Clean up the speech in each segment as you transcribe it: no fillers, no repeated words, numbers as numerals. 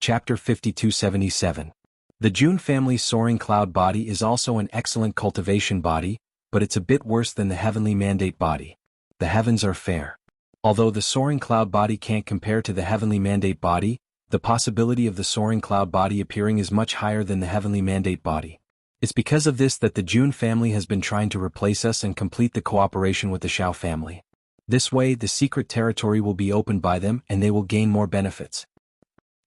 Chapter 5277. The Jun family soaring cloud body is also an excellent cultivation body, but it's a bit worse than the heavenly mandate body. The heavens are fair. Although the soaring cloud body can't compare to the heavenly mandate body, the possibility of the soaring cloud body appearing is much higher than the heavenly mandate body. It's because of this that the Jun family has been trying to replace us and complete the cooperation with the Shao family. This way, the secret territory will be opened by them and they will gain more benefits.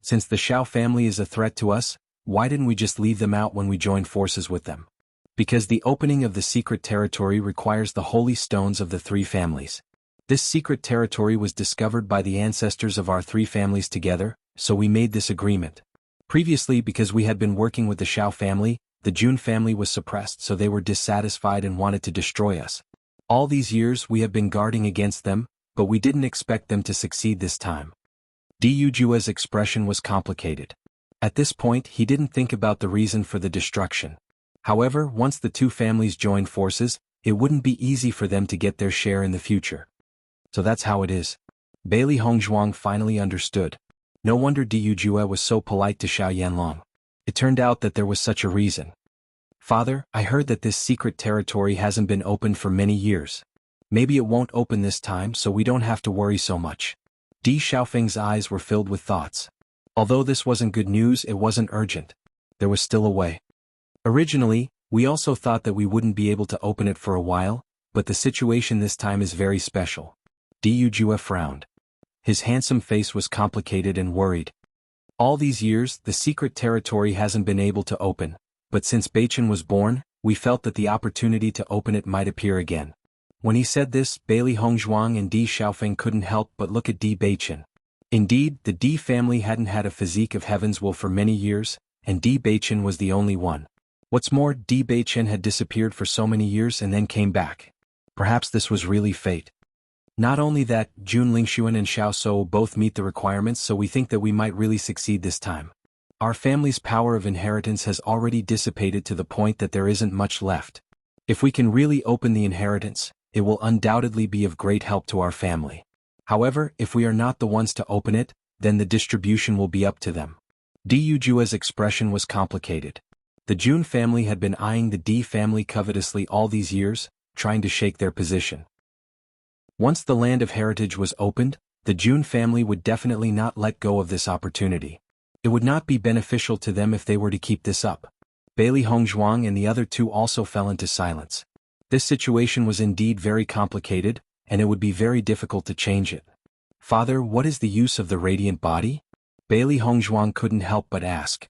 Since the Shao family is a threat to us, why didn't we just leave them out when we joined forces with them? Because the opening of the secret territory requires the holy stones of the three families. This secret territory was discovered by the ancestors of our three families together, so we made this agreement. Previously, because we had been working with the Shao family, the Jun family was suppressed, so they were dissatisfied and wanted to destroy us. All these years we have been guarding against them, but we didn't expect them to succeed this time. Du Jue's expression was complicated. At this point he didn't think about the reason for the destruction. However, once the two families joined forces, it wouldn't be easy for them to get their share in the future. So that's how it is. Bailey Hongzhuang finally understood. No wonder Du Jue was so polite to Xiao Yanlong. It turned out that there was such a reason. Father, I heard that this secret territory hasn't been opened for many years. Maybe it won't open this time, so we don't have to worry so much. Di Xiaofeng's eyes were filled with thoughts. Although this wasn't good news, it wasn't urgent. There was still a way. Originally, we also thought that we wouldn't be able to open it for a while, but the situation this time is very special. Du Jue frowned. His handsome face was complicated and worried. All these years, the secret territory hasn't been able to open, but since Beichen was born, we felt that the opportunity to open it might appear again. When he said this, Bailey Hongzhuang and Di Xiaofeng couldn't help but look at Di Beichen. Indeed, the Di family hadn't had a physique of heaven's will for many years, and Di Beichen was the only one. What's more, Di Beichen had disappeared for so many years and then came back. Perhaps this was really fate. Not only that, Jun Lingxuan and Xiao Sou both meet the requirements, so we think that we might really succeed this time. Our family's power of inheritance has already dissipated to the point that there isn't much left. If we can really open the inheritance, it will undoubtedly be of great help to our family. However, if we are not the ones to open it, then the distribution will be up to them. Du Jue's expression was complicated. The Jun family had been eyeing the Di family covetously all these years, trying to shake their position. Once the land of heritage was opened, the Jun family would definitely not let go of this opportunity. It would not be beneficial to them if they were to keep this up. Bailey Hongzhuang and the other two also fell into silence. This situation was indeed very complicated, and it would be very difficult to change it. Father, what is the use of the radiant body? Bailey Hongzhuang couldn't help but ask.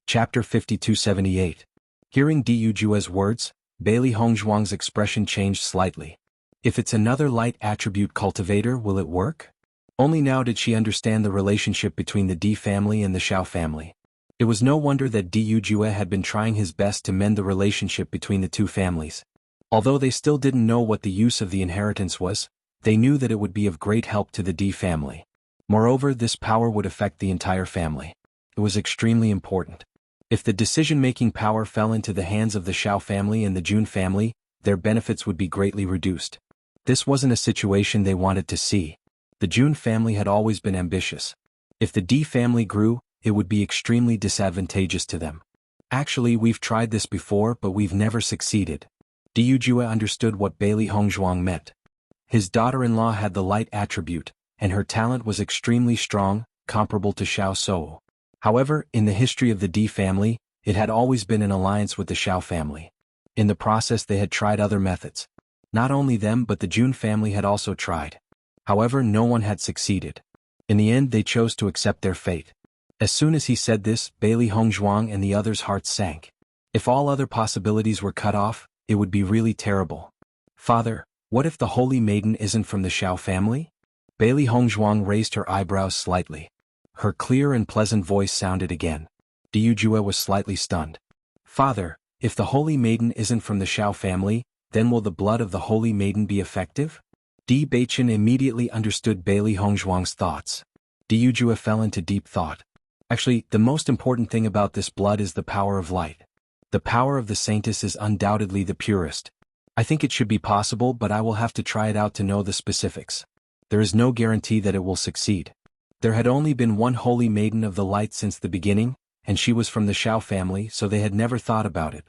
Chapter 5278. Hearing Du Jue's words, Bailey Hongzhuang's expression changed slightly. If it's another light attribute cultivator, will it work? Only now did she understand the relationship between the Di family and the Xiao family. It was no wonder that Du Jue had been trying his best to mend the relationship between the two families. Although they still didn't know what the use of the inheritance was, they knew that it would be of great help to the Di family. Moreover, this power would affect the entire family. It was extremely important. If the decision-making power fell into the hands of the Xiao family and the Jun family, their benefits would be greatly reduced. This wasn't a situation they wanted to see. The Jun family had always been ambitious. If the Di family grew, it would be extremely disadvantageous to them. Actually, we've tried this before, but we've never succeeded. Du Jue understood what Bailey Hongzhuang meant. His daughter-in-law had the light attribute, and her talent was extremely strong, comparable to Xiao Sou. However, in the history of the Di family, it had always been in alliance with the Xiao family. In the process they had tried other methods. Not only them but the Jun family had also tried. However, no one had succeeded. In the end they chose to accept their fate. As soon as he said this, Bailey Hongzhuang and the others' hearts sank. If all other possibilities were cut off, it would be really terrible. Father, what if the Holy Maiden isn't from the Xiao family? Bailey Hongzhuang raised her eyebrows slightly. Her clear and pleasant voice sounded again. Du Jue was slightly stunned. Father, if the Holy Maiden isn't from the Xiao family, then will the blood of the Holy Maiden be effective? Di Beichen immediately understood Bailey Hongzhuang's thoughts. Du Jue fell into deep thought. Actually, the most important thing about this blood is the power of light. The power of the Saintess is undoubtedly the purest. I think it should be possible, but I will have to try it out to know the specifics. There is no guarantee that it will succeed. There had only been one holy maiden of the light since the beginning, and she was from the Shao family, so they had never thought about it.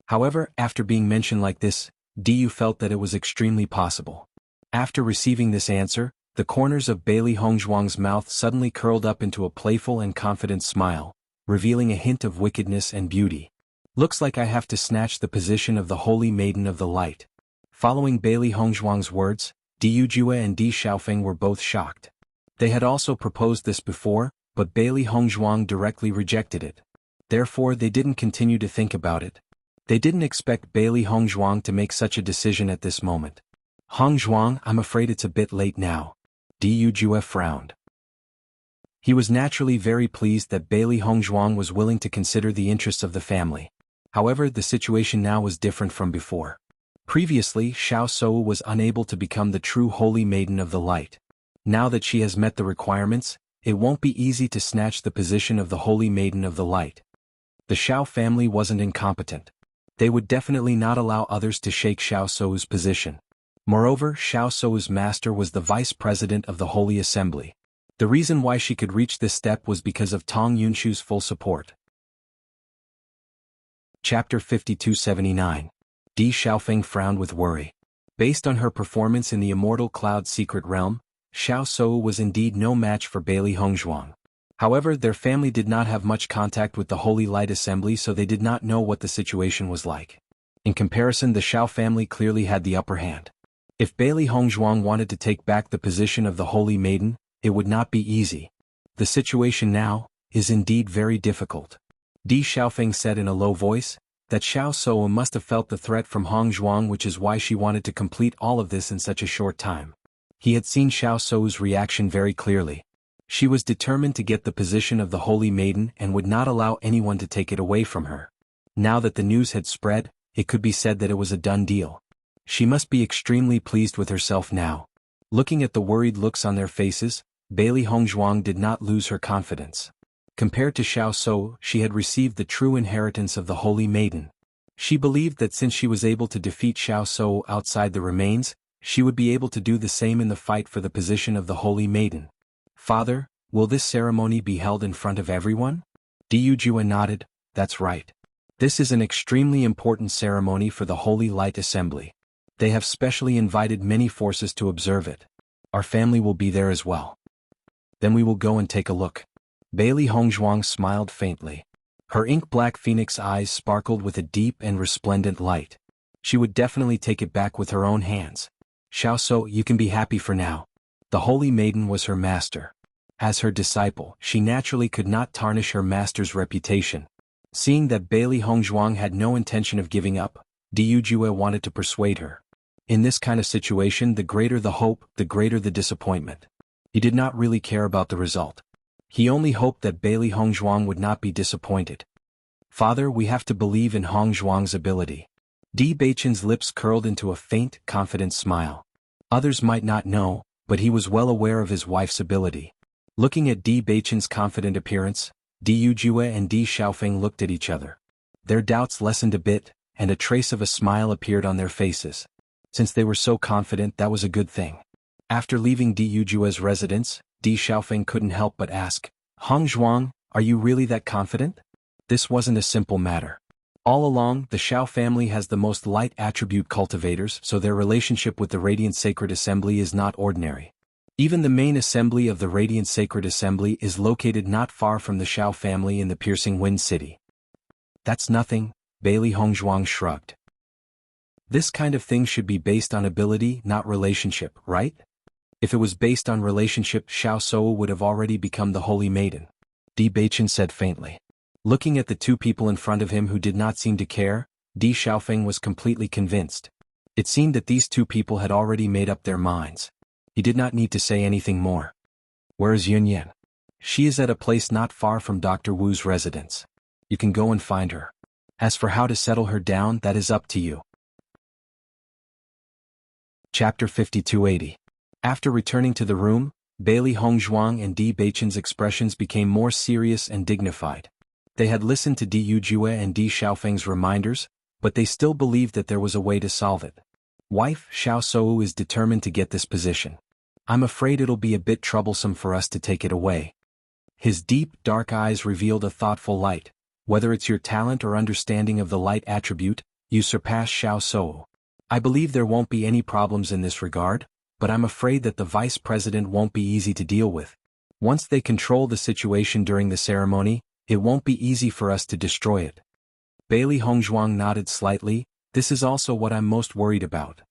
However, after being mentioned like this, Du felt that it was extremely possible. After receiving this answer, the corners of Bailey Hongzhuang's mouth suddenly curled up into a playful and confident smile, revealing a hint of wickedness and beauty. Looks like I have to snatch the position of the Holy Maiden of the Light. Following Bailey Hongzhuang's words, Du Jue and Di Xiaofeng were both shocked. They had also proposed this before, but Bailey Hongzhuang directly rejected it. Therefore they didn't continue to think about it. They didn't expect Bailey Hongzhuang to make such a decision at this moment. Hongzhuang, I'm afraid it's a bit late now. Du Jue frowned. He was naturally very pleased that Bailey Hongzhuang was willing to consider the interests of the family. However, the situation now was different from before. Previously, Xiao Shou was unable to become the true Holy Maiden of the Light. Now that she has met the requirements, it won't be easy to snatch the position of the Holy Maiden of the Light. The Xiao family wasn't incompetent. They would definitely not allow others to shake Xiao Shou's position. Moreover, Xiao Shou's master was the vice president of the Holy Assembly. The reason why she could reach this step was because of Tong Yunshu's full support. Chapter 5279. Di Xiaofeng frowned with worry. Based on her performance in the Immortal Cloud Secret Realm, Xiao Shou was indeed no match for Bailey Hongzhuang. However, their family did not have much contact with the Holy Light Assembly, so they did not know what the situation was like. In comparison, the Xiao family clearly had the upper hand. If Bailey Hongzhuang wanted to take back the position of the Holy Maiden, it would not be easy. The situation now is indeed very difficult. Di Xiaofeng said in a low voice that Xiao Shou must have felt the threat from Hongzhuang, which is why she wanted to complete all of this in such a short time. He had seen Xiao Shou's reaction very clearly. She was determined to get the position of the Holy Maiden and would not allow anyone to take it away from her. Now that the news had spread, it could be said that it was a done deal. She must be extremely pleased with herself now. Looking at the worried looks on their faces, Bailey Hongzhuang did not lose her confidence. Compared to Xiao Shou, she had received the true inheritance of the Holy Maiden. She believed that since she was able to defeat Xiao Shou outside the remains, she would be able to do the same in the fight for the position of the Holy Maiden. Father, will this ceremony be held in front of everyone? Du Jue nodded. That's right. This is an extremely important ceremony for the Holy Light Assembly. They have specially invited many forces to observe it. Our family will be there as well. Then we will go and take a look. Bailey Hongzhuang smiled faintly. Her ink-black phoenix eyes sparkled with a deep and resplendent light. She would definitely take it back with her own hands. Xiao Shou, you can be happy for now. The Holy Maiden was her master. As her disciple, she naturally could not tarnish her master's reputation. Seeing that Bailey Hongzhuang had no intention of giving up, Du Jue wanted to persuade her. In this kind of situation, the greater the hope, the greater the disappointment. He did not really care about the result. He only hoped that Bailey Hongzhuang would not be disappointed. Father, we have to believe in Hongzhuang's ability. Di Beichen's lips curled into a faint, confident smile. Others might not know, but he was well aware of his wife's ability. Looking at Di Beichen's confident appearance, Du Jue and Di Xiaofeng looked at each other. Their doubts lessened a bit, and a trace of a smile appeared on their faces. Since they were so confident, that was a good thing. After leaving Du Jue's residence, Di Xiaofeng couldn't help but ask, Hongzhuang, are you really that confident? This wasn't a simple matter. All along, the Xiao family has the most light attribute cultivators, so their relationship with the Radiant Sacred Assembly is not ordinary. Even the main assembly of the Radiant Sacred Assembly is located not far from the Xiao family in the Piercing Wind City. That's nothing, Bailey Hongzhuang shrugged. This kind of thing should be based on ability, not relationship, right? If it was based on relationship, Xiao Shou would have already become the Holy Maiden. Di Beichen said faintly. Looking at the two people in front of him who did not seem to care, Di Xiaofeng was completely convinced. It seemed that these two people had already made up their minds. He did not need to say anything more. Where is Yunyan? She is at a place not far from Dr. Wu's residence. You can go and find her. As for how to settle her down, that is up to you. Chapter 5280. After returning to the room, Bailey Hongzhuang and Di Beichen's expressions became more serious and dignified. They had listened to Du Jue and Di Xiaofeng's reminders, but they still believed that there was a way to solve it. Wife, Xiao Shou is determined to get this position. I'm afraid it'll be a bit troublesome for us to take it away. His deep, dark eyes revealed a thoughtful light. Whether it's your talent or understanding of the light attribute, you surpass Xiao Shou. I believe there won't be any problems in this regard, but I'm afraid that the vice president won't be easy to deal with. Once they control the situation during the ceremony, it won't be easy for us to destroy it. Bailey Hongzhuang nodded slightly. This is also what I'm most worried about.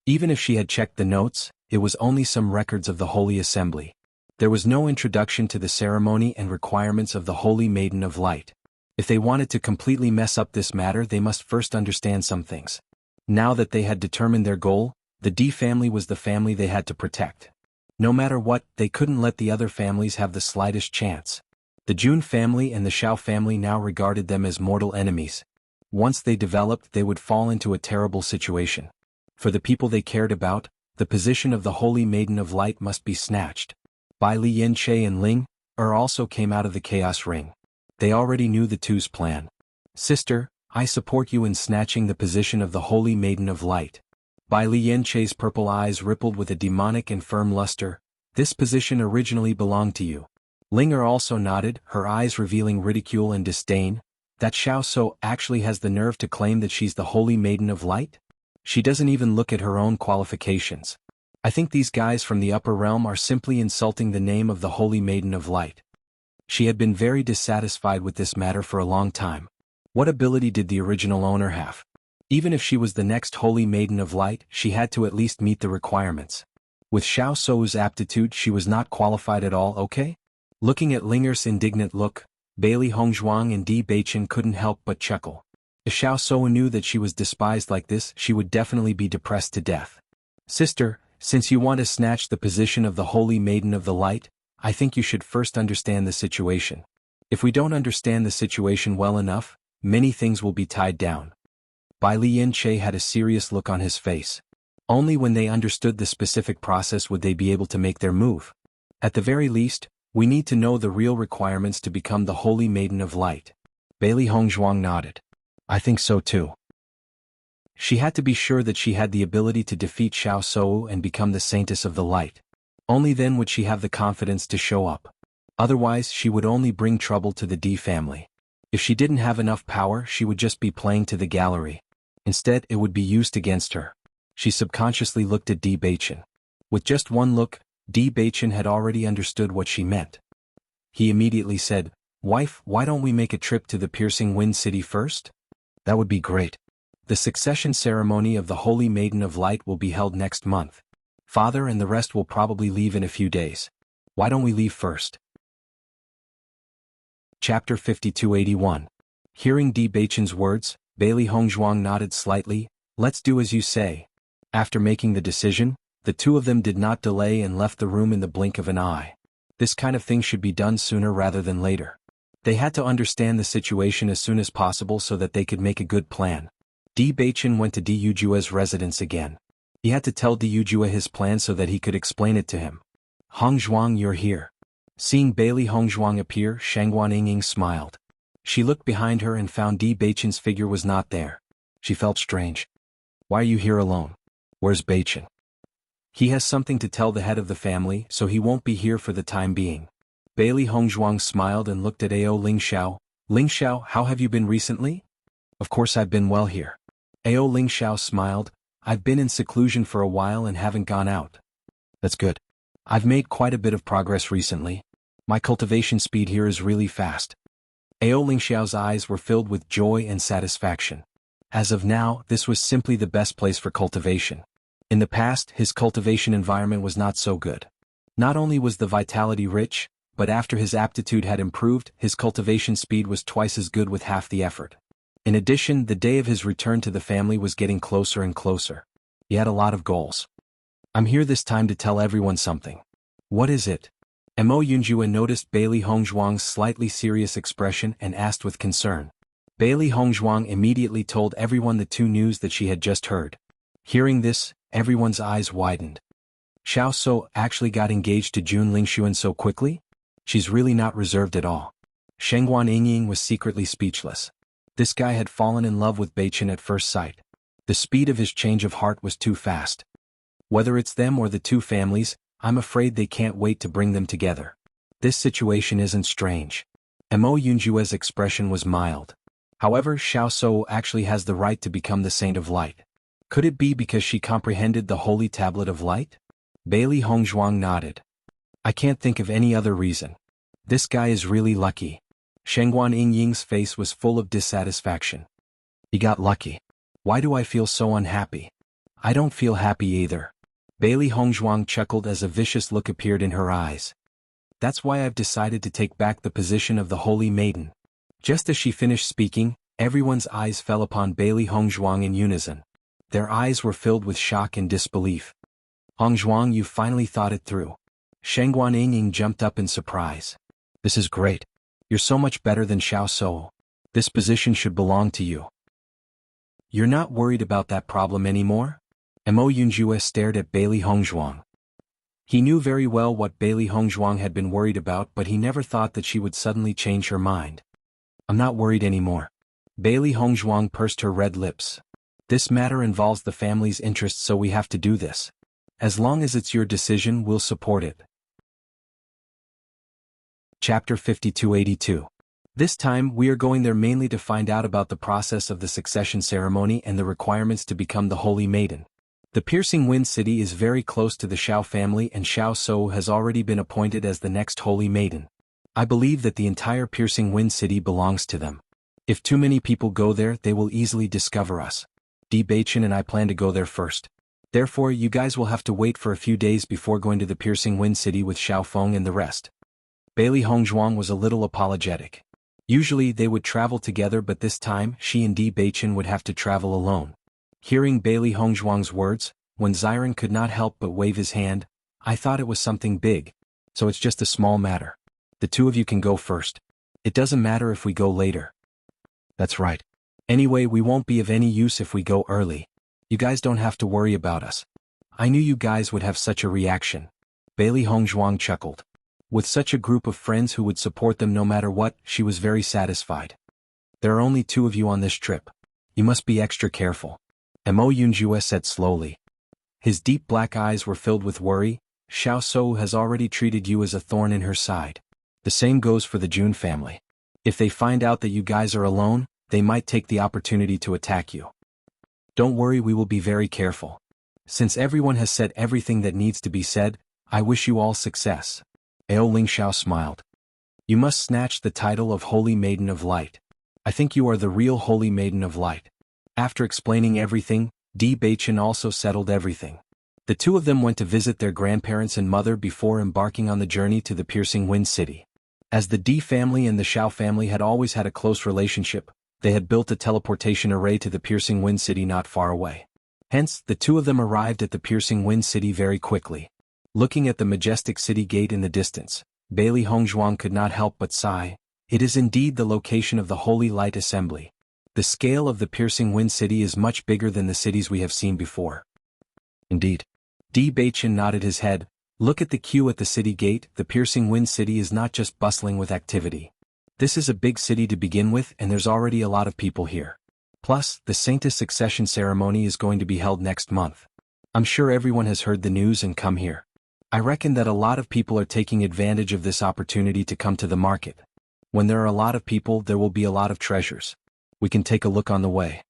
Even if she had checked the notes, it was only some records of the Holy Assembly. There was no introduction to the ceremony and requirements of the Holy Maiden of Light. If they wanted to completely mess up this matter, they must first understand some things. Now that they had determined their goal, the D family was the family they had to protect. No matter what, they couldn't let the other families have the slightest chance. The Jun family and the Xiao family now regarded them as mortal enemies. Once they developed, they would fall into a terrible situation. For the people they cared about, the position of the Holy Maiden of Light must be snatched. Bai Li Yanche and Ling also came out of the Chaos Ring. They already knew the two's plan. Sister, I support you in snatching the position of the Holy Maiden of Light. Bai Li Yanche's purple eyes rippled with a demonic and firm luster. This position originally belonged to you. Ling also nodded, her eyes revealing ridicule and disdain. That Xiao Shou actually has the nerve to claim that she's the Holy Maiden of Light? She doesn't even look at her own qualifications. I think these guys from the upper realm are simply insulting the name of the Holy Maiden of Light. She had been very dissatisfied with this matter for a long time. What ability did the original owner have? Even if she was the next Holy Maiden of Light, she had to at least meet the requirements. With Xiao Shou's aptitude, she was not qualified at all, okay? Looking at Linger's indignant look, Bailey Hongzhuang and Di Beichen couldn't help but chuckle. If Xiao Shou knew that she was despised like this, she would definitely be depressed to death. Sister, since you want to snatch the position of the Holy Maiden of the Light, I think you should first understand the situation. If we don't understand the situation well enough, many things will be tied down. Bai Li Yanche had a serious look on his face. Only when they understood the specific process would they be able to make their move. At the very least, we need to know the real requirements to become the Holy Maiden of Light. Bailey Hongzhuang nodded. I think so too. She had to be sure that she had the ability to defeat Xiao Shou and become the Saintess of the Light. Only then would she have the confidence to show up. Otherwise, she would only bring trouble to the D family. If she didn't have enough power, she would just be playing to the gallery. Instead, it would be used against her. She subconsciously looked at Di Beichen. With just one look, Di Beichen had already understood what she meant. He immediately said, "Wife, why don't we make a trip to the Piercing Wind City first? That would be great. The succession ceremony of the Holy Maiden of Light will be held next month. Father and the rest will probably leave in a few days. Why don't we leave first?" Chapter 5281. Hearing Di Beichen's words, Bailey Hongzhuang nodded slightly. Let's do as you say. After making the decision, the two of them did not delay and left the room in the blink of an eye. This kind of thing should be done sooner rather than later. They had to understand the situation as soon as possible so that they could make a good plan. Di Beichen went to Di Yujua's residence again. He had to tell Di Yujua his plan so that he could explain it to him. "Hongzhuang, you're here." Seeing Bailey Hongzhuang appear, Shangguan Yingying smiled. She looked behind her and found Di Beichen's figure was not there. She felt strange. "Why are you here alone? Where's Beichen?" "He has something to tell the head of the family, so he won't be here for the time being." Bailey Hongzhuang smiled and looked at Ao Lingxiao. "Lingxiao, how have you been recently?" "Of course I've been well here." Ao Lingxiao smiled. "I've been in seclusion for a while and haven't gone out." "That's good. I've made quite a bit of progress recently. My cultivation speed here is really fast." Ao Lingxiao's eyes were filled with joy and satisfaction. As of now, this was simply the best place for cultivation. In the past, his cultivation environment was not so good. Not only was the vitality rich, but after his aptitude had improved, his cultivation speed was twice as good with half the effort. In addition, the day of his return to the family was getting closer and closer. He had a lot of goals. "I'm here this time to tell everyone something." "What is it?" Mo Yunjua noticed Bailey Hongzhuang's slightly serious expression and asked with concern. Bailey Hongzhuang immediately told everyone the two news that she had just heard. Hearing this, everyone's eyes widened. Xiao Shou actually got engaged to Jun Lingshuan so quickly? She's really not reserved at all. Shengguan Yingying was secretly speechless. This guy had fallen in love with Beichen at first sight. The speed of his change of heart was too fast. Whether it's them or the two families, I'm afraid they can't wait to bring them together. This situation isn't strange. Mo Yunjue's expression was mild. However, Xiao Sou actually has the right to become the Saint of Light. Could it be because she comprehended the Holy Tablet of Light? Bailey Hongzhuang nodded. I can't think of any other reason. This guy is really lucky. Shengguan Yingying's face was full of dissatisfaction. He got lucky. Why do I feel so unhappy? I don't feel happy either. Bailey Hongzhuang chuckled as a vicious look appeared in her eyes. That's why I've decided to take back the position of the Holy Maiden. Just as she finished speaking, everyone's eyes fell upon Bailey Hongzhuang in unison. Their eyes were filled with shock and disbelief. Hongzhuang, you finally thought it through. Shengguan Yingying jumped up in surprise. This is great. You're so much better than Xiao Sou. This position should belong to you. You're not worried about that problem anymore? Mo Yunjue stared at Bailey Hongzhuang. He knew very well what Bailey Hongzhuang had been worried about, but he never thought that she would suddenly change her mind. I'm not worried anymore. Bailey Hongzhuang pursed her red lips. This matter involves the family's interests, so we have to do this. As long as it's your decision, we'll support it. Chapter 5282. This time, we are going there mainly to find out about the process of the succession ceremony and the requirements to become the Holy Maiden. The Piercing Wind City is very close to the Xiao family, and Xiao Sou has already been appointed as the next Holy Maiden. I believe that the entire Piercing Wind City belongs to them. If too many people go there, they will easily discover us. Di Beichen and I plan to go there first. Therefore, you guys will have to wait for a few days before going to the Piercing Wind City with Xiao Feng and the rest. Bailey Hongzhuang was a little apologetic. Usually they would travel together, but this time, she and Di Beichen would have to travel alone. Hearing Bailey Hongzhuang's words, when Xiren could not help but wave his hand, I thought it was something big. So it's just a small matter. The two of you can go first. It doesn't matter if we go later. That's right. Anyway, we won't be of any use if we go early. You guys don't have to worry about us. I knew you guys would have such a reaction. Bailey Hongzhuang chuckled. With such a group of friends who would support them no matter what, she was very satisfied. There are only two of you on this trip. You must be extra careful. Mo Yunjue said slowly. His deep black eyes were filled with worry. Xiao Sou has already treated you as a thorn in her side. The same goes for the Jun family. If they find out that you guys are alone, they might take the opportunity to attack you. Don't worry, we will be very careful. Since everyone has said everything that needs to be said, I wish you all success. Ao Lingxiao smiled. You must snatch the title of Holy Maiden of Light. I think you are the real Holy Maiden of Light. After explaining everything, Di Beichen also settled everything. The two of them went to visit their grandparents and mother before embarking on the journey to the Piercing Wind City. As the Di family and the Xiao family had always had a close relationship, they had built a teleportation array to the Piercing Wind City not far away. Hence, the two of them arrived at the Piercing Wind City very quickly. Looking at the majestic city gate in the distance, Bailey Hongzhuang could not help but sigh. It is indeed the location of the Holy Light Assembly. The scale of the Piercing Wind City is much bigger than the cities we have seen before. Indeed. Di Beichen nodded his head. Look at the queue at the city gate. The Piercing Wind City is not just bustling with activity. This is a big city to begin with, and there's already a lot of people here. Plus, the Saintess succession ceremony is going to be held next month. I'm sure everyone has heard the news and come here. I reckon that a lot of people are taking advantage of this opportunity to come to the market. When there are a lot of people, there will be a lot of treasures. We can take a look on the way.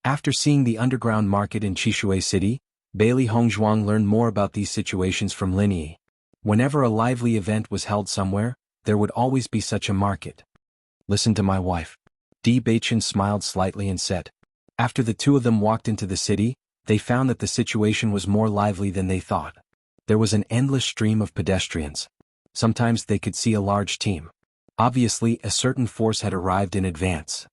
After seeing the underground market in Chishui City, Bailey Hongzhuang learned more about these situations from Lin Yi. Whenever a lively event was held somewhere, there would always be such a market. Listen to my wife. Di Beichen smiled slightly and said. After the two of them walked into the city, they found that the situation was more lively than they thought. There was an endless stream of pedestrians. Sometimes they could see a large team. Obviously, a certain force had arrived in advance.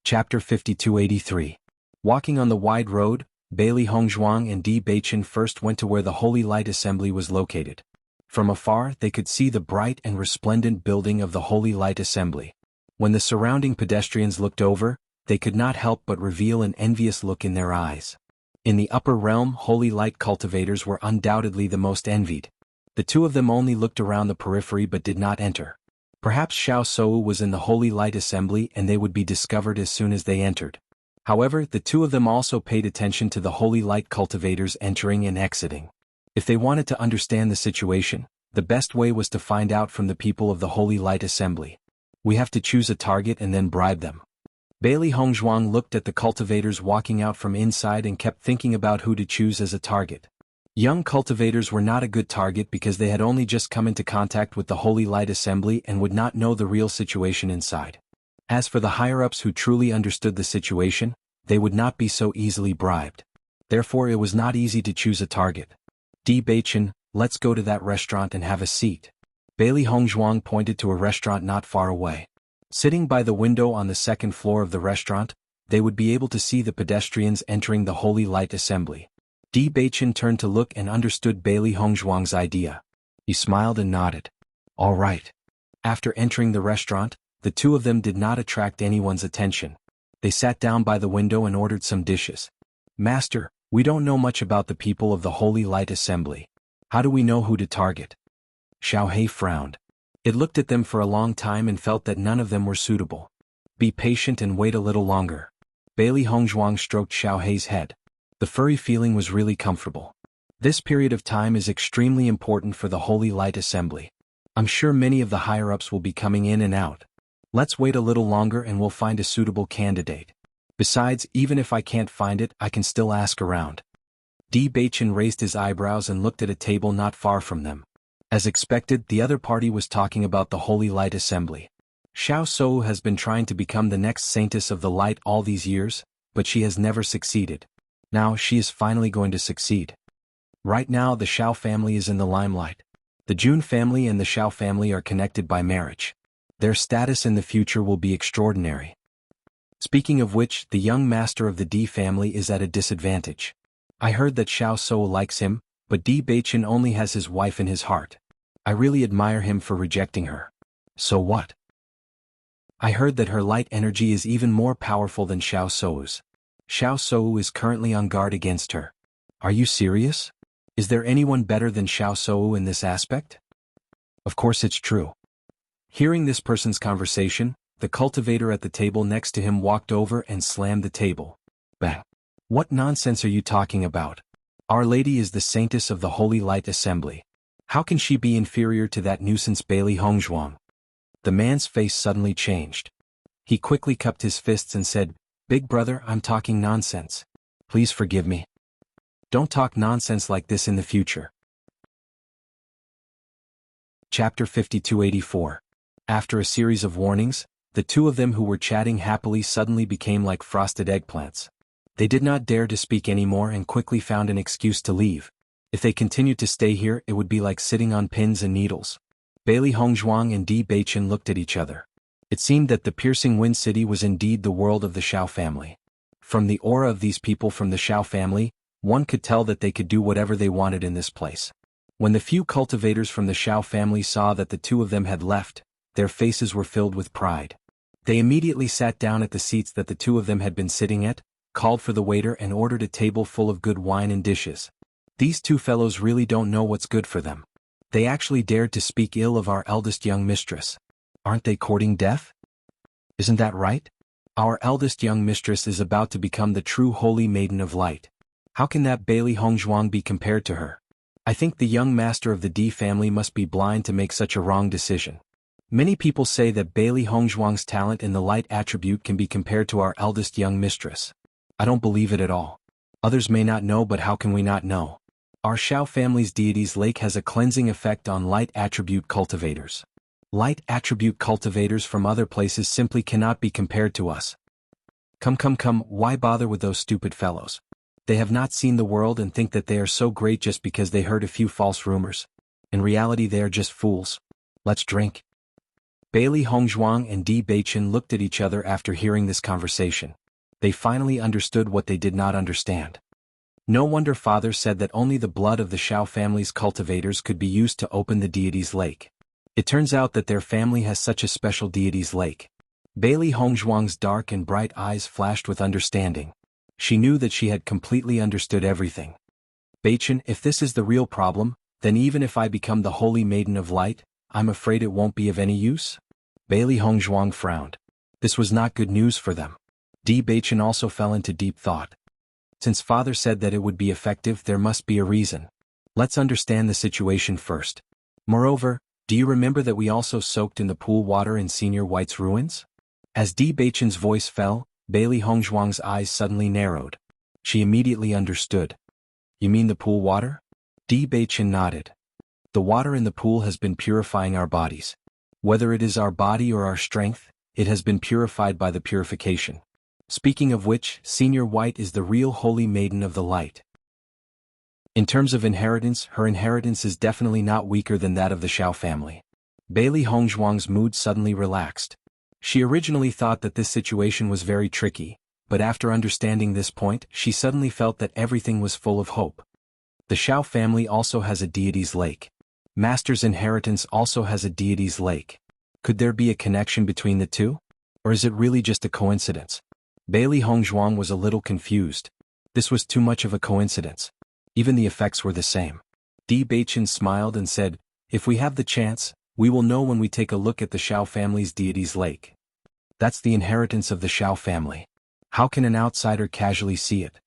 Chapter 5283. Walking on the wide road, Bailey Hongzhuang and Di Beichen first went to where the Holy Light Assembly was located. From afar, they could see the bright and resplendent building of the Holy Light Assembly. When the surrounding pedestrians looked over, they could not help but reveal an envious look in their eyes. In the upper realm, Holy Light cultivators were undoubtedly the most envied. The two of them only looked around the periphery but did not enter. Perhaps Xiao Sou was in the Holy Light Assembly and they would be discovered as soon as they entered. However, the two of them also paid attention to the holy light cultivators entering and exiting. If they wanted to understand the situation, the best way was to find out from the people of the Holy Light Assembly. We have to choose a target and then bribe them. Bailey Hongzhuang looked at the cultivators walking out from inside and kept thinking about who to choose as a target. Young cultivators were not a good target because they had only just come into contact with the Holy Light Assembly and would not know the real situation inside. As for the higher-ups who truly understood the situation, they would not be so easily bribed. Therefore it was not easy to choose a target. Di Beichen, let's go to that restaurant and have a seat. Bailey Hongzhuang pointed to a restaurant not far away. Sitting by the window on the second floor of the restaurant, they would be able to see the pedestrians entering the Holy Light Assembly. Di Beichen turned to look and understood Bailey Hongzhuang's idea. He smiled and nodded. All right. After entering the restaurant, the two of them did not attract anyone's attention. They sat down by the window and ordered some dishes. Master, we don't know much about the people of the Holy Light Assembly. How do we know who to target? Xiao He frowned. It looked at them for a long time and felt that none of them were suitable. Be patient and wait a little longer. Bailey Hongzhuang stroked Xiao He's head. The furry feeling was really comfortable. This period of time is extremely important for the Holy Light Assembly. I'm sure many of the higher-ups will be coming in and out. Let's wait a little longer and we'll find a suitable candidate. Besides, even if I can't find it, I can still ask around. Di Beichen raised his eyebrows and looked at a table not far from them. As expected, the other party was talking about the Holy Light Assembly. Xiao Shou has been trying to become the next saintess of the light all these years, but she has never succeeded. Now she is finally going to succeed. Right now the Xiao family is in the limelight. The Jun family and the Xiao family are connected by marriage. Their status in the future will be extraordinary. Speaking of which, the young master of the Di family is at a disadvantage. I heard that Xiao Shou likes him, but Di Beichen only has his wife in his heart. I really admire him for rejecting her. So what? I heard that her light energy is even more powerful than Xiao Shou's. Xiao Shou is currently on guard against her. Are you serious? Is there anyone better than Xiao Shou in this aspect? Of course it's true. Hearing this person's conversation, the cultivator at the table next to him walked over and slammed the table. Bang! What nonsense are you talking about? Our Lady is the saintess of the Holy Light Assembly. How can she be inferior to that nuisance Bailey Hongzhuang? The man's face suddenly changed. He quickly cupped his fists and said, Big brother, I'm talking nonsense. Please forgive me. Don't talk nonsense like this in the future. Chapter 5284. After a series of warnings, the two of them who were chatting happily suddenly became like frosted eggplants. They did not dare to speak anymore and quickly found an excuse to leave. If they continued to stay here, it would be like sitting on pins and needles. Bailey Hongzhuang and Di Beichen looked at each other. It seemed that the piercing wind city was indeed the world of the Xiao family. From the aura of these people from the Xiao family, one could tell that they could do whatever they wanted in this place. When the few cultivators from the Xiao family saw that the two of them had left, their faces were filled with pride. They immediately sat down at the seats that the two of them had been sitting at, called for the waiter and ordered a table full of good wine and dishes. These two fellows really don't know what's good for them. They actually dared to speak ill of our eldest young mistress. Aren't they courting death? Isn't that right? Our eldest young mistress is about to become the true holy maiden of light. How can that Bailey Hongzhuang be compared to her? I think the young master of the Di family must be blind to make such a wrong decision. Many people say that Bailey Hongzhuang's talent in the light attribute can be compared to our eldest young mistress. I don't believe it at all. Others may not know, but how can we not know? Our Xiao family's deity's lake has a cleansing effect on light attribute cultivators. Light attribute cultivators from other places simply cannot be compared to us. Come, why bother with those stupid fellows? They have not seen the world and think that they are so great just because they heard a few false rumors. In reality they are just fools. Let's drink. Bailey Hongzhuang and Di Beichen looked at each other after hearing this conversation. They finally understood what they did not understand. No wonder Father said that only the blood of the Xiao family's cultivators could be used to open the deity's lake. It turns out that their family has such a special deity's lake. Bailey Hongzhuang's dark and bright eyes flashed with understanding. She knew that she had completely understood everything. Beichen, if this is the real problem, then even if I become the holy maiden of light, I'm afraid it won't be of any use? Bailey Hongzhuang frowned. This was not good news for them. Di Baichen also fell into deep thought. Since father said that it would be effective, there must be a reason. Let's understand the situation first. Moreover, do you remember that we also soaked in the pool water in Senior White's ruins? As Di Baichen's voice fell, Bailey Hongzhuang's eyes suddenly narrowed. She immediately understood. You mean the pool water? Di Baichen nodded. The water in the pool has been purifying our bodies. Whether it is our body or our strength, it has been purified by the purification. Speaking of which, Senior White is the real holy maiden of the light. In terms of inheritance, her inheritance is definitely not weaker than that of the Xiao family. Bailey Hongzhuang's mood suddenly relaxed. She originally thought that this situation was very tricky, but after understanding this point, she suddenly felt that everything was full of hope. The Xiao family also has a deity's lake. Master's inheritance also has a deity's lake. Could there be a connection between the two? Or is it really just a coincidence? Bailey Hongzhuang was a little confused. This was too much of a coincidence. Even the effects were the same. Di Baichen smiled and said, if we have the chance, we will know when we take a look at the Xiao family's deity's lake. That's the inheritance of the Xiao family. How can an outsider casually see it?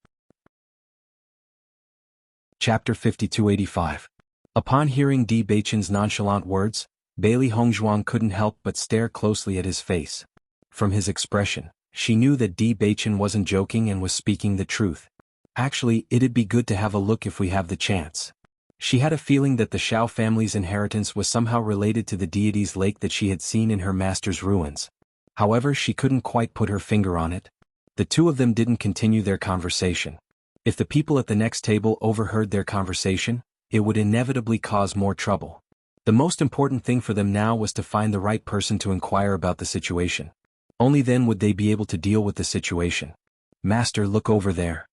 Chapter 5285. Upon hearing Di Baichen's nonchalant words, Bailey Hongzhuang couldn't help but stare closely at his face. From his expression, she knew that Di Baichen wasn't joking and was speaking the truth. Actually, it'd be good to have a look if we have the chance. She had a feeling that the Xiao family's inheritance was somehow related to the deity's lake that she had seen in her master's ruins. However, she couldn't quite put her finger on it. The two of them didn't continue their conversation. If the people at the next table overheard their conversation, it would inevitably cause more trouble. The most important thing for them now was to find the right person to inquire about the situation. Only then would they be able to deal with the situation. Master, look over there.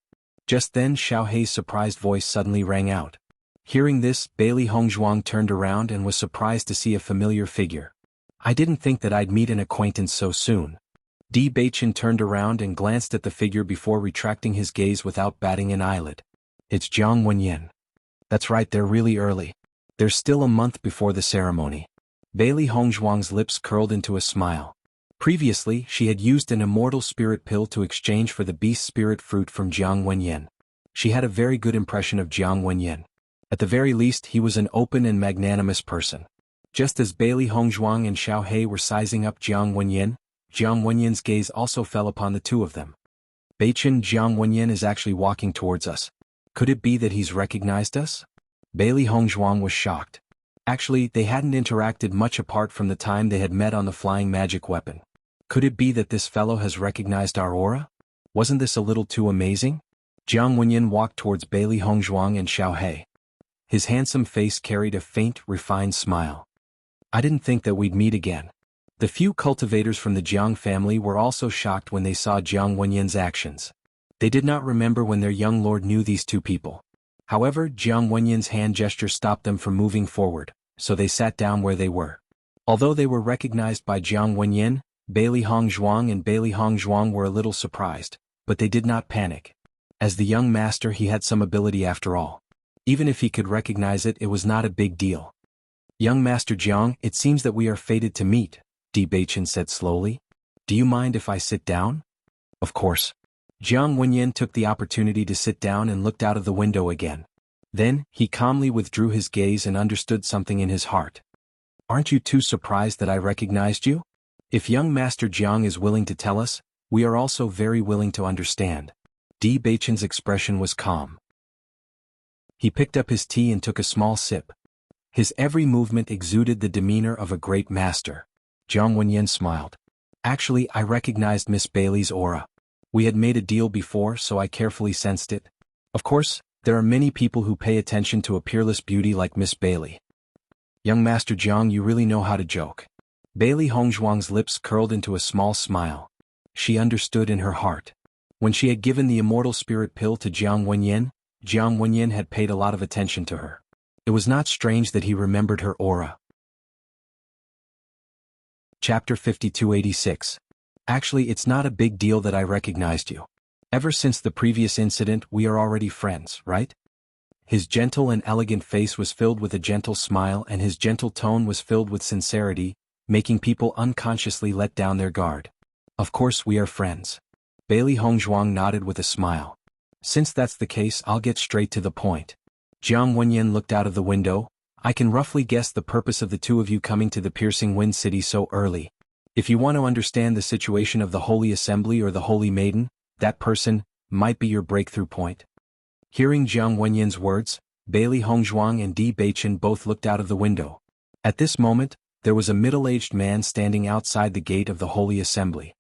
Just then Xiao Hei's surprised voice suddenly rang out. Hearing this, Bailey Hongzhuang turned around and was surprised to see a familiar figure. I didn't think that I'd meet an acquaintance so soon. Di Baichen turned around and glanced at the figure before retracting his gaze without batting an eyelid. It's Jiang Wenyan. That's right, they're really early. There's still a month before the ceremony. Bailey Hongzhuang's lips curled into a smile. Previously, she had used an immortal spirit pill to exchange for the beast spirit fruit from Jiang Wenyan. She had a very good impression of Jiang Wenyan. At the very least, he was an open and magnanimous person. Just as Bailey Hongzhuang and Xiao Hei were sizing up Jiang Wenyan's gaze also fell upon the two of them. Baichen, Jiang Wenyan is actually walking towards us. Could it be that he's recognized us? Bailey Hongzhuang was shocked. Actually, they hadn't interacted much apart from the time they had met on the flying magic weapon. Could it be that this fellow has recognized our aura? Wasn't this a little too amazing? Jiang Wenyan walked towards Bailey Hongzhuang and Xiao Hei. His handsome face carried a faint, refined smile. I didn't think that we'd meet again. The few cultivators from the Jiang family were also shocked when they saw Jiang Wenyan's actions. They did not remember when their young lord knew these two people. However, Jiang Wenyan's hand gesture stopped them from moving forward, so they sat down where they were. Although they were recognized by Jiang Wenyan, Bailey Hongzhuang were a little surprised, but they did not panic. As the young master, he had some ability after all. Even if he could recognize it, it was not a big deal. Young Master Jiang, it seems that we are fated to meet, Di Baichen said slowly. Do you mind if I sit down? Of course. Jiang Wenyan took the opportunity to sit down and looked out of the window again. Then, he calmly withdrew his gaze and understood something in his heart. Aren't you too surprised that I recognized you? If young Master Jiang is willing to tell us, we are also very willing to understand. Di Baichen's expression was calm. He picked up his tea and took a small sip. His every movement exuded the demeanor of a great master. Jiang Wenyan smiled. Actually, I recognized Miss Bailey's aura. We had made a deal before, so I carefully sensed it. Of course, there are many people who pay attention to a peerless beauty like Miss Bailey. Young Master Jiang, you really know how to joke. Bailey Hongzhuang's lips curled into a small smile. She understood in her heart. When she had given the immortal spirit pill to Jiang Wenyan had paid a lot of attention to her. It was not strange that he remembered her aura. Chapter 5286. Actually, it's not a big deal that I recognized you. Ever since the previous incident, we are already friends, right? His gentle and elegant face was filled with a gentle smile, and his gentle tone was filled with sincerity, making people unconsciously let down their guard. Of course we are friends. Bailey Hongzhuang nodded with a smile. Since that's the case, I'll get straight to the point. Jiang Wenyan looked out of the window. I can roughly guess the purpose of the two of you coming to the Piercing Wind City so early. If you want to understand the situation of the Holy Assembly or the Holy Maiden, that person might be your breakthrough point. Hearing Jiang Wenyan's words, Bailey Hongzhuang and Di Beichen both looked out of the window. At this moment, there was a middle-aged man standing outside the gate of the Holy Assembly.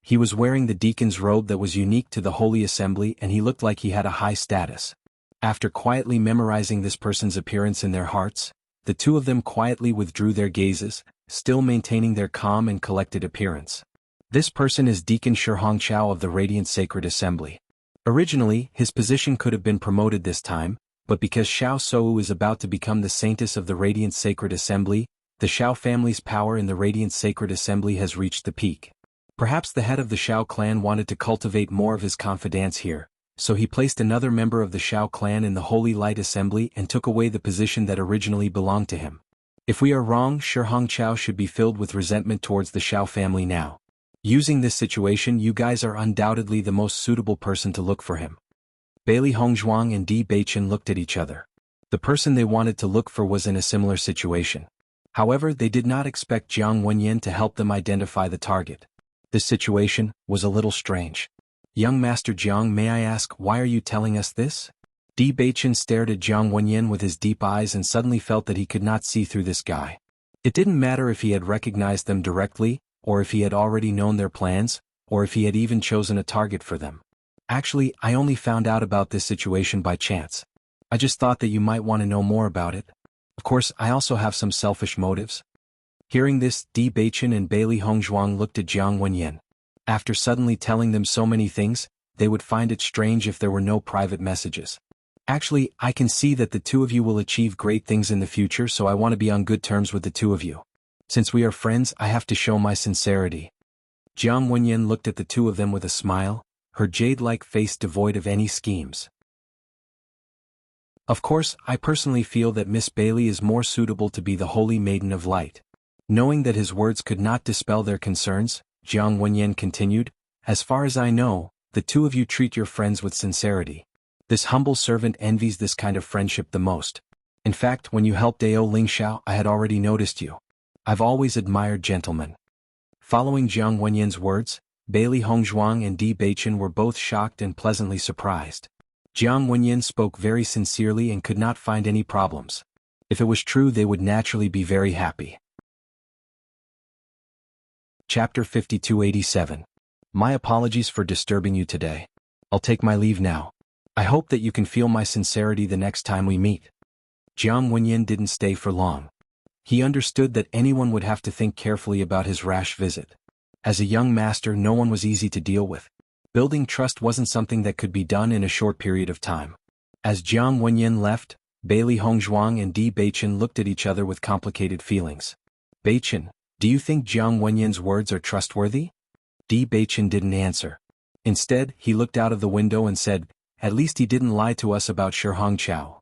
He was wearing the deacon's robe that was unique to the Holy Assembly, and he looked like he had a high status. After quietly memorizing this person's appearance in their hearts, the two of them quietly withdrew their gazes, still maintaining their calm and collected appearance. This person is Deacon Shi Hongqiao of the Radiant Sacred Assembly. Originally, his position could have been promoted this time, but because Xiao Sou is about to become the saintess of the Radiant Sacred Assembly, the Xiao family's power in the Radiant Sacred Assembly has reached the peak. Perhaps the head of the Xiao clan wanted to cultivate more of his confidence here, so he placed another member of the Xiao clan in the Holy Light Assembly and took away the position that originally belonged to him. If we are wrong, Shi Hongqiao should be filled with resentment towards the Xiao family now. Using this situation, you guys are undoubtedly the most suitable person to look for him. Bailey Hongzhuang and Di Beichen looked at each other. The person they wanted to look for was in a similar situation. However, they did not expect Jiang Wenyan to help them identify the target. This situation was a little strange. Young Master Jiang, may I ask, why are you telling us this? Di Beichen stared at Jiang Wenyan with his deep eyes and suddenly felt that he could not see through this guy. It didn't matter if he had recognized them directly, or if he had already known their plans, or if he had even chosen a target for them. Actually, I only found out about this situation by chance. I just thought that you might want to know more about it. Of course, I also have some selfish motives. Hearing this, Di Beichen and Bailey Hongzhuang looked at Jiang Wenyan. After suddenly telling them so many things, they would find it strange if there were no private messages. Actually, I can see that the two of you will achieve great things in the future, so I want to be on good terms with the two of you. Since we are friends, I have to show my sincerity. Jiang Wenyan looked at the two of them with a smile, her jade-like face devoid of any schemes. Of course, I personally feel that Miss Bailey is more suitable to be the Holy Maiden of Light. Knowing that his words could not dispel their concerns, Jiang Wenyan continued, as far as I know, the two of you treat your friends with sincerity. This humble servant envies this kind of friendship the most. In fact, when you helped Ao Lingxiao, I had already noticed you. I've always admired gentlemen. Following Jiang Wenyan's words, Bailey Hongzhuang and Di Beichen were both shocked and pleasantly surprised. Jiang Wenyan spoke very sincerely and could not find any problems. If it was true, they would naturally be very happy. Chapter 5287. My apologies for disturbing you today. I'll take my leave now. I hope that you can feel my sincerity the next time we meet. Jiang Wenyan didn't stay for long. He understood that anyone would have to think carefully about his rash visit. As a young master, no one was easy to deal with. Building trust wasn't something that could be done in a short period of time. As Jiang Wenyan left, Bailey Hongzhuang and Di Beichen looked at each other with complicated feelings. Beichen, do you think Jiang Wenyan's words are trustworthy? Di Beichen didn't answer. Instead, he looked out of the window and said, at least he didn't lie to us about Shi Hongqiao.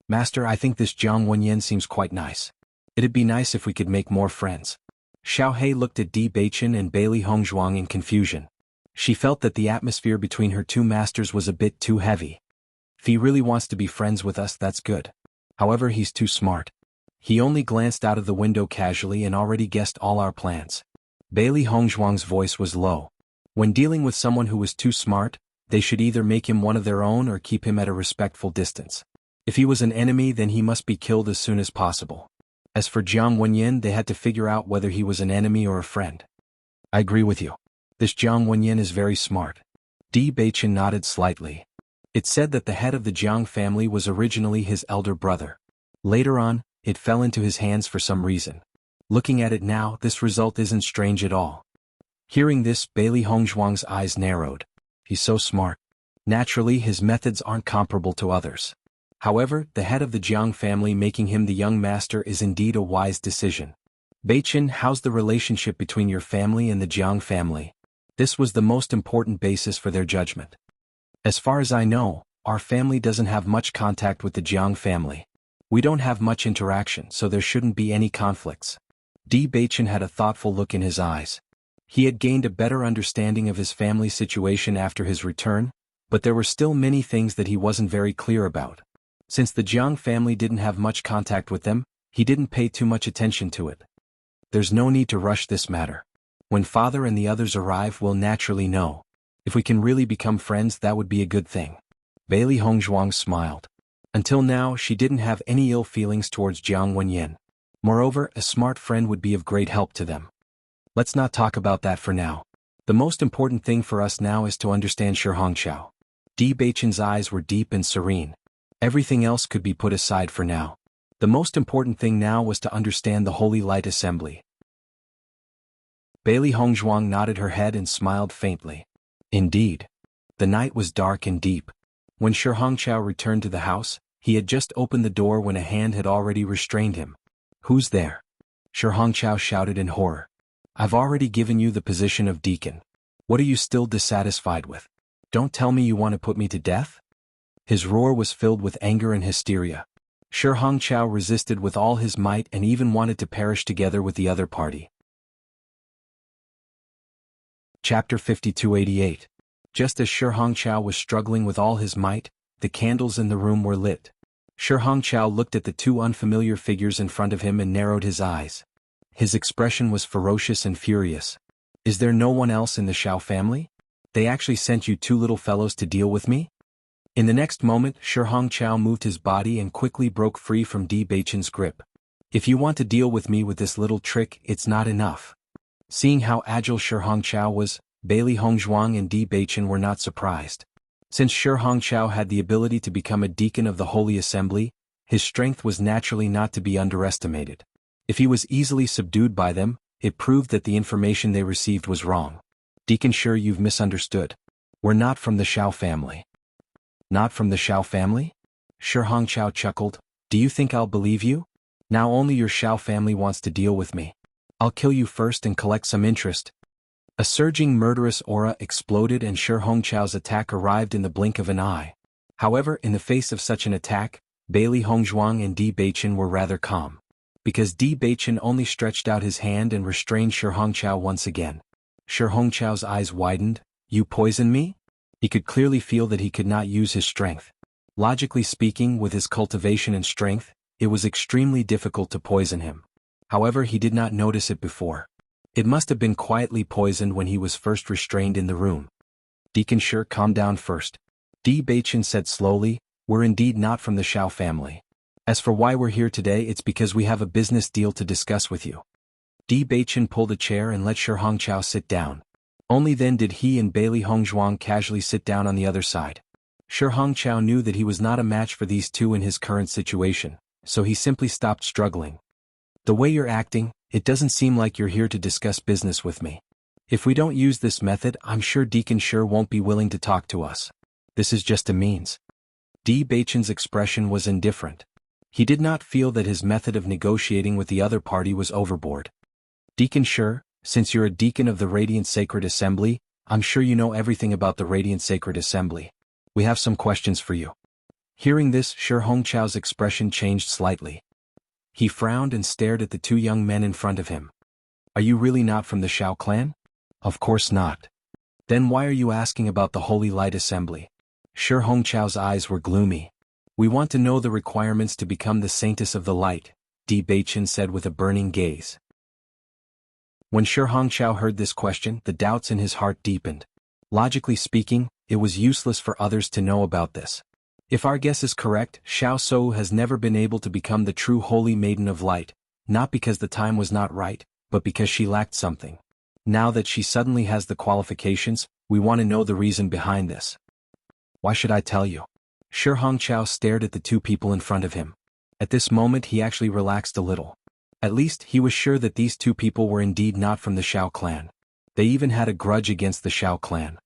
Master, I think this Jiang Wenyan seems quite nice. It'd be nice if we could make more friends. Xiao He looked at Di Beichen and Bailey Hongzhuang in confusion. She felt that the atmosphere between her two masters was a bit too heavy. If he really wants to be friends with us, that's good. However, he's too smart. He only glanced out of the window casually and already guessed all our plans. Bailey Hongzhuang's voice was low. When dealing with someone who was too smart, they should either make him one of their own or keep him at a respectful distance. If he was an enemy, then he must be killed as soon as possible. As for Jiang Wenyan, they had to figure out whether he was an enemy or a friend. I agree with you. This Jiang Wenyan is very smart. Di Beichen nodded slightly. It said that the head of the Jiang family was originally his elder brother. Later on, it fell into his hands for some reason. Looking at it now, this result isn't strange at all. Hearing this, Bailey Hongzhuang's eyes narrowed. He's so smart. Naturally, his methods aren't comparable to others. However, the head of the Jiang family making him the young master is indeed a wise decision. Beichen, how's the relationship between your family and the Jiang family? This was the most important basis for their judgment. As far as I know, our family doesn't have much contact with the Jiang family. We don't have much interaction, so there shouldn't be any conflicts. Di Beichen had a thoughtful look in his eyes. He had gained a better understanding of his family's situation after his return, but there were still many things that he wasn't very clear about. Since the Jiang family didn't have much contact with them, he didn't pay too much attention to it. There's no need to rush this matter. When father and the others arrive, we'll naturally know. If we can really become friends, that would be a good thing. Bailey Hongzhuang smiled. Until now, she didn't have any ill feelings towards Jiang Wenyan. Moreover, a smart friend would be of great help to them. Let's not talk about that for now. The most important thing for us now is to understand Shi Hongqiao. Di Beichen's eyes were deep and serene. Everything else could be put aside for now. The most important thing now was to understand the Holy Light Assembly. Bailey Hongzhuang nodded her head and smiled faintly. Indeed. The night was dark and deep. When Shi Hongqiao returned to the house, he had just opened the door when a hand had already restrained him. Who's there? Shi Hongqiao shouted in horror. I've already given you the position of deacon. What are you still dissatisfied with? Don't tell me you want to put me to death? His roar was filled with anger and hysteria. Shi Hongqiao resisted with all his might and even wanted to perish together with the other party. Chapter 5288. Just as Shi Hongqiao was struggling with all his might, the candles in the room were lit. Shi Hongqiao looked at the two unfamiliar figures in front of him and narrowed his eyes. His expression was ferocious and furious. Is there no one else in the Xiao family? They actually sent you two little fellows to deal with me? In the next moment, Shi Hongqiao moved his body and quickly broke free from Di Beichen's grip. If you want to deal with me with this little trick, it's not enough. Seeing how agile Shi Hongqiao was, Bailey Hongzhuang and Di Beichen were not surprised. Since Shi Hongqiao had the ability to become a deacon of the Holy Assembly, his strength was naturally not to be underestimated. If he was easily subdued by them, it proved that the information they received was wrong. Deacon Shi, you've misunderstood. We're not from the Xiao family. Not from the Xiao family? Shi Hongqiao chuckled. Do you think I'll believe you? Now only your Xiao family wants to deal with me. I'll kill you first and collect some interest. A surging murderous aura exploded and Shi Hongqiao's attack arrived in the blink of an eye. However, in the face of such an attack, Bailey Hongzhuang and Di Beichen were rather calm. Because Di Beichen only stretched out his hand and restrained Shi Hongqiao once again. Shi Hongqiao's eyes widened. You poison me? He could clearly feel that he could not use his strength. Logically speaking, with his cultivation and strength, it was extremely difficult to poison him. However, he did not notice it before. It must have been quietly poisoned when he was first restrained in the room. Deacon Shi, calm down first. Di Beichen said slowly, we're indeed not from the Xiao family. As for why we're here today, it's because we have a business deal to discuss with you. Di Beichen pulled a chair and let Shi Hongqiao sit down. Only then did he and Bailey Hongzhuang casually sit down on the other side. Shi Hongqiao knew that he was not a match for these two in his current situation, so he simply stopped struggling. The way you're acting, it doesn't seem like you're here to discuss business with me. If we don't use this method, I'm sure Deacon Shi won't be willing to talk to us. This is just a means. Di Beichen's expression was indifferent. He did not feel that his method of negotiating with the other party was overboard. Deacon Shi, since you're a deacon of the Radiant Sacred Assembly, I'm sure you know everything about the Radiant Sacred Assembly. We have some questions for you. Hearing this, Shi Hongqiao's expression changed slightly. He frowned and stared at the two young men in front of him. Are you really not from the Xiao clan? Of course not. Then why are you asking about the Holy Light Assembly? Shi Hongqiao's eyes were gloomy. We want to know the requirements to become the Saintess of the Light, Di Beichen said with a burning gaze. When Shi Hongqiao heard this question, the doubts in his heart deepened. Logically speaking, it was useless for others to know about this. If our guess is correct, Xiao Shou has never been able to become the true Holy Maiden of Light, not because the time was not right, but because she lacked something. Now that she suddenly has the qualifications, we want to know the reason behind this. Why should I tell you? Shi Hongqiao stared at the two people in front of him. At this moment he actually relaxed a little. At least he was sure that these two people were indeed not from the Xiao clan. They even had a grudge against the Xiao clan.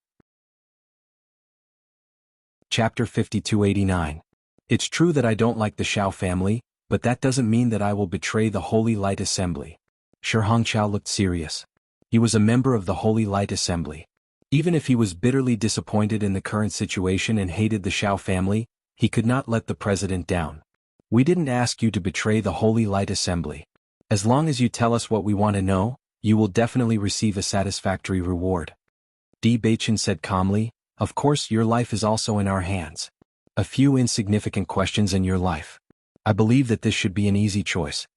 Chapter 5289. It's true that I don't like the Xiao family, but that doesn't mean that I will betray the Holy Light Assembly. Shi Hongqiao looked serious. He was a member of the Holy Light Assembly. Even if he was bitterly disappointed in the current situation and hated the Xiao family, he could not let the president down. We didn't ask you to betray the Holy Light Assembly. As long as you tell us what we want to know, You will definitely receive a satisfactory reward. Di Beichen said calmly, of course your life is also in our hands. A few insignificant questions in your life. I believe that this should be an easy choice.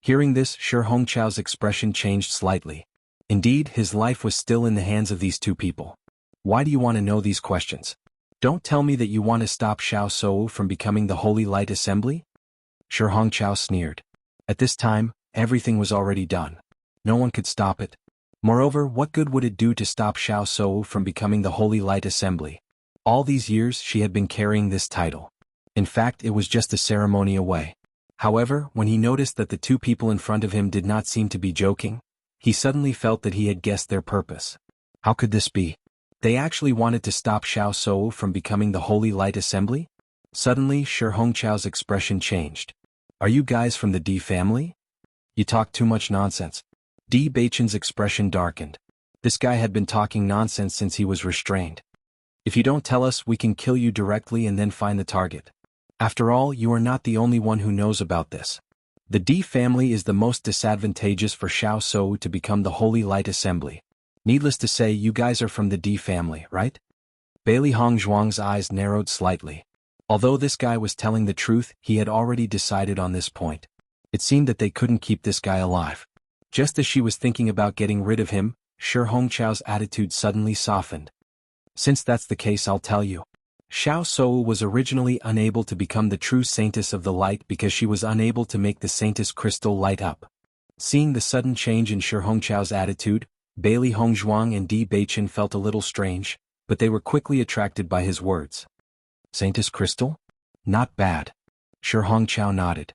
Hearing this, Shi Hongqiao's expression changed slightly. Indeed, his life was still in the hands of these two people. Why do you want to know these questions? Don't tell me that you want to stop Xiao Shou from becoming the Holy Light Assembly? Shi Hongqiao sneered. At this time, everything was already done. No one could stop it. Moreover, what good would it do to stop Xiao Shou from becoming the Holy Light Assembly? All these years she had been carrying this title. In fact, it was just a ceremony away. However, when he noticed that the two people in front of him did not seem to be joking, he suddenly felt that he had guessed their purpose. How could this be? They actually wanted to stop Xiao Shou from becoming the Holy Light Assembly? Suddenly, Shi Hongqiao's expression changed. Are you guys from the Di family? You talk too much nonsense. Di Beichen's expression darkened. This guy had been talking nonsense since he was restrained. If you don't tell us, we can kill you directly and then find the target. After all, you are not the only one who knows about this. The Di family is the most disadvantageous for Xiao Shou to become the Holy Light Assembly. Needless to say, you guys are from the Di family, right? Bailey Hongzhuang's eyes narrowed slightly. Although this guy was telling the truth, he had already decided on this point. It seemed that they couldn't keep this guy alive. Just as she was thinking about getting rid of him, Shi Hongqiao's attitude suddenly softened. Since that's the case, I'll tell you. Xiao Shou was originally unable to become the true Saintess of the Light because she was unable to make the Saintess crystal light up. Seeing the sudden change in Shi Hongqiao's attitude, Bailey Hongzhuang and Di Beichen felt a little strange, but they were quickly attracted by his words. Saintess crystal? Not bad. Shi Hongqiao nodded.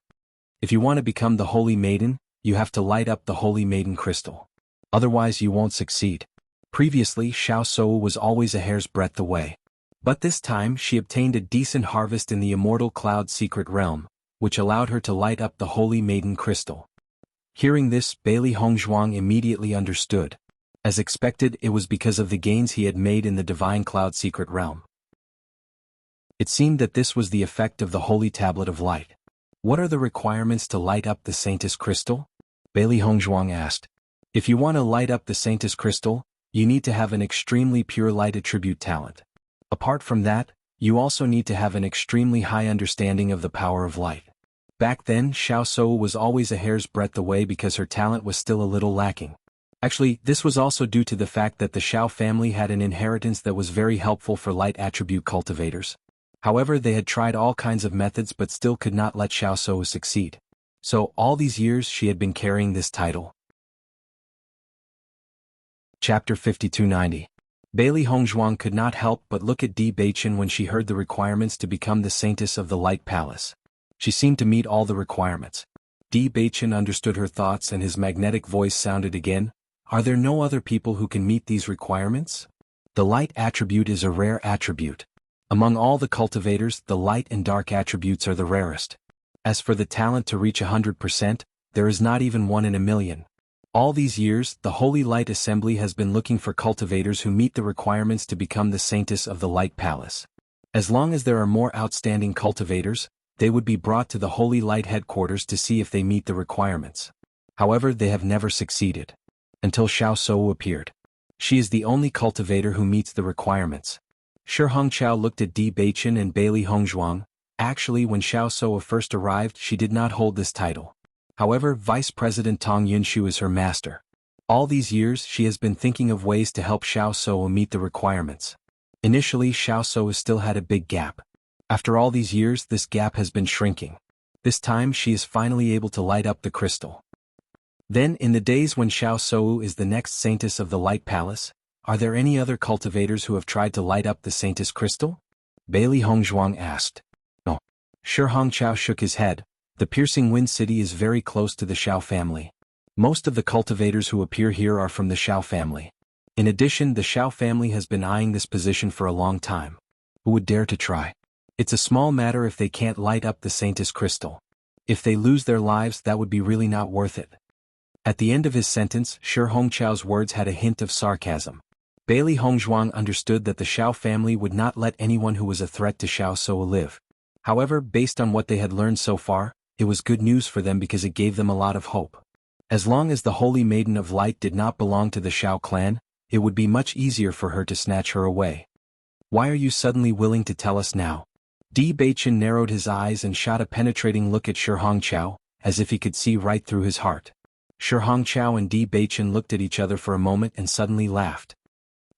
If you want to become the Holy Maiden, you have to light up the Holy Maiden crystal. Otherwise you won't succeed. Previously, Xiao Shou was always a hair's breadth away. But this time she obtained a decent harvest in the Immortal Cloud secret realm, which allowed her to light up the Holy Maiden crystal. Hearing this, Bailey Hongzhuang immediately understood. As expected, it was because of the gains he had made in the Divine Cloud secret realm. It seemed that this was the effect of the Holy Tablet of Light. What are the requirements to light up the Saintess crystal? Bailey Hongzhuang asked. If you want to light up the Saintess crystal, you need to have an extremely pure light attribute talent. Apart from that, you also need to have an extremely high understanding of the power of light. Back then, Xiao Shou was always a hair's breadth away because her talent was still a little lacking. Actually, this was also due to the fact that the Xiao family had an inheritance that was very helpful for light attribute cultivators. However, they had tried all kinds of methods but still could not let Xiao Shou succeed. So, all these years she had been carrying this title. Chapter 5290. Bailey Hongzhuang could not help but look at Di Beichen when she heard the requirements to become the Saintess of the Light Palace. She seemed to meet all the requirements. Di Beichen understood her thoughts and his magnetic voice sounded again. Are there no other people who can meet these requirements? The light attribute is a rare attribute. Among all the cultivators, the light and dark attributes are the rarest. As for the talent to reach 100%, there is not even one in a million. All these years, the Holy Light Assembly has been looking for cultivators who meet the requirements to become the Saintess of the Light Palace. As long as there are more outstanding cultivators, they would be brought to the Holy Light headquarters to see if they meet the requirements. However, they have never succeeded. Until Xiao Shou appeared. She is the only cultivator who meets the requirements. Shi Hongqiao looked at Di Beichen and Bailey Hongzhuang. Actually, when Xiao Shou first arrived, she did not hold this title. However, Vice President Tong Yunshu is her master. All these years she has been thinking of ways to help Xiao Shou meet the requirements. Initially, Xiao Shou still had a big gap. After all these years, this gap has been shrinking. This time she is finally able to light up the crystal. Then, in the days when Xiao Shou is the next Saintess of the Light Palace, are there any other cultivators who have tried to light up the Saintess crystal? Bailey Hongzhuang asked. No. Shi Hongqiao shook his head. The Piercing Wind City is very close to the Xiao family. Most of the cultivators who appear here are from the Xiao family. In addition, the Xiao family has been eyeing this position for a long time. Who would dare to try? It's a small matter if they can't light up the Saintess crystal. If they lose their lives, that would be really not worth it. At the end of his sentence, Shi Hongqiao's words had a hint of sarcasm. Bailey Hongzhuang understood that the Xiao family would not let anyone who was a threat to Xiao Shou live. However, based on what they had learned so far, it was good news for them because it gave them a lot of hope. As long as the Holy Maiden of Light did not belong to the Shao clan, it would be much easier for her to snatch her away. Why are you suddenly willing to tell us now? Di Baichen narrowed his eyes and shot a penetrating look at Shi Hongqiao, as if he could see right through his heart. Shi Hongqiao and Di Baichen looked at each other for a moment and suddenly laughed.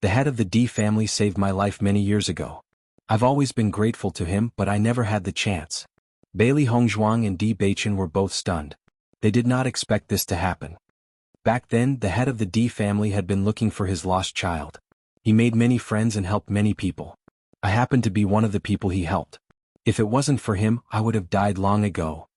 The head of the Di family saved my life many years ago. I've always been grateful to him, but I never had the chance. Bailey Hongzhuang and Di Baichen were both stunned. They did not expect this to happen. Back then, the head of the Di family had been looking for his lost child. He made many friends and helped many people. I happened to be one of the people he helped. If it wasn't for him, I would have died long ago.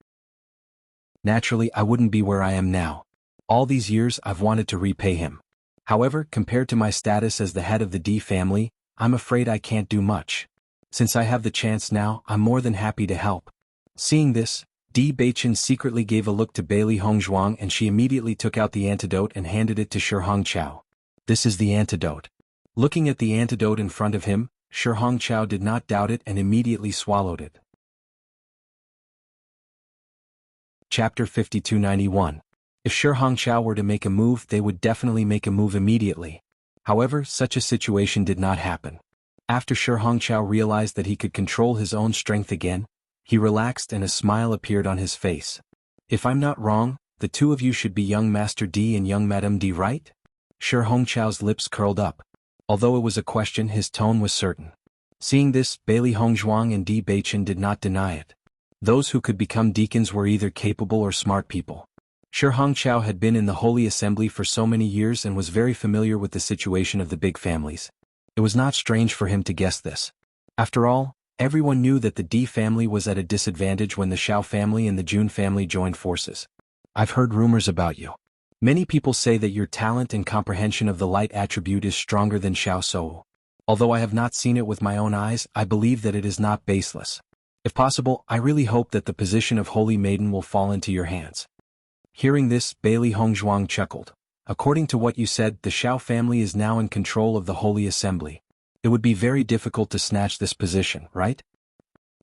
Naturally, I wouldn't be where I am now. All these years, I've wanted to repay him. However, compared to my status as the head of the Di family, I'm afraid I can't do much. Since I have the chance now, I'm more than happy to help. Seeing this, Di Baichen secretly gave a look to Bailey Hongzhuang and she immediately took out the antidote and handed it to Shi Hongqiao. This is the antidote. Looking at the antidote in front of him, Shi Hongqiao did not doubt it and immediately swallowed it. Chapter 5291. If Shi Hongqiao were to make a move, they would definitely make a move immediately. However, such a situation did not happen. After Shi Hongqiao realized that he could control his own strength again, he relaxed and a smile appeared on his face. If I'm not wrong, the two of you should be young Master Di and young Madame Di, right? Shi Hongqiao's lips curled up. Although it was a question, his tone was certain. Seeing this, Bailey Hongzhuang and Di Baichen did not deny it. Those who could become deacons were either capable or smart people. Shi Hongqiao had been in the Holy Assembly for so many years and was very familiar with the situation of the big families. It was not strange for him to guess this. After all, everyone knew that the Di family was at a disadvantage when the Shao family and the Jun family joined forces. I've heard rumors about you. Many people say that your talent and comprehension of the light attribute is stronger than Xiao Shou. Although I have not seen it with my own eyes, I believe that it is not baseless. If possible, I really hope that the position of Holy Maiden will fall into your hands. Hearing this, Bailey Hongzhuang chuckled. According to what you said, the Shao family is now in control of the Holy Assembly. It would be very difficult to snatch this position, right?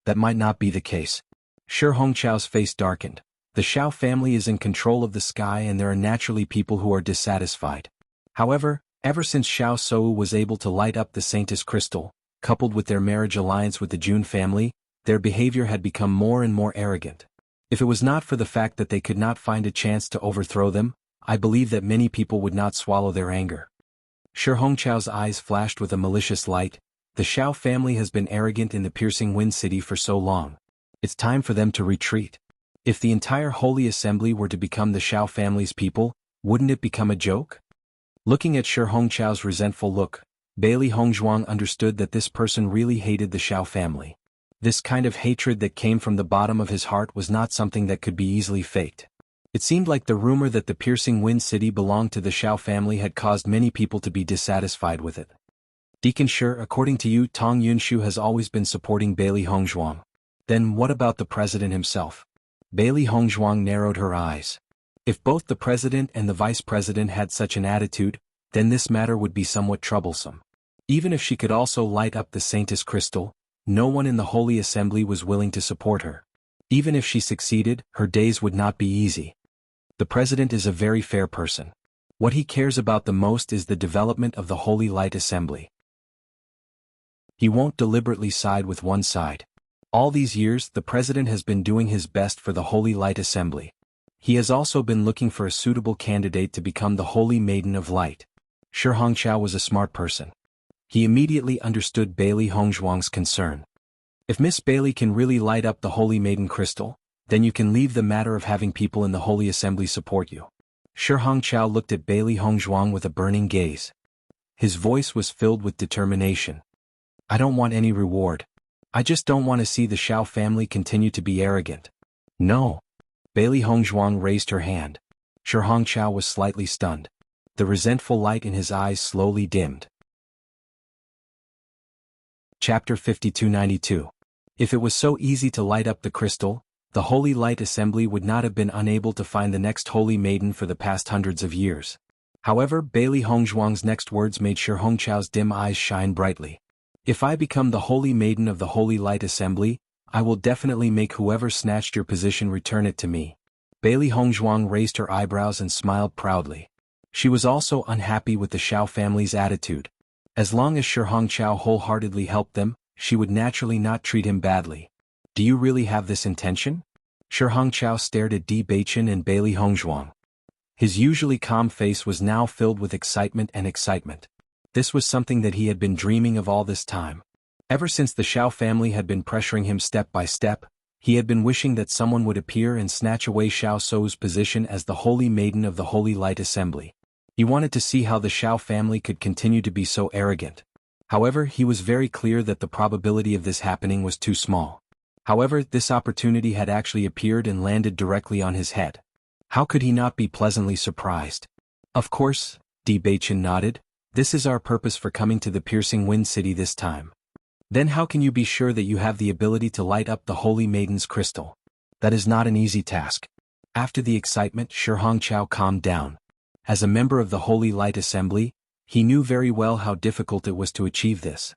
That might not be the case. Shi Hongqiao's face darkened. The Shao family is in control of the sky and there are naturally people who are dissatisfied. However, ever since Xiao Shou was able to light up the Saintess Crystal, coupled with their marriage alliance with the Jun family, their behavior had become more and more arrogant. If it was not for the fact that they could not find a chance to overthrow them, I believe that many people would not swallow their anger. Shi Hongqiao's eyes flashed with a malicious light. The Shao family has been arrogant in the Piercing Wind City for so long. It's time for them to retreat. If the entire Holy Assembly were to become the Shao family's people, wouldn't it become a joke? Looking at Shi Hongqiao's resentful look, Bailey Hongzhuang understood that this person really hated the Shao family. This kind of hatred that came from the bottom of his heart was not something that could be easily faked. It seemed like the rumor that the Piercing Wind City belonged to the Shao family had caused many people to be dissatisfied with it. Deacon Shi, according to you, Tong Yunshu has always been supporting Bailey Hongzhuang. Then what about the president himself? Bailey Hongzhuang narrowed her eyes. If both the president and the vice president had such an attitude, then this matter would be somewhat troublesome. Even if she could also light up the Saintess Crystal, no one in the Holy Assembly was willing to support her. Even if she succeeded, her days would not be easy. The president is a very fair person. What he cares about the most is the development of the Holy Light Assembly. He won't deliberately side with one side. All these years, the president has been doing his best for the Holy Light Assembly. He has also been looking for a suitable candidate to become the Holy Maiden of Light. Shi Hongqiao was a smart person. He immediately understood Bailey Hongzhuang's concern. If Miss Bailey can really light up the Holy Maiden crystal, then you can leave the matter of having people in the Holy Assembly support you. Shi Hongqiao looked at Bailey Hongzhuang with a burning gaze. His voice was filled with determination. I don't want any reward. I just don't want to see the Shao family continue to be arrogant. No. Bailey Hongzhuang raised her hand. Shi Hongqiao was slightly stunned. The resentful light in his eyes slowly dimmed. Chapter 5292. If it was so easy to light up the crystal, the Holy Light Assembly would not have been unable to find the next Holy Maiden for the past hundreds of years. However, Bailey Hongzhuang's next words made Shi Hongqiao's dim eyes shine brightly. If I become the Holy Maiden of the Holy Light Assembly, I will definitely make whoever snatched your position return it to me. Bailey Hongzhuang raised her eyebrows and smiled proudly. She was also unhappy with the Xiao family's attitude. As long as Shi Hongqiao wholeheartedly helped them, she would naturally not treat him badly. Do you really have this intention? Shi Hongqiao stared at Di Beichen and Bailey Hongzhuang. His usually calm face was now filled with excitement and excitement. This was something that he had been dreaming of all this time. Ever since the Xiao family had been pressuring him step by step, he had been wishing that someone would appear and snatch away Xiao Sou's position as the Holy Maiden of the Holy Light Assembly. He wanted to see how the Xiao family could continue to be so arrogant. However, he was very clear that the probability of this happening was too small. However, this opportunity had actually appeared and landed directly on his head. How could he not be pleasantly surprised? Of course, Di Beichen nodded. This is our purpose for coming to the Piercing Wind City this time. Then how can you be sure that you have the ability to light up the Holy Maiden's crystal? That is not an easy task. After the excitement, Shi Hongqiao calmed down. As a member of the Holy Light Assembly, he knew very well how difficult it was to achieve this.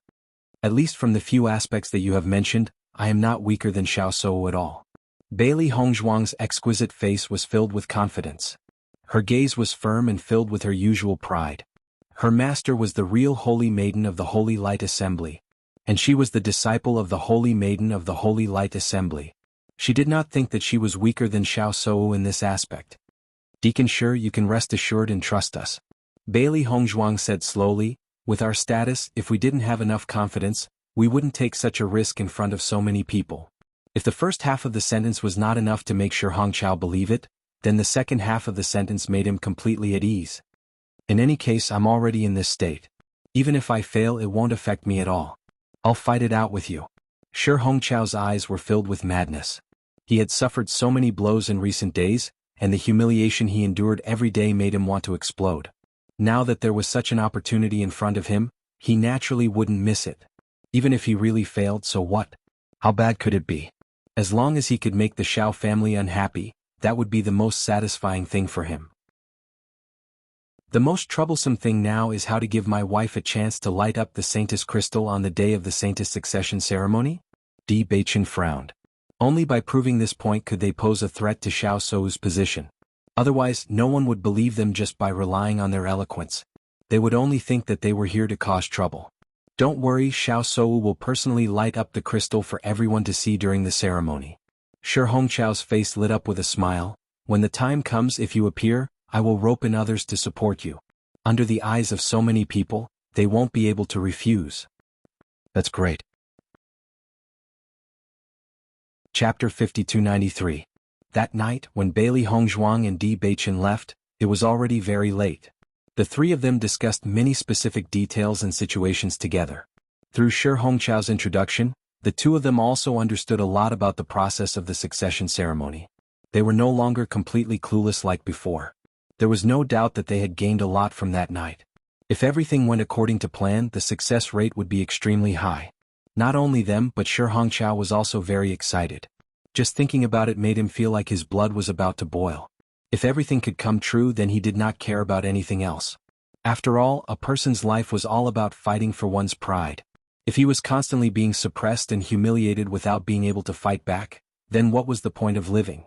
At least from the few aspects that you have mentioned, I am not weaker than Xiao Sou at all. Bailey Hongzhuang's exquisite face was filled with confidence. Her gaze was firm and filled with her usual pride. Her master was the real Holy Maiden of the Holy Light Assembly, and she was the disciple of the Holy Maiden of the Holy Light Assembly. She did not think that she was weaker than Xiao Sou in this aspect. Deacon Shi, you can rest assured and trust us. Bailey Hongzhuang said slowly, with our status, if we didn't have enough confidence, we wouldn't take such a risk in front of so many people. If the first half of the sentence was not enough to make Shi Hongqiao believe it, then the second half of the sentence made him completely at ease. In any case, I'm already in this state. Even if I fail, it won't affect me at all. I'll fight it out with you. Shi Hongqiao's eyes were filled with madness. He had suffered so many blows in recent days, and the humiliation he endured every day made him want to explode. Now that there was such an opportunity in front of him, he naturally wouldn't miss it. Even if he really failed, so what? How bad could it be? As long as he could make the Xiao family unhappy, that would be the most satisfying thing for him. The most troublesome thing now is how to give my wife a chance to light up the Saintess crystal on the day of the Saintess succession ceremony? Di Beichen frowned. Only by proving this point could they pose a threat to Xiao Sou's position. Otherwise, no one would believe them just by relying on their eloquence. They would only think that they were here to cause trouble. Don't worry, Xiao Sou will personally light up the crystal for everyone to see during the ceremony. Shi Hongqiao's face lit up with a smile. When the time comes, if you appear, I will rope in others to support you. Under the eyes of so many people, they won't be able to refuse. That's great. Chapter 5293. That night, when Bailey Hongzhuang and Di Beichen left, it was already very late. The three of them discussed many specific details and situations together. Through Shi Hongqiao's introduction, the two of them also understood a lot about the process of the succession ceremony. They were no longer completely clueless like before. There was no doubt that they had gained a lot from that night. If everything went according to plan, the success rate would be extremely high. Not only them, but Shi Hongqiao was also very excited. Just thinking about it made him feel like his blood was about to boil. If everything could come true, then he did not care about anything else. After all, a person's life was all about fighting for one's pride. If he was constantly being suppressed and humiliated without being able to fight back, then what was the point of living?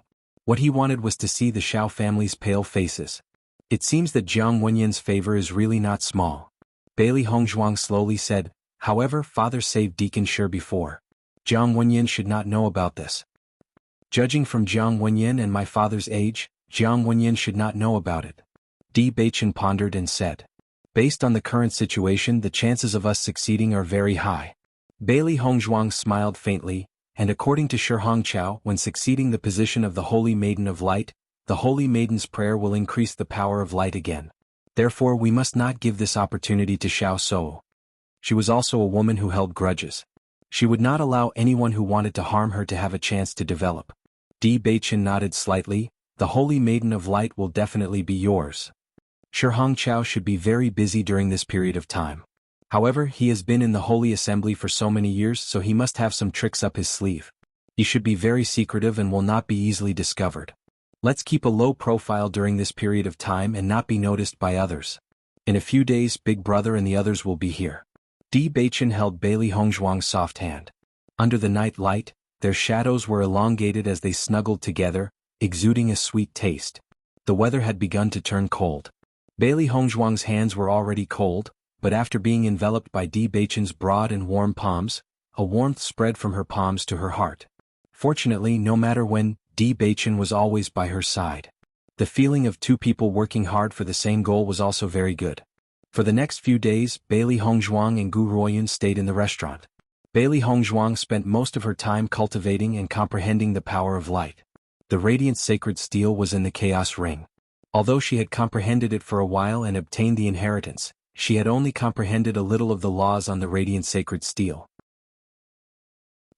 What he wanted was to see the Xiao family's pale faces. It seems that Jiang Wenyan's favor is really not small. Bailey Hongzhuang slowly said, however, father saved Deacon Shi before. Jiang Wenyan should not know about this. Judging from Jiang Wenyan and my father's age, Jiang Wenyan should not know about it. Di Beichen pondered and said. Based on the current situation, the chances of us succeeding are very high. Bailey Hongzhuang smiled faintly, and according to Shi Hongqiao, when succeeding the position of the Holy Maiden of Light, the Holy Maiden's prayer will increase the power of light again. Therefore we must not give this opportunity to Xiao Sou. She was also a woman who held grudges. She would not allow anyone who wanted to harm her to have a chance to develop. Di Beichen nodded slightly. The Holy Maiden of Light will definitely be yours. Shi Hongqiao should be very busy during this period of time. However, he has been in the Holy Assembly for so many years, so he must have some tricks up his sleeve. He should be very secretive and will not be easily discovered. Let's keep a low profile during this period of time and not be noticed by others. In a few days, Big Brother and the others will be here. Di Beichen held Bailey Hongzhuang's soft hand. Under the night light, their shadows were elongated as they snuggled together, exuding a sweet taste. The weather had begun to turn cold. Bailey Hongzhuang's hands were already cold, but after being enveloped by Di Beichen's broad and warm palms, a warmth spread from her palms to her heart. Fortunately, no matter when, Di Beichen was always by her side. The feeling of two people working hard for the same goal was also very good. For the next few days, Bailey Hongzhuang and Gu Ruoyun stayed in the restaurant. Bailey Hongzhuang spent most of her time cultivating and comprehending the power of light. The radiant sacred steel was in the chaos ring. Although she had comprehended it for a while and obtained the inheritance, she had only comprehended a little of the laws on the radiant sacred steel.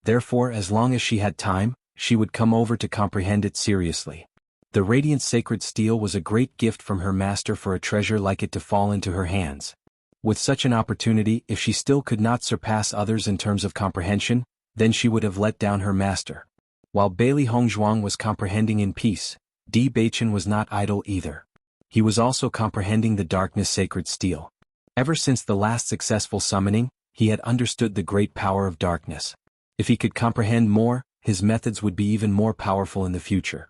Therefore, as long as she had time, she would come over to comprehend it seriously. The radiant sacred steel was a great gift from her master for a treasure like it to fall into her hands. With such an opportunity, if she still could not surpass others in terms of comprehension, then she would have let down her master. While Bailey Hongzhuang was comprehending in peace, Di Beichen was not idle either. He was also comprehending the darkness sacred steel. Ever since the last successful summoning, he had understood the great power of darkness. If he could comprehend more, his methods would be even more powerful in the future.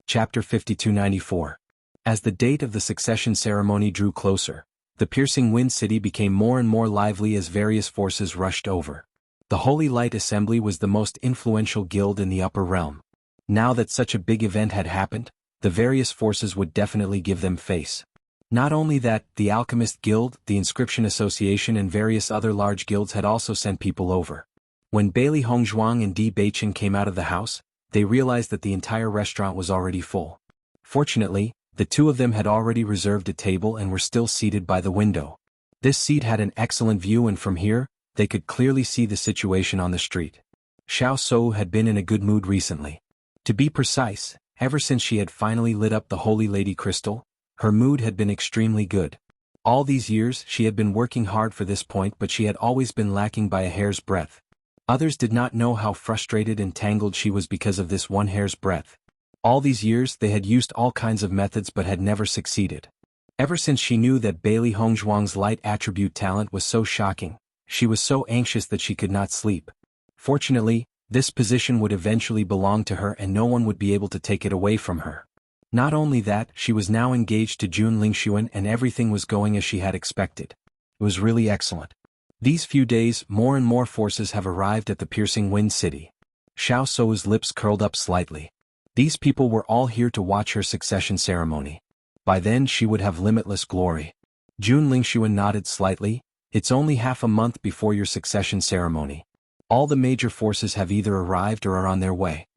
Chapter 5294. As the date of the succession ceremony drew closer, the piercing wind city became more and more lively as various forces rushed over. The Holy Light Assembly was the most influential guild in the upper realm. Now that such a big event had happened, the various forces would definitely give them face. Not only that, the Alchemist Guild, the Inscription Association and various other large guilds had also sent people over. When Bailey Hongzhuang and Di Beichen came out of the house, they realized that the entire restaurant was already full. Fortunately, the two of them had already reserved a table and were still seated by the window. This seat had an excellent view and from here, they could clearly see the situation on the street. Xiao Sou had been in a good mood recently. To be precise, ever since she had finally lit up the Holy Lady Crystal, her mood had been extremely good. All these years she had been working hard for this point, but she had always been lacking by a hair's breadth. Others did not know how frustrated and tangled she was because of this one hair's breadth. All these years they had used all kinds of methods but had never succeeded. Ever since she knew that Bailey Hongzhuang's light attribute talent was so shocking, she was so anxious that she could not sleep. Fortunately, this position would eventually belong to her and no one would be able to take it away from her. Not only that, she was now engaged to Jun Lingxuan and everything was going as she had expected. It was really excellent. These few days, more and more forces have arrived at the piercing wind city. Xiao Sou's lips curled up slightly. These people were all here to watch her succession ceremony. By then she would have limitless glory. Jun Lingxuan nodded slightly. It's only half a month before your succession ceremony. All the major forces have either arrived or are on their way.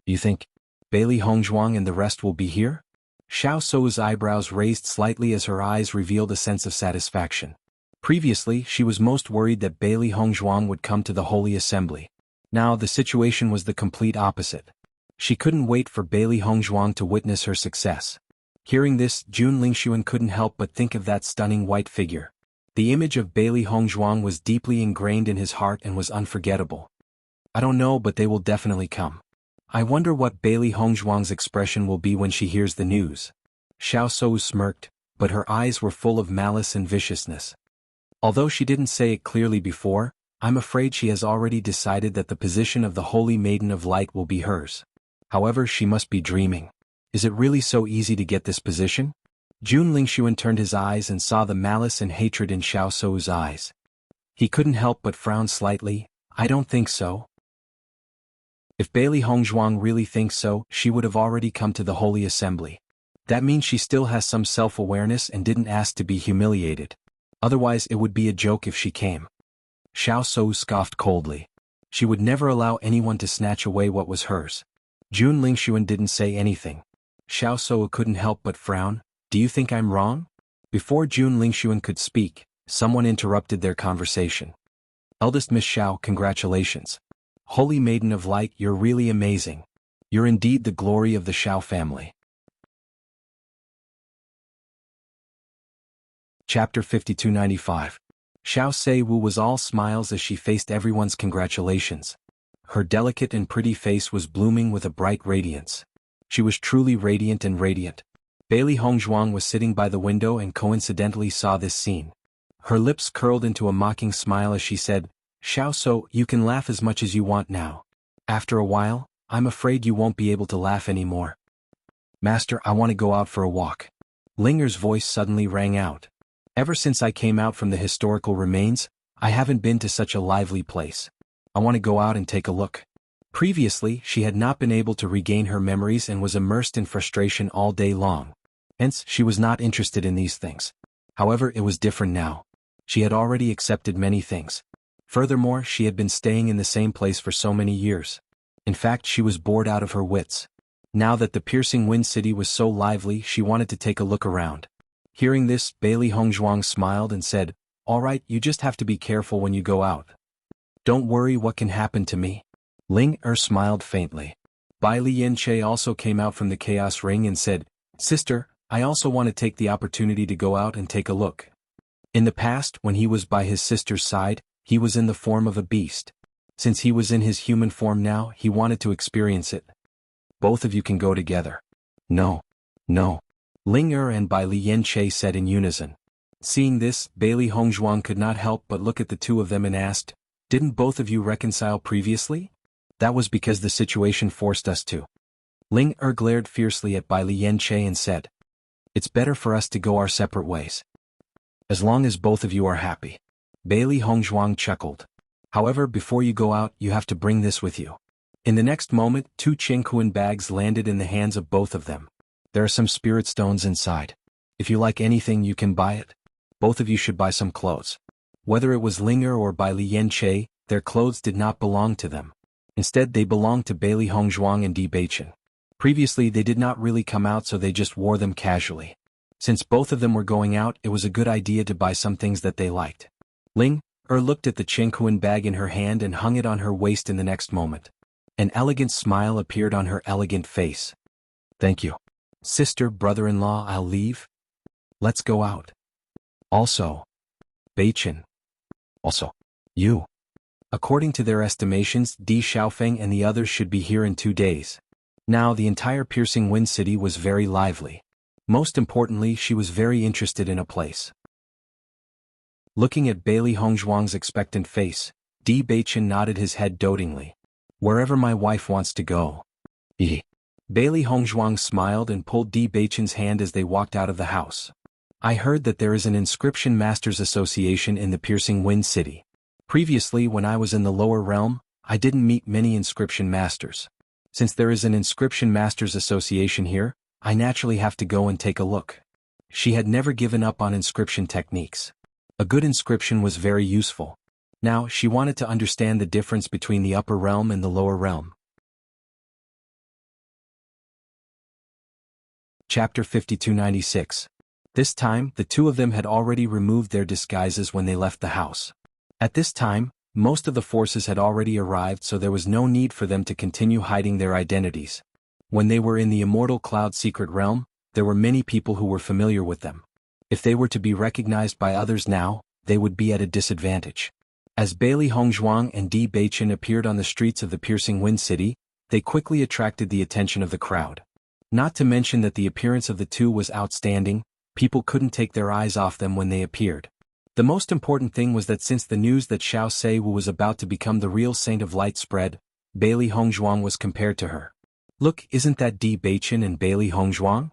You think Bailey Hongzhuang and the rest will be here? Xiao Sou's eyebrows raised slightly as her eyes revealed a sense of satisfaction. Previously, she was most worried that Bailey Hongzhuang would come to the Holy Assembly. Now the situation was the complete opposite. She couldn't wait for Bailey Hongzhuang to witness her success. Hearing this, Jun Lingxuan couldn't help but think of that stunning white figure. The image of Bailey Hongzhuang was deeply ingrained in his heart and was unforgettable. I don't know, but they will definitely come. I wonder what Bailey Hongzhuang's expression will be when she hears the news. Xiao Sou smirked, but her eyes were full of malice and viciousness. Although she didn't say it clearly before, I'm afraid she has already decided that the position of the Holy Maiden of Light will be hers. However, she must be dreaming. Is it really so easy to get this position? Jun Lingxuan turned his eyes and saw the malice and hatred in Xiao Sou's eyes. He couldn't help but frown slightly. I don't think so. If Bailey Hongzhuang really thinks so, she would have already come to the Holy Assembly. That means she still has some self-awareness and didn't ask to be humiliated. Otherwise it would be a joke if she came. Xiao Sou scoffed coldly. She would never allow anyone to snatch away what was hers. Jun Lingxuan didn't say anything. Xiao Sou couldn't help but frown. Do you think I'm wrong? Before Jun Lingxuan could speak, someone interrupted their conversation. Eldest Miss Xiao, congratulations. Holy Maiden of Light, you're really amazing. You're indeed the glory of the Xiao family. Chapter 5295. Xiao Seiwu was all smiles as she faced everyone's congratulations. Her delicate and pretty face was blooming with a bright radiance. She was truly radiant and radiant. Bailey Hongzhuang was sitting by the window and coincidentally saw this scene. Her lips curled into a mocking smile as she said, Xiao Sou, you can laugh as much as you want now. After a while, I'm afraid you won't be able to laugh anymore. Master, I want to go out for a walk. Linger's voice suddenly rang out. Ever since I came out from the historical remains, I haven't been to such a lively place. I want to go out and take a look. Previously, she had not been able to regain her memories and was immersed in frustration all day long. Hence, she was not interested in these things. However, it was different now. She had already accepted many things. Furthermore, she had been staying in the same place for so many years. In fact, she was bored out of her wits. Now that the piercing wind city was so lively, she wanted to take a look around. Hearing this, Bailey Hongzhuang smiled and said, "All right, you just have to be careful when you go out. Don't worry what can happen to me." Ling smiled faintly. Bai Lianche also came out from the chaos ring and said, "Sister, I also want to take the opportunity to go out and take a look." In the past, when he was by his sister's side, he was in the form of a beast. Since he was in his human form now, he wanted to experience it. "Both of you can go together." "No. No." Ling and Bai Lianche said in unison. Seeing this, Bailey Hongzhuang could not help but look at the two of them and asked, "Didn't both of you reconcile previously?" "That was because the situation forced us to." Ling glared fiercely at Bai Lianche and said, "It's better for us to go our separate ways. As long as both of you are happy." Bailey Hongzhuang chuckled. "However, before you go out, you have to bring this with you." In the next moment, 2 Qingquan bags landed in the hands of both of them. "There are some spirit stones inside. If you like anything, you can buy it. Both of you should buy some clothes." Whether it was Linger or Bai Lianche, their clothes did not belong to them. Instead, they belonged to Bailey Hongzhuang and Di Beichen. Previously, they did not really come out, so they just wore them casually. Since both of them were going out, it was a good idea to buy some things that they liked. Ling looked at the Qingquan bag in her hand and hung it on her waist in the next moment. An elegant smile appeared on her elegant face. "Thank you. Sister, brother-in-law, I'll leave. Let's go out." "Also, Beichen. Also, you." According to their estimations, Di Xiaofeng and the others should be here in 2 days. Now the entire piercing wind city was very lively. Most importantly, she was very interested in a place. Looking at Bailey Hongzhuang's expectant face, Di Beichen nodded his head dotingly. "Wherever my wife wants to go." Bailey Hongzhuang smiled and pulled Di Beichen's hand as they walked out of the house. "I heard that there is an Inscription Masters Association in the Piercing Wind City. Previously, when I was in the lower realm, I didn't meet many Inscription Masters. Since there is an Inscription Masters Association here, I naturally have to go and take a look." She had never given up on inscription techniques. A good inscription was very useful. Now, she wanted to understand the difference between the upper realm and the lower realm. Chapter 5296. This time, the two of them had already removed their disguises when they left the house. At this time, most of the forces had already arrived, so there was no need for them to continue hiding their identities. When they were in the Immortal Cloud Secret Realm, there were many people who were familiar with them. If they were to be recognized by others now, they would be at a disadvantage. As Bailey Hongzhuang and Di Beichen appeared on the streets of the Piercing Wind City, they quickly attracted the attention of the crowd. Not to mention that the appearance of the two was outstanding, people couldn't take their eyes off them when they appeared. The most important thing was that since the news that Xiao Seiwu was about to become the real Saint of Light spread, Bailey Hongzhuang was compared to her. "Look, isn't that Di Beichen and Bailey Hongzhuang?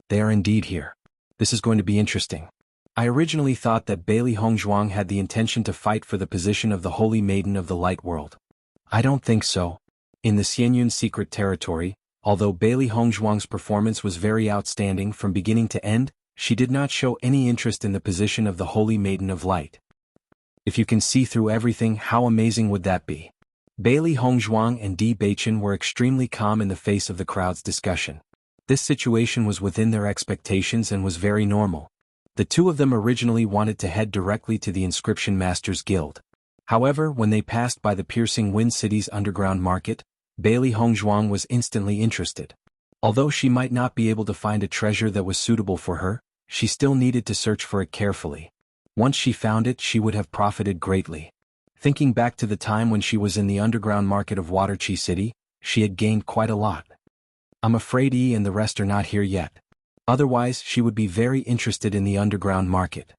They are indeed here. This is going to be interesting." I originally thought that Bailey Hongzhuang had the intention to fight for the position of the Holy Maiden of the Light World. I don't think so. In the Xianyun secret territory, although Bailey Hongzhuang's performance was very outstanding from beginning to end, she did not show any interest in the position of the Holy Maiden of Light. If you can see through everything, how amazing would that be? Bailey Hongzhuang and Di Beichen were extremely calm in the face of the crowd's discussion. This situation was within their expectations and was very normal. The two of them originally wanted to head directly to the Inscription Masters Guild. However, when they passed by the Piercing Wind City's underground market, Bailey Hongzhuang was instantly interested. Although she might not be able to find a treasure that was suitable for her, she still needed to search for it carefully. Once she found it, she would have profited greatly. Thinking back to the time when she was in the underground market of Waterqi City, she had gained quite a lot. I'm afraid Yi and the rest are not here yet. Otherwise, she would be very interested in the underground market.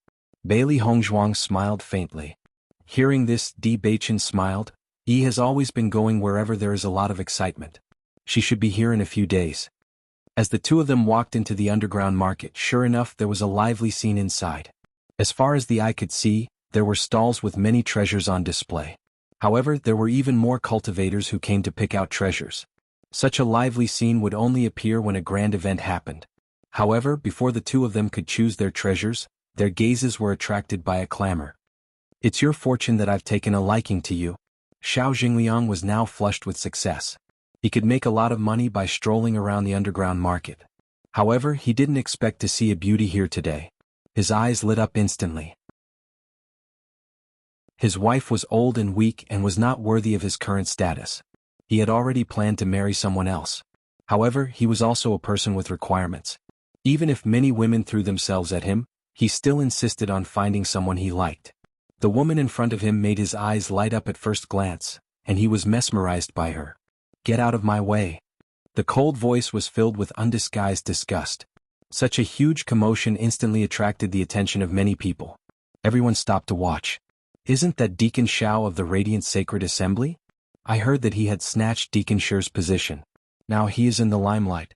Bailey Hongzhuang smiled faintly. Hearing this, Di Beichen smiled, He has always been going wherever there is a lot of excitement. She should be here in a few days. As the two of them walked into the underground market, sure enough there was a lively scene inside. As far as the eye could see, there were stalls with many treasures on display. However, there were even more cultivators who came to pick out treasures. Such a lively scene would only appear when a grand event happened. However, before the two of them could choose their treasures, their gazes were attracted by a clamor. "It's your fortune that I've taken a liking to you." Xiao Jingliang was now flushed with success. He could make a lot of money by strolling around the underground market. However, he didn't expect to see a beauty here today. His eyes lit up instantly. His wife was old and weak and was not worthy of his current status. He had already planned to marry someone else. However, he was also a person with requirements. Even if many women threw themselves at him, he still insisted on finding someone he liked. The woman in front of him made his eyes light up at first glance, and he was mesmerized by her. "Get out of my way." The cold voice was filled with undisguised disgust. Such a huge commotion instantly attracted the attention of many people. Everyone stopped to watch. "Isn't that Deacon Xiao of the Radiant Sacred Assembly? I heard that he had snatched Deacon Shi's position. Now he is in the limelight.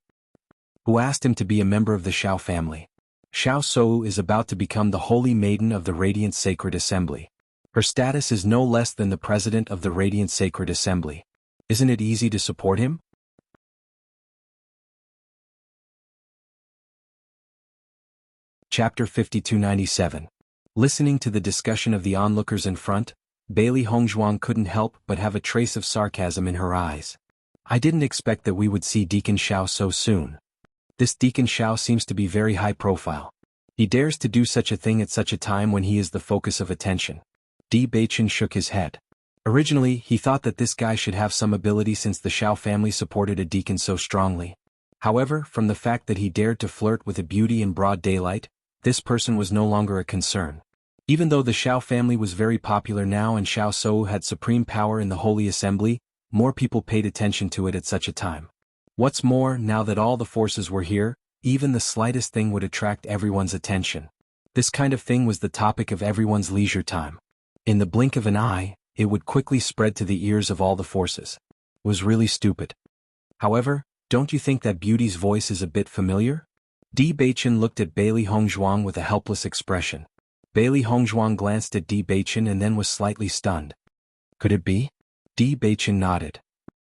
Who asked him to be a member of the Xiao family? Xiao Sou is about to become the Holy Maiden of the Radiant Sacred Assembly. Her status is no less than the President of the Radiant Sacred Assembly. Isn't it easy to support him?" Chapter 5297. Listening to the discussion of the onlookers in front, Bailey Hongzhuang couldn't help but have a trace of sarcasm in her eyes. "I didn't expect that we would see Deacon Xiao so soon. This Deacon Xiao seems to be very high profile. He dares to do such a thing at such a time when he is the focus of attention." Di Beichen shook his head. Originally, he thought that this guy should have some ability since the Xiao family supported a deacon so strongly. However, from the fact that he dared to flirt with a beauty in broad daylight, this person was no longer a concern. Even though the Xiao family was very popular now and Xiao Sou had supreme power in the Holy Assembly, more people paid attention to it at such a time. What's more, now that all the forces were here, even the slightest thing would attract everyone's attention. This kind of thing was the topic of everyone's leisure time. In the blink of an eye, it would quickly spread to the ears of all the forces. It was really stupid. However, don't you think that beauty's voice is a bit familiar? Di Beichen looked at Bailey Hongzhuang with a helpless expression. Bailey Hongzhuang glanced at Di Beichen and then was slightly stunned. "Could it be?" Di Beichen nodded.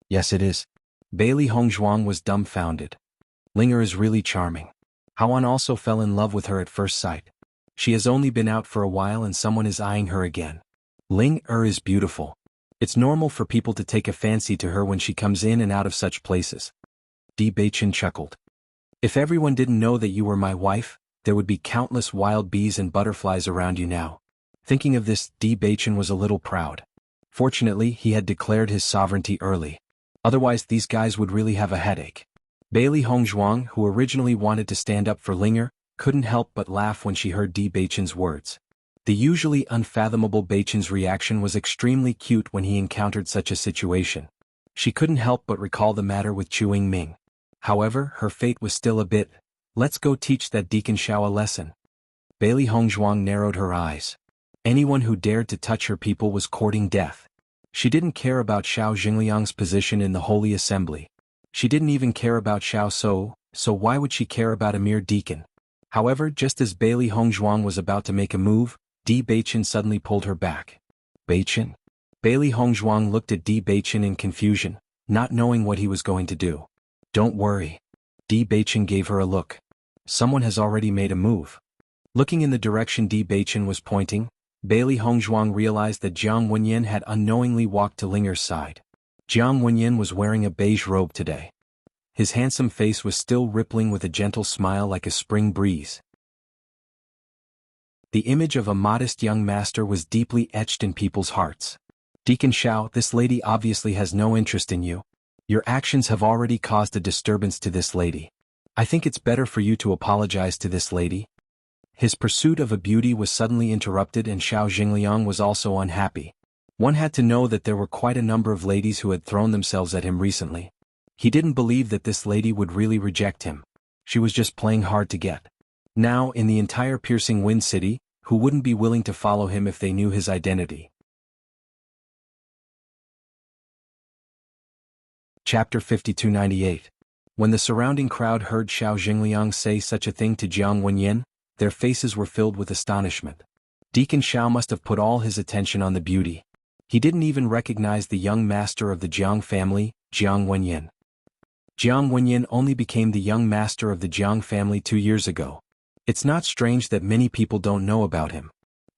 "Yes, it is." Bailey Hongzhuang was dumbfounded. Linger is really charming. Hawan also fell in love with her at first sight. She has only been out for a while and someone is eyeing her again. Ling is beautiful. It's normal for people to take a fancy to her when she comes in and out of such places. Di Beichen chuckled. "If everyone didn't know that you were my wife, there would be countless wild bees and butterflies around you now." Thinking of this, Di Beichen was a little proud. Fortunately, he had declared his sovereignty early. Otherwise these guys would really have a headache. Bailey Hongzhuang, who originally wanted to stand up for Linger, couldn't help but laugh when she heard Di Beichen's words. The usually unfathomable Beichen's reaction was extremely cute when he encountered such a situation. She couldn't help but recall the matter with Chu Ming. However, her fate was still a bit, "Let's go teach that Deacon Xiao a lesson." Bailey Hongzhuang narrowed her eyes. Anyone who dared to touch her people was courting death. She didn't care about Xiao Jingliang's position in the Holy Assembly. She didn't even care about Xiao Sou, so why would she care about a mere deacon? However, just as Bailey Hongzhuang was about to make a move, Di Beichen suddenly pulled her back. "Beichen?" Bailey Hongzhuang looked at Di Beichen in confusion, not knowing what he was going to do. "Don't worry." Di Beichen gave her a look. "Someone has already made a move." Looking in the direction Di Beichen was pointing, Bailey Hongzhuang realized that Jiang Wenyan had unknowingly walked to Linger's side. Jiang Wenyan was wearing a beige robe today. His handsome face was still rippling with a gentle smile like a spring breeze. The image of a modest young master was deeply etched in people's hearts. "Deacon Xiao, this lady obviously has no interest in you. Your actions have already caused a disturbance to this lady. I think it's better for you to apologize to this lady." His pursuit of a beauty was suddenly interrupted and Xiao Jingliang was also unhappy. One had to know that there were quite a number of ladies who had thrown themselves at him recently. He didn't believe that this lady would really reject him. She was just playing hard to get. Now, in the entire Piercing Wind City, who wouldn't be willing to follow him if they knew his identity? Chapter 5298. When the surrounding crowd heard Xiao Jingliang say such a thing to Jiang Wenyin, their faces were filled with astonishment. Deacon Xiao must have put all his attention on the beauty. He didn't even recognize the young master of the Jiang family, Jiang Wenyin. Jiang Wenyin only became the young master of the Jiang family 2 years ago. It's not strange that many people don't know about him.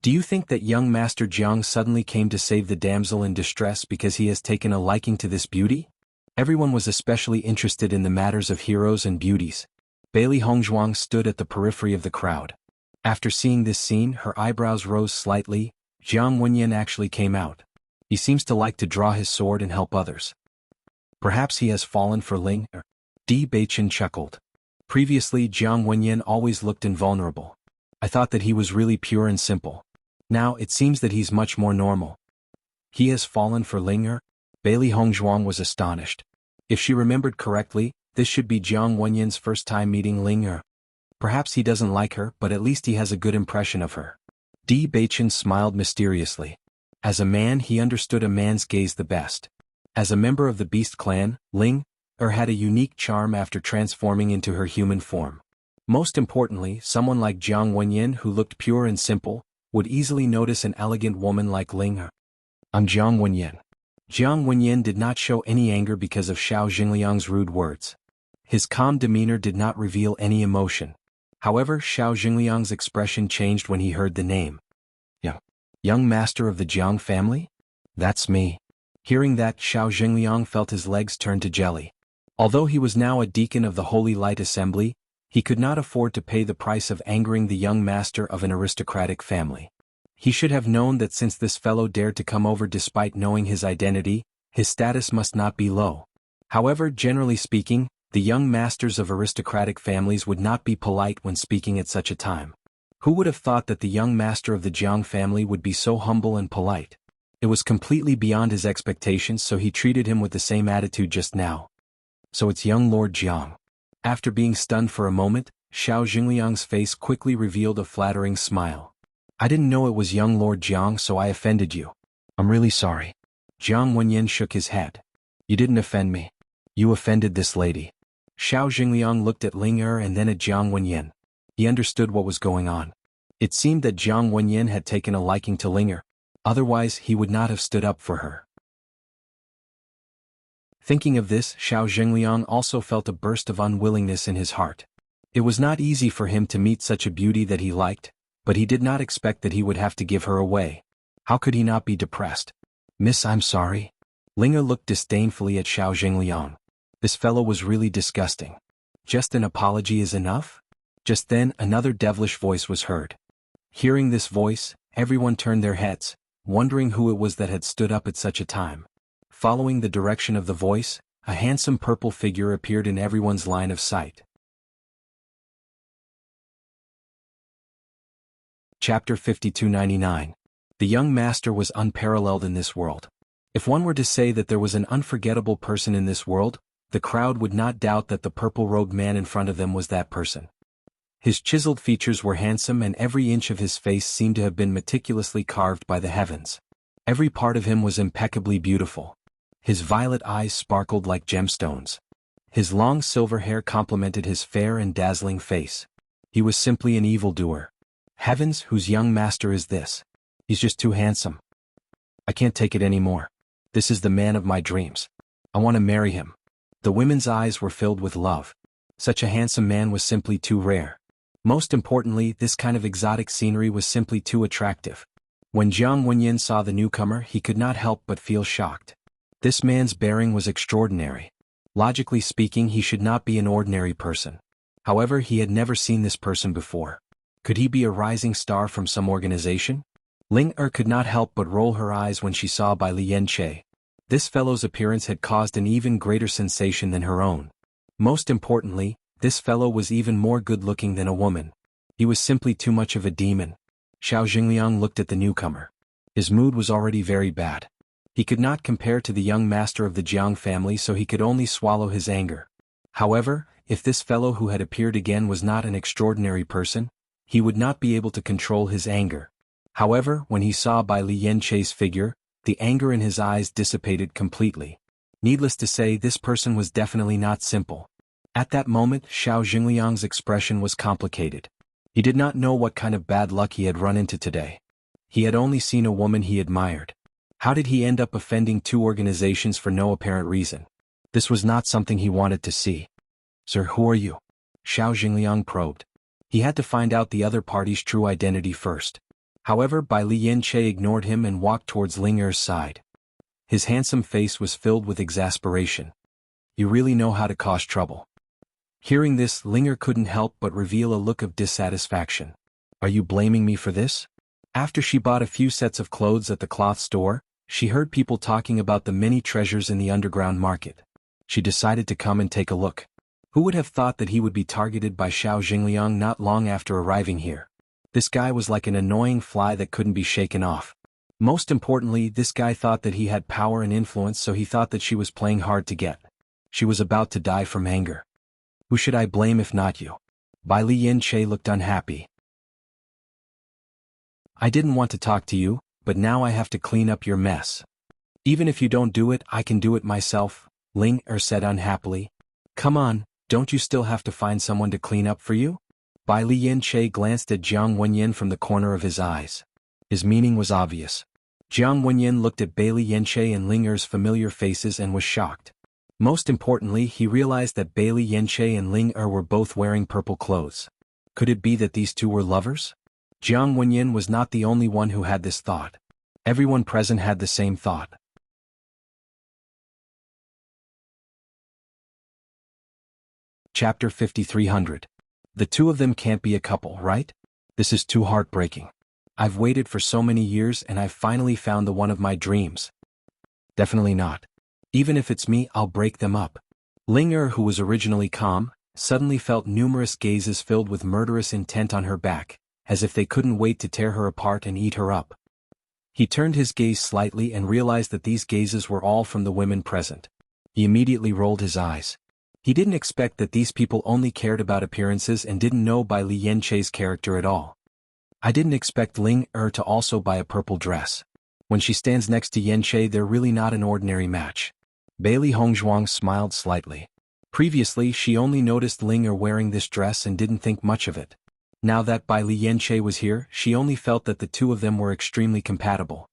Do you think that young master Jiang suddenly came to save the damsel in distress because he has taken a liking to this beauty? Everyone was especially interested in the matters of heroes and beauties. Bailey Hongzhuang stood at the periphery of the crowd. After seeing this scene, her eyebrows rose slightly. Jiang Wenyin actually came out. He seems to like to draw his sword and help others. Perhaps he has fallen for Ling. Di Beichen chuckled. Previously, Jiang Wenyin always looked invulnerable. I thought that he was really pure and simple. Now it seems that he's much more normal. He has fallen for Ling. Bailey Hongzhuang was astonished. If she remembered correctly, this should be Jiang Wenyin's first time meeting Ling. Perhaps he doesn't like her, but at least he has a good impression of her. Di Beichen smiled mysteriously. As a man, he understood a man's gaze the best. As a member of the Beast clan, Ling had a unique charm after transforming into her human form. Most importantly, someone like Jiang Wenyin who looked pure and simple, would easily notice an elegant woman like Ling. I'm Jiang Wenyin. Jiang Wenyin did not show any anger because of Xiao Jingliang's rude words. His calm demeanor did not reveal any emotion. However, Xiao Jingliang's expression changed when he heard the name. Young master of the Jiang family? That's me. Hearing that, Xiao Jingliang felt his legs turn to jelly. Although he was now a deacon of the Holy Light Assembly, he could not afford to pay the price of angering the young master of an aristocratic family. He should have known that since this fellow dared to come over despite knowing his identity, his status must not be low. However, generally speaking, the young masters of aristocratic families would not be polite when speaking at such a time. Who would have thought that the young master of the Jiang family would be so humble and polite? It was completely beyond his expectations, so he treated him with the same attitude just now. So it's young Lord Jiang. After being stunned for a moment, Xiao Jingliang's face quickly revealed a flattering smile. I didn't know it was young Lord Jiang, so I offended you. I'm really sorry. Jiang Wenyin shook his head. You didn't offend me. You offended this lady. Xiao Jingliang looked at Ling and then at Jiang Wenyin. He understood what was going on. It seemed that Jiang Wenyin had taken a liking to Ling. Otherwise, he would not have stood up for her. Thinking of this, Xiao Jingliang also felt a burst of unwillingness in his heart. It was not easy for him to meet such a beauty that he liked, but he did not expect that he would have to give her away. How could he not be depressed? Miss, I'm sorry. Ling looked disdainfully at Xiao Jingliang. This fellow was really disgusting. Just an apology is enough? Just then, another devilish voice was heard. Hearing this voice, everyone turned their heads, wondering who it was that had stood up at such a time. Following the direction of the voice, a handsome purple figure appeared in everyone's line of sight. Chapter 5299. The young master was unparalleled in this world. If one were to say that there was an unforgettable person in this world, the crowd would not doubt that the purple-robed man in front of them was that person. His chiseled features were handsome and every inch of his face seemed to have been meticulously carved by the heavens. Every part of him was impeccably beautiful. His violet eyes sparkled like gemstones. His long silver hair complemented his fair and dazzling face. He was simply an evildoer. Heavens, whose young master is this? He's just too handsome. I can't take it anymore. This is the man of my dreams. I want to marry him. The women's eyes were filled with love. Such a handsome man was simply too rare. Most importantly, this kind of exotic scenery was simply too attractive. When Jiang Wenyin saw the newcomer, he could not help but feel shocked. This man's bearing was extraordinary. Logically speaking, he should not be an ordinary person. However, he had never seen this person before. Could he be a rising star from some organization? Ling could not help but roll her eyes when she saw Bai Lianche. This fellow's appearance had caused an even greater sensation than her own. Most importantly, this fellow was even more good-looking than a woman. He was simply too much of a demon. Xiao Jingliang looked at the newcomer. His mood was already very bad. He could not compare to the young master of the Jiang family, so he could only swallow his anger. However, if this fellow who had appeared again was not an extraordinary person, he would not be able to control his anger. However, when he saw Bai Lianche's figure, the anger in his eyes dissipated completely. Needless to say, this person was definitely not simple. At that moment, Xiao Jingliang's expression was complicated. He did not know what kind of bad luck he had run into today. He had only seen a woman he admired. How did he end up offending two organizations for no apparent reason? This was not something he wanted to see. Sir, who are you? Xiao Jingliang probed. He had to find out the other party's true identity first. However, Bai Lianche ignored him and walked towards Ling Er's side. His handsome face was filled with exasperation. You really know how to cause trouble. Hearing this, Ling Er couldn't help but reveal a look of dissatisfaction. Are you blaming me for this? After she bought a few sets of clothes at the cloth store, she heard people talking about the many treasures in the underground market. She decided to come and take a look. Who would have thought that he would be targeted by Xiao Jingliang not long after arriving here? This guy was like an annoying fly that couldn't be shaken off. Most importantly, this guy thought that he had power and influence, so he thought that she was playing hard to get. She was about to die from anger. Who should I blame if not you? Bai Lianche looked unhappy. I didn't want to talk to you, but now I have to clean up your mess. Even if you don't do it, I can do it myself, Ling Er said unhappily. Come on, don't you still have to find someone to clean up for you? Bai Lianche glanced at Jiang Wenyan from the corner of his eyes. His meaning was obvious. Jiang Wenyan looked at Bai Lianche and Ling Er's familiar faces and was shocked. Most importantly, he realized that Bai Lianche and Ling Er were both wearing purple clothes. Could it be that these two were lovers? Jiang Wenyan was not the only one who had this thought. Everyone present had the same thought. Chapter 5300. The two of them can't be a couple, right? This is too heartbreaking. I've waited for so many years and I've finally found the one of my dreams. Definitely not. Even if it's me, I'll break them up. Ling Er, who was originally calm, suddenly felt numerous gazes filled with murderous intent on her back, as if they couldn't wait to tear her apart and eat her up. He turned his gaze slightly and realized that these gazes were all from the women present. He immediately rolled his eyes. He didn't expect that these people only cared about appearances and didn't know Bai Lianche's character at all. I didn't expect Ling Er to also buy a purple dress. When she stands next to Yanche, they're really not an ordinary match. Bailey Hongzhuang smiled slightly. Previously, she only noticed Ling Er wearing this dress and didn't think much of it. Now that Bai Lianche was here, she only felt that the two of them were extremely compatible.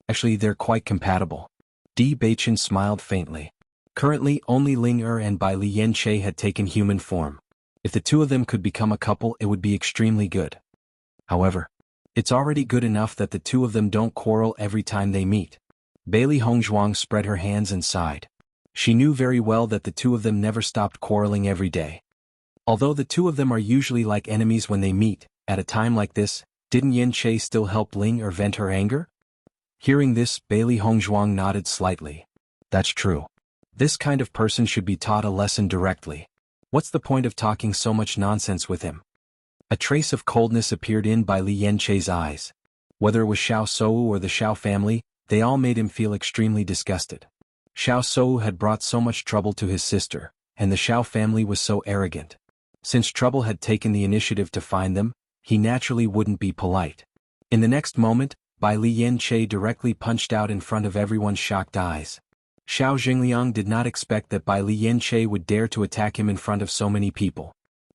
Actually, they're quite compatible. Di Baichen smiled faintly. Currently, only Ling Er and Bai Lianche had taken human form. If the two of them could become a couple, it would be extremely good. However, it's already good enough that the two of them don't quarrel every time they meet. Bailey Hongzhuang spread her hands and sighed. She knew very well that the two of them never stopped quarreling every day. Although the two of them are usually like enemies when they meet, at a time like this, didn't Yanche still help Ling Er vent her anger? Hearing this, Bailey Hongzhuang nodded slightly. That's true. This kind of person should be taught a lesson directly. What's the point of talking so much nonsense with him? A trace of coldness appeared in Bai Lianche's eyes. Whether it was Xiao Sou or the Xiao family, they all made him feel extremely disgusted. Xiao Sou had brought so much trouble to his sister, and the Xiao family was so arrogant. Since trouble had taken the initiative to find them, he naturally wouldn't be polite. In the next moment, Bai Lianche directly punched out in front of everyone's shocked eyes. Xiao Jingliang did not expect that Bai Lianche would dare to attack him in front of so many people.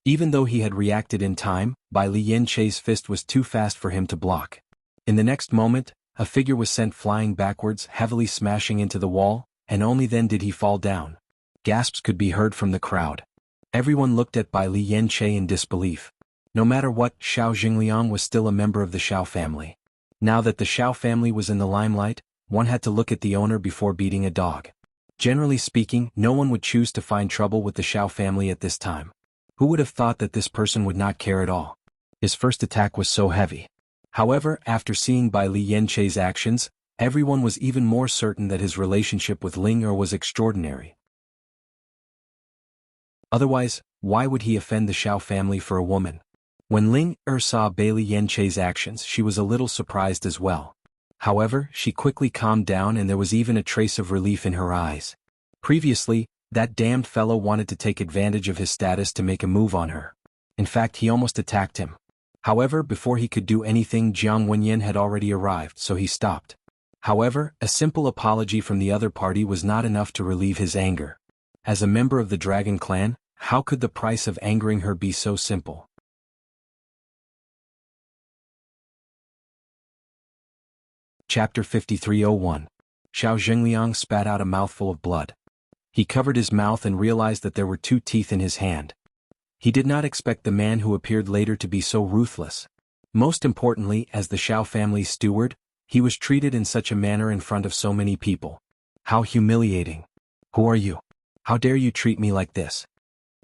Even though he had reacted in time, Bai Lianche's fist was too fast for him to block. In the next moment, a figure was sent flying backwards, heavily smashing into the wall, and only then did he fall down. Gasps could be heard from the crowd. Everyone looked at Bai Lianche in disbelief. No matter what, Xiao Jingliang was still a member of the Xiao family. Now that the Xiao family was in the limelight, one had to look at the owner before beating a dog. Generally speaking, no one would choose to find trouble with the Xiao family at this time. Who would have thought that this person would not care at all? His first attack was so heavy. However, after seeing Bai Lianche's actions, everyone was even more certain that his relationship with Ling Er was extraordinary. Otherwise, why would he offend the Xiao family for a woman? When Ling Er saw Bai Lianche's actions, she was a little surprised as well. However, she quickly calmed down and there was even a trace of relief in her eyes. Previously, that damned fellow wanted to take advantage of his status to make a move on her. In fact, he almost attacked him. However, before he could do anything, Jiang Wenyan had already arrived, so he stopped. However, a simple apology from the other party was not enough to relieve his anger. As a member of the Dragon clan, how could the price of angering her be so simple? Chapter 5301. Xiao Jingliang spat out a mouthful of blood. He covered his mouth and realized that there were 2 teeth in his hand. He did not expect the man who appeared later to be so ruthless. Most importantly, as the Xiao family's steward, he was treated in such a manner in front of so many people. How humiliating. Who are you? How dare you treat me like this?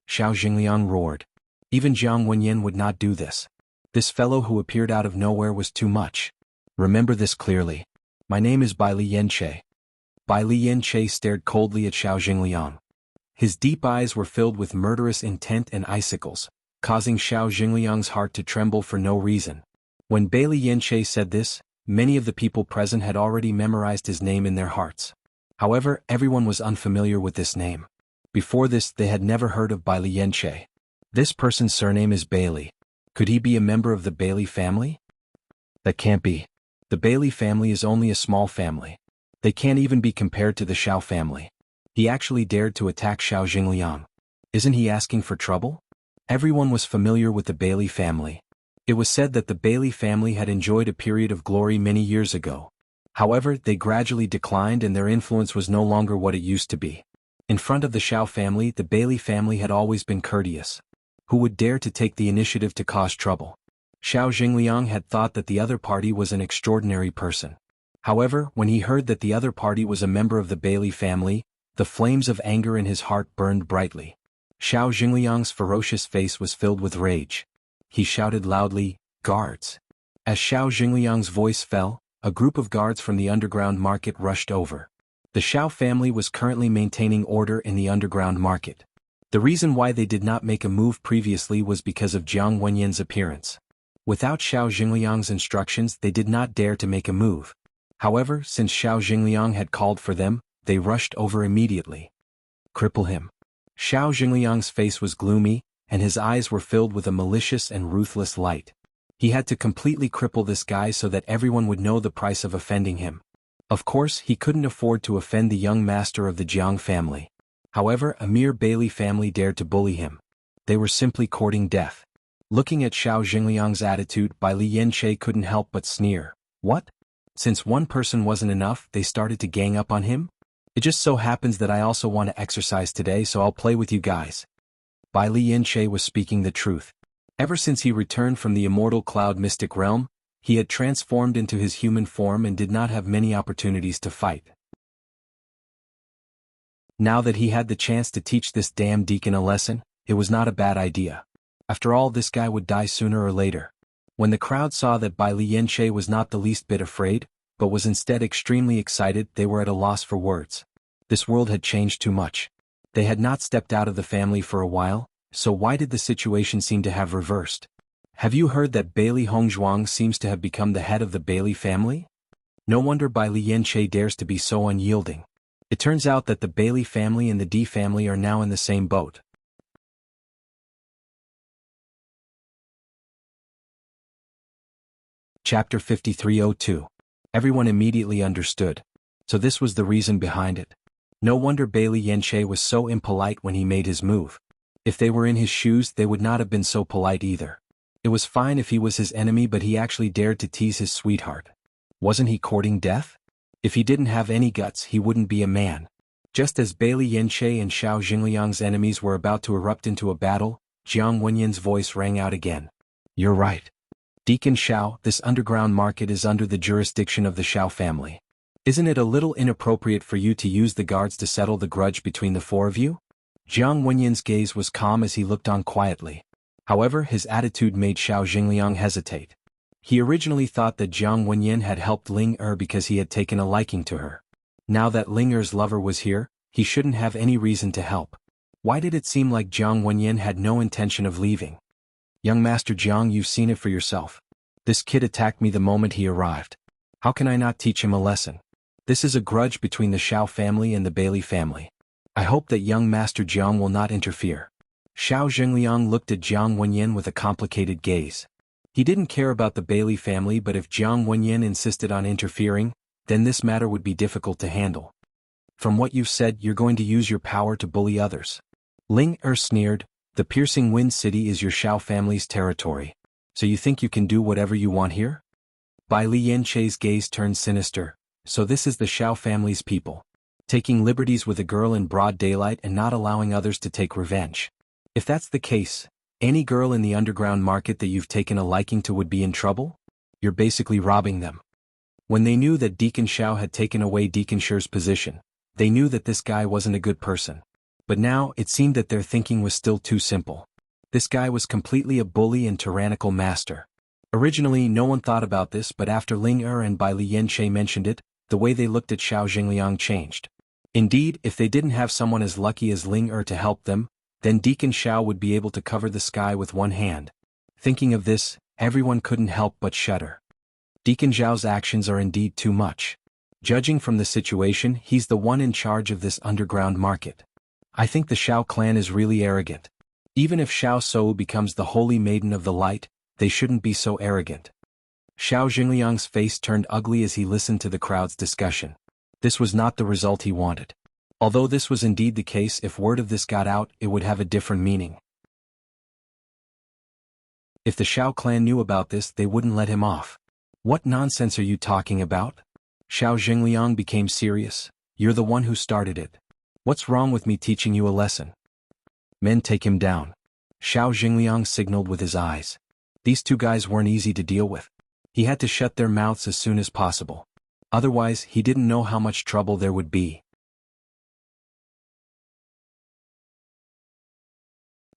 Xiao Jingliang roared. Even Jiang Wenyan would not do this. This fellow who appeared out of nowhere was too much. Remember this clearly. My name is Bai Li Yanche. Bai Li Yanche stared coldly at Xiao Jingliang. His deep eyes were filled with murderous intent and icicles, causing Xiao Jingliang's heart to tremble for no reason. When Bai Li Yanche said this, many of the people present had already memorized his name in their hearts. However, everyone was unfamiliar with this name. Before this, they had never heard of Bai Li Yanche. This person's surname is Bailey. Could he be a member of the Bailey family? That can't be. The Bailey family is only a small family. They can't even be compared to the Xiao family. He actually dared to attack Xiao Jingliang. Isn't he asking for trouble? Everyone was familiar with the Bailey family. It was said that the Bailey family had enjoyed a period of glory many years ago. However, they gradually declined and their influence was no longer what it used to be. In front of the Xiao family, the Bailey family had always been courteous. Who would dare to take the initiative to cause trouble? Xiao Jingliang had thought that the other party was an extraordinary person. However, when he heard that the other party was a member of the Bailey family, the flames of anger in his heart burned brightly. Xiao Jingliang's ferocious face was filled with rage. He shouted loudly, "Guards!" As Xiao Jingliang's voice fell, a group of guards from the underground market rushed over. The Xiao family was currently maintaining order in the underground market. The reason why they did not make a move previously was because of Jiang Wenyan's appearance. Without Xiao Jingliang's instructions, they did not dare to make a move. However, since Xiao Jingliang had called for them, they rushed over immediately. Cripple him. Xiao Jingliang's face was gloomy, and his eyes were filled with a malicious and ruthless light. He had to completely cripple this guy so that everyone would know the price of offending him. Of course, he couldn't afford to offend the young master of the Jiang family. However, a mere Bailey family dared to bully him. They were simply courting death. Looking at Xiao Jingliang's attitude, Bai Li Yanche couldn't help but sneer. What? Since one person wasn't enough, they started to gang up on him? It just so happens that I also want to exercise today, so I'll play with you guys. Bai Li Yanche was speaking the truth. Ever since he returned from the immortal cloud mystic realm, he had transformed into his human form and did not have many opportunities to fight. Now that he had the chance to teach this damn deacon a lesson, it was not a bad idea. After all, this guy would die sooner or later. When the crowd saw that Bai Li Yanche was not the least bit afraid, but was instead extremely excited, they were at a loss for words. This world had changed too much. They had not stepped out of the family for a while, so why did the situation seem to have reversed? Have you heard that Bailey Hongzhuang seems to have become the head of the Bailey family? No wonder Bai Li Yanche dares to be so unyielding. It turns out that the Bailey family and the D family are now in the same boat. Chapter 5302. Everyone immediately understood. So this was the reason behind it. No wonder Bai Li Yanche was so impolite when he made his move. If they were in his shoes, they would not have been so polite either. It was fine if he was his enemy, but he actually dared to tease his sweetheart. Wasn't he courting death? If he didn't have any guts, he wouldn't be a man. Just as Bai Li Yanche and Xiao Jingliang's enemies were about to erupt into a battle, Jiang Wenyan's voice rang out again. You're right. Deacon Xiao, this underground market is under the jurisdiction of the Xiao family. Isn't it a little inappropriate for you to use the guards to settle the grudge between the 4 of you? Jiang Wenyan's gaze was calm as he looked on quietly. However, his attitude made Xiao Jingliang hesitate. He originally thought that Jiang Wenyan had helped Ling because he had taken a liking to her. Now that Ling lover was here, he shouldn't have any reason to help. Why did it seem like Jiang Wenyan had no intention of leaving? Young Master Jiang, you've seen it for yourself. This kid attacked me the moment he arrived. How can I not teach him a lesson? This is a grudge between the Xiao family and the Bailey family. I hope that young Master Jiang will not interfere. Xiao Jingliang looked at Jiang Wenyan with a complicated gaze. He didn't care about the Bailey family, but if Jiang Wenyan insisted on interfering, then this matter would be difficult to handle. From what you've said, you're going to use your power to bully others. Ling Er sneered, the Piercing Wind City is your Shao family's territory. So you think you can do whatever you want here? Bai Li Yanche's gaze turned sinister. So this is the Shao family's people. Taking liberties with a girl in broad daylight and not allowing others to take revenge. If that's the case, any girl in the underground market that you've taken a liking to would be in trouble? You're basically robbing them. When they knew that Deacon Shao had taken away Deacon Shi's position, they knew that this guy wasn't a good person. But now, it seemed that their thinking was still too simple. This guy was completely a bully and tyrannical master. Originally, no one thought about this, but after Ling Er and Bai Li Yanche mentioned it, the way they looked at Xiao Jingliang changed. Indeed, if they didn't have someone as lucky as Ling Er to help them, then Deacon Shao would be able to cover the sky with one hand. Thinking of this, everyone couldn't help but shudder. Deacon Zhao's actions are indeed too much. Judging from the situation, he's the one in charge of this underground market. I think the Shao clan is really arrogant. Even if Shao Sou becomes the holy maiden of the light, they shouldn't be so arrogant. Xiao Jingliang's face turned ugly as he listened to the crowd's discussion. This was not the result he wanted. Although this was indeed the case, if word of this got out, it would have a different meaning. If the Shao clan knew about this, they wouldn't let him off. What nonsense are you talking about? Xiao Jingliang became serious. You're the one who started it. What's wrong with me teaching you a lesson? Men, take him down. Xiao Jingliang signaled with his eyes. These two guys weren't easy to deal with. He had to shut their mouths as soon as possible. Otherwise, he didn't know how much trouble there would be.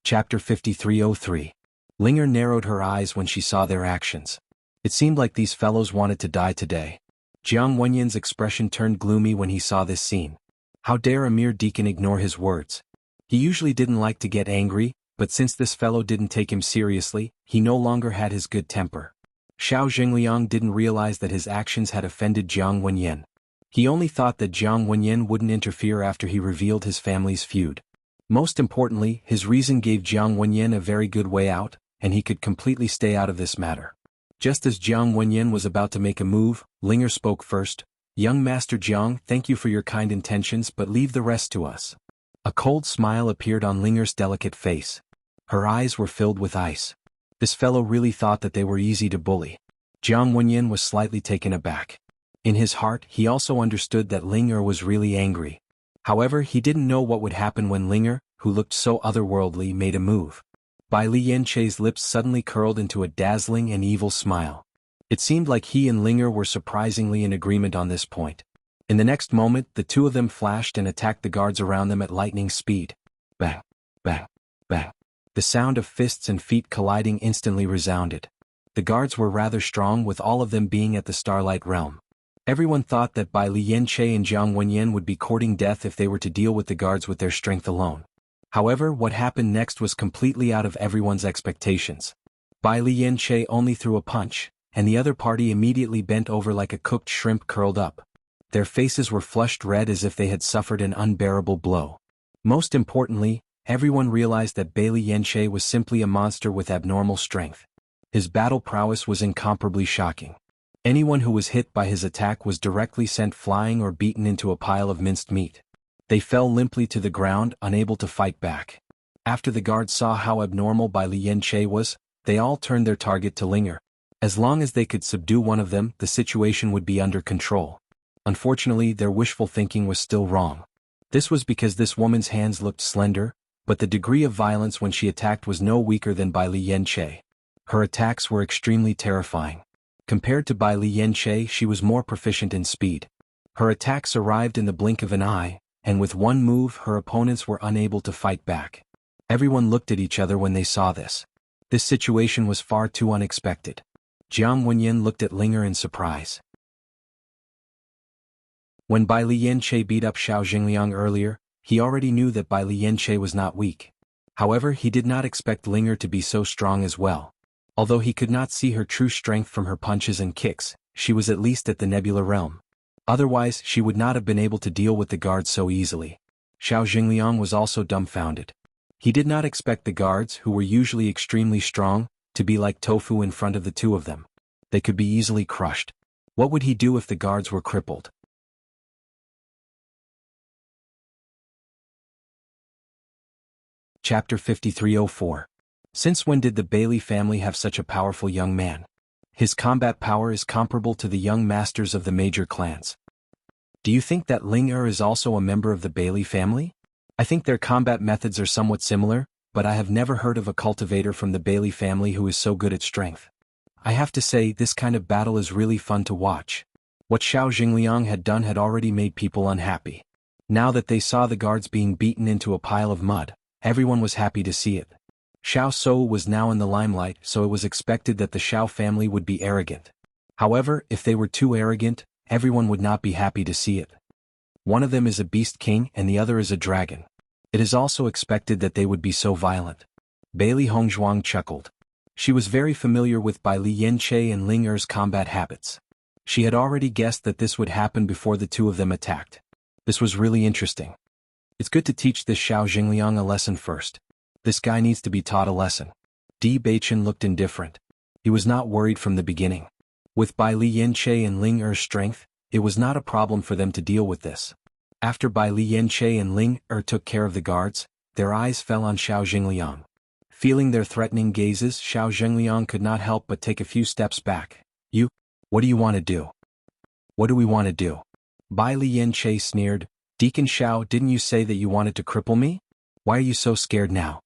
Chapter 5303. Linger narrowed her eyes when she saw their actions. It seemed like these fellows wanted to die today. Jiang Wenyan's expression turned gloomy when he saw this scene. How dare a mere deacon ignore his words? He usually didn't like to get angry, but since this fellow didn't take him seriously, he no longer had his good temper. Xiao Jingliang didn't realize that his actions had offended Jiang Wenyan. He only thought that Jiang Wenyan wouldn't interfere after he revealed his family's feud. Most importantly, his reason gave Jiang Wenyan a very good way out, and he could completely stay out of this matter. Just as Jiang Wenyan was about to make a move, Linger spoke first. Young Master Jiang, thank you for your kind intentions, but leave the rest to us. A cold smile appeared on Linger's delicate face. Her eyes were filled with ice. This fellow really thought that they were easy to bully. Jiang Wenyan was slightly taken aback. In his heart, he also understood that Linger was really angry. However, he didn't know what would happen when Linger, who looked so otherworldly, made a move. Bai Li Yanche's lips suddenly curled into a dazzling and evil smile. It seemed like he and Linger were surprisingly in agreement on this point. In the next moment, the two of them flashed and attacked the guards around them at lightning speed. Bang! Bang! Bang! The sound of fists and feet colliding instantly resounded. The guards were rather strong, with all of them being at the Starlight Realm. Everyone thought that Bai Li Yanche and Jiang Wenyan would be courting death if they were to deal with the guards with their strength alone. However, what happened next was completely out of everyone's expectations. Bai Li Yanche only threw a punch, and the other party immediately bent over like a cooked shrimp curled up. Their faces were flushed red as if they had suffered an unbearable blow. Most importantly, everyone realized that Bai Li Yanche was simply a monster with abnormal strength. His battle prowess was incomparably shocking. Anyone who was hit by his attack was directly sent flying or beaten into a pile of minced meat. They fell limply to the ground, unable to fight back. After the guards saw how abnormal Bai Li Yanche was, they all turned their target to Linger. As long as they could subdue one of them, the situation would be under control. Unfortunately, their wishful thinking was still wrong. This was because this woman's hands looked slender, but the degree of violence when she attacked was no weaker than Bai Li Yanche. Her attacks were extremely terrifying. Compared to Bai Li Yanche, she was more proficient in speed. Her attacks arrived in the blink of an eye, and with one move her opponents were unable to fight back. Everyone looked at each other when they saw this. This situation was far too unexpected. Jiang Wenyan looked at Linger in surprise. When Bai Li Yanche beat up Xiao Jingliang earlier, he already knew that Bai Li Yanche was not weak. However, he did not expect Linger to be so strong as well. Although he could not see her true strength from her punches and kicks, she was at least at the Nebula Realm. Otherwise, she would not have been able to deal with the guards so easily. Xiao Jingliang was also dumbfounded. He did not expect the guards, who were usually extremely strong, to be like tofu in front of the two of them. They could be easily crushed. What would he do if the guards were crippled? Chapter 5304. Since when did the Bailey family have such a powerful young man? His combat power is comparable to the young masters of the major clans. Do you think that Ling is also a member of the Bailey family? I think their combat methods are somewhat similar, but I have never heard of a cultivator from the Bailey family who is so good at strength. I have to say, this kind of battle is really fun to watch. What Xiao Jingliang had done had already made people unhappy. Now that they saw the guards being beaten into a pile of mud, everyone was happy to see it. Xiao Shou was now in the limelight, so it was expected that the Xiao family would be arrogant. However, if they were too arrogant, everyone would not be happy to see it. One of them is a beast king and the other is a dragon. It is also expected that they would be so violent. Bailey Hongzhuang chuckled. She was very familiar with Bai Li Yanche and Ling Er's combat habits. She had already guessed that this would happen before the two of them attacked. This was really interesting. It's good to teach this Xiao Jingliang a lesson first. This guy needs to be taught a lesson. Di Baichen looked indifferent. He was not worried from the beginning. With Bai Li Yanche and Ling Er's strength, it was not a problem for them to deal with this. After Bai Li Yanche and Ling Er took care of the guards, their eyes fell on Xiao Jingliang. Feeling their threatening gazes, Xiao Jingliang could not help but take a few steps back. What do you want to do? What do we want to do? Bai Li Yanche sneered. Deacon Xiao, didn't you say that you wanted to cripple me? Why are you so scared now?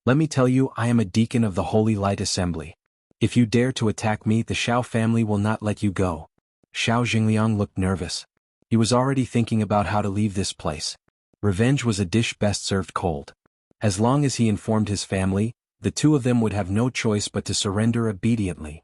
Let me tell you, I am a deacon of the Holy Light Assembly. If you dare to attack me, the Xiao family will not let you go. Xiao Jingliang looked nervous. He was already thinking about how to leave this place. Revenge was a dish best served cold. As long as he informed his family, the two of them would have no choice but to surrender obediently.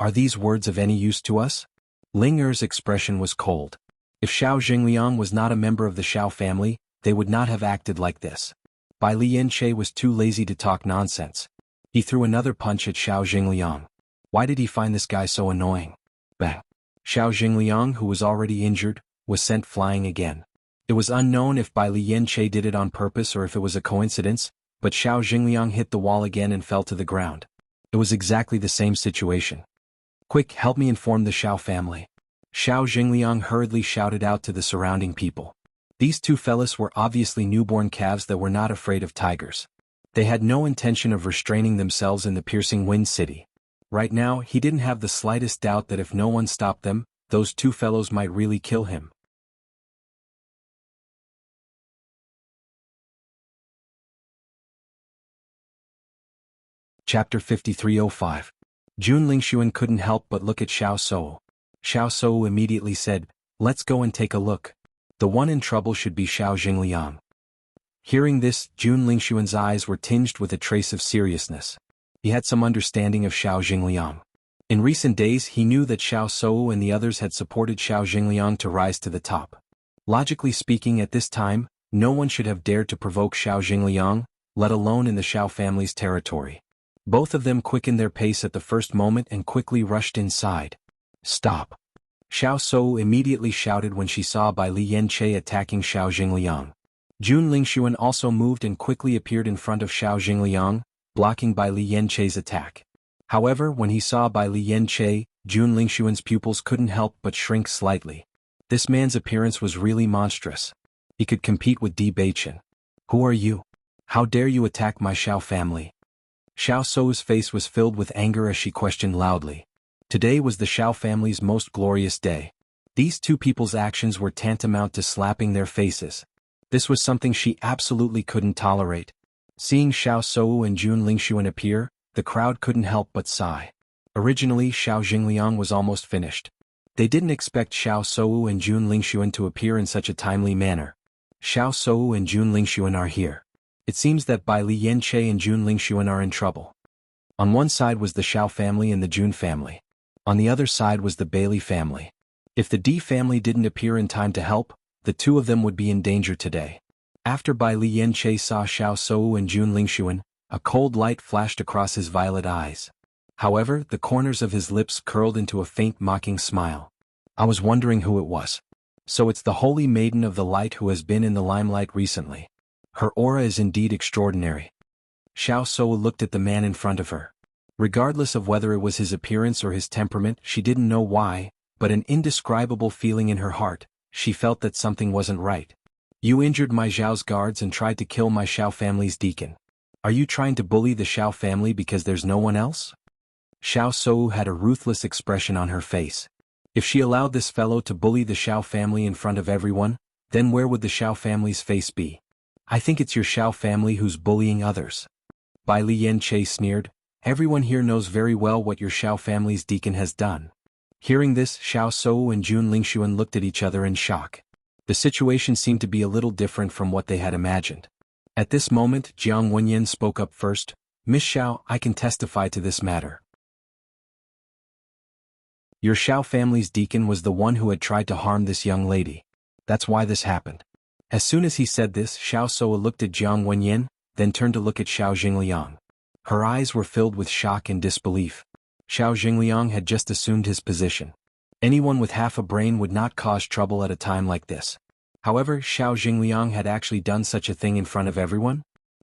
Are these words of any use to us? Ling Er's expression was cold. If Xiao Jingliang was not a member of the Xiao family, they would not have acted like this. Bai Li Yanche was too lazy to talk nonsense. He threw another punch at Xiao Jingliang. Why did he find this guy so annoying? Bang! Xiao Jingliang, who was already injured, was sent flying again. It was unknown if Bai Li Yanche did it on purpose or if it was a coincidence, but Xiao Jingliang hit the wall again and fell to the ground. It was exactly the same situation. Quick, help me inform the Xiao family. Xiao Jingliang hurriedly shouted out to the surrounding people. These two fellas were obviously newborn calves that were not afraid of tigers. They had no intention of restraining themselves in the piercing wind city. Right now, he didn't have the slightest doubt that if no one stopped them, those two fellows might really kill him. Chapter 5305. Jun Lingxuan couldn't help but look at Xiao Shou. Xiao Shou immediately said, "Let's go and take a look. The one in trouble should be Xiao Jingliang." Hearing this, Jun Lingxuan's eyes were tinged with a trace of seriousness. He had some understanding of Xiao Jingliang. In recent days he knew that Xiao Shou and the others had supported Xiao Jingliang to rise to the top. Logically speaking, at this time, no one should have dared to provoke Xiao Jingliang, let alone in the Xiao family's territory. Both of them quickened their pace at the first moment and quickly rushed inside. "Stop!" Xiao Shou immediately shouted when she saw Bai Li Yanche attacking Xiao Jingliang. Jun Lingxuan also moved and quickly appeared in front of Xiao Jingliang, blocking Bai Li Yanche's attack. However, when he saw Bai Li Yanche, Jun Lingxuan's pupils couldn't help but shrink slightly. This man's appearance was really monstrous. He could compete with Di Baichen. "Who are you? How dare you attack my Xiao family?" Xiao Shou's face was filled with anger as she questioned loudly. Today was the Xiao family's most glorious day. These two people's actions were tantamount to slapping their faces. This was something she absolutely couldn't tolerate. Seeing Xiao Shou and Jun Lingxuan appear, the crowd couldn't help but sigh. Originally, Xiao Jingliang was almost finished. They didn't expect Xiao Shou and Jun Lingxuan to appear in such a timely manner. Xiao Shou and Jun Lingxuan are here. It seems that Bai Li Yanche and Jun Lingxuan are in trouble. On one side was the Xiao family and the Jun family. On the other side was the Bailey family. If the Di family didn't appear in time to help, the two of them would be in danger today. After Bai Li Yanche saw Xiao Shou and Jun Lingxuan, a cold light flashed across his violet eyes. However, the corners of his lips curled into a faint mocking smile. "I was wondering who it was. So it's the Holy Maiden of the Light who has been in the limelight recently. Her aura is indeed extraordinary." Xiao Shou looked at the man in front of her. Regardless of whether it was his appearance or his temperament, she didn't know why, but an indescribable feeling in her heart, she felt that something wasn't right. You injured my Zhao's guards and tried to kill my Xiao family's deacon. Are you trying to bully the Xiao family because there's no one else? Xiao Sou had a ruthless expression on her face. If she allowed this fellow to bully the Xiao family in front of everyone, then where would the Xiao family's face be? I think it's your Xiao family who's bullying others. Bai Lianche sneered. Everyone here knows very well what your Xiao family's deacon has done. Hearing this, Xiao Sou and Jun Lingxuan looked at each other in shock. The situation seemed to be a little different from what they had imagined. At this moment, Jiang Wenyan spoke up first. Miss Xiao, I can testify to this matter. Your Xiao family's deacon was the one who had tried to harm this young lady. That's why this happened. As soon as he said this, Xiao Sou looked at Jiang Wenyan, then turned to look at Xiao Jingliang. Her eyes were filled with shock and disbelief. Xiao Jingliang had just assumed his position. Anyone with half a brain would not cause trouble at a time like this. However, Xiao Jingliang had actually done such a thing in front of everyone?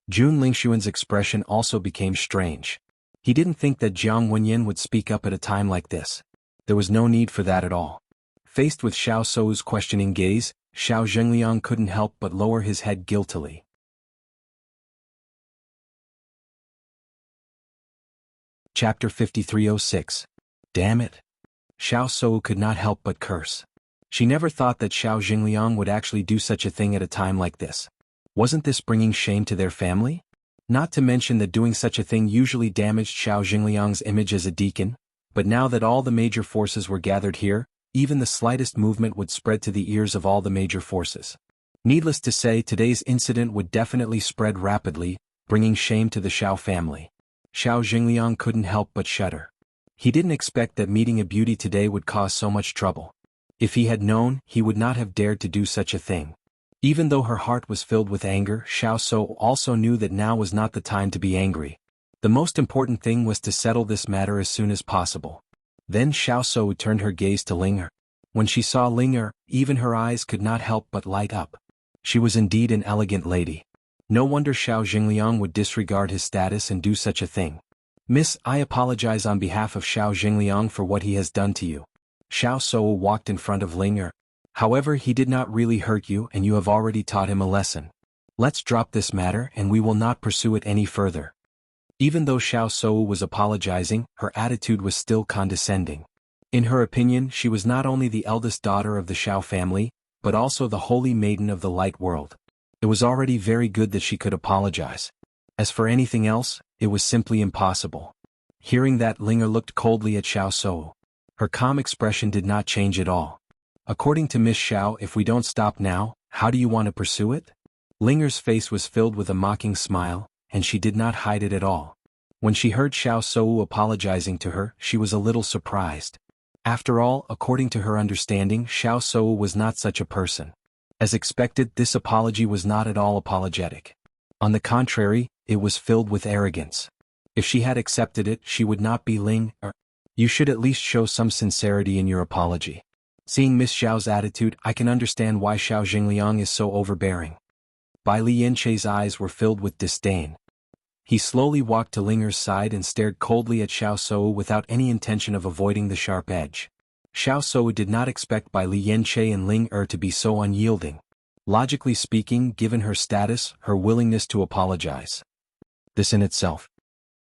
Jun Lingxuan's expression also became strange. He didn't think that Jiang Wenyan would speak up at a time like this. There was no need for that at all. Faced with Xiao Sou's questioning gaze, Xiao Jingliang couldn't help but lower his head guiltily. Chapter 5306. Damn it. Xiao Sou could not help but curse. She never thought that Xiao Jingliang would actually do such a thing at a time like this. Wasn't this bringing shame to their family? Not to mention that doing such a thing usually damaged Xiao Jingliang's image as a deacon, but now that all the major forces were gathered here, even the slightest movement would spread to the ears of all the major forces. Needless to say, today's incident would definitely spread rapidly, bringing shame to the Xiao family. Xiao Jingliang couldn't help but shudder. He didn't expect that meeting a beauty today would cause so much trouble. If he had known, he would not have dared to do such a thing. Even though her heart was filled with anger, Xiao Sou also knew that now was not the time to be angry. The most important thing was to settle this matter as soon as possible. Then Xiao Sou turned her gaze to Ling Er. When she saw Ling Er, even her eyes could not help but light up. She was indeed an elegant lady. No wonder Xiao Jingliang would disregard his status and do such a thing. Miss, I apologize on behalf of Xiao Jingliang for what he has done to you. Xiao Sou walked in front of Ling Er. However, he did not really hurt you and you have already taught him a lesson. Let's drop this matter and we will not pursue it any further. Even though Xiao Sou was apologizing, her attitude was still condescending. In her opinion, she was not only the eldest daughter of the Xiao family, but also the holy maiden of the light world. It was already very good that she could apologize. As for anything else, it was simply impossible. Hearing that, Ling Er looked coldly at Xiao Sou. Her calm expression did not change at all. According to Miss Xiao, if we don't stop now, how do you want to pursue it? Ling Er's face was filled with a mocking smile, and she did not hide it at all. When she heard Xiao Sou apologizing to her, she was a little surprised. After all, according to her understanding, Xiao Sou was not such a person. As expected, this apology was not at all apologetic. On the contrary, it was filled with arrogance. If she had accepted it, she would not be Ling Er. You should at least show some sincerity in your apology. Seeing Miss Xiao's attitude, I can understand why Xiao Jingliang is so overbearing. Bai Lianche's eyes were filled with disdain. He slowly walked to Ling Er's side and stared coldly at Xiao Sou without any intention of avoiding the sharp edge. Xiao Sou did not expect Bai Lianche and Ling Er to be so unyielding. Logically speaking, given her status, her willingness to apologize. This in itself.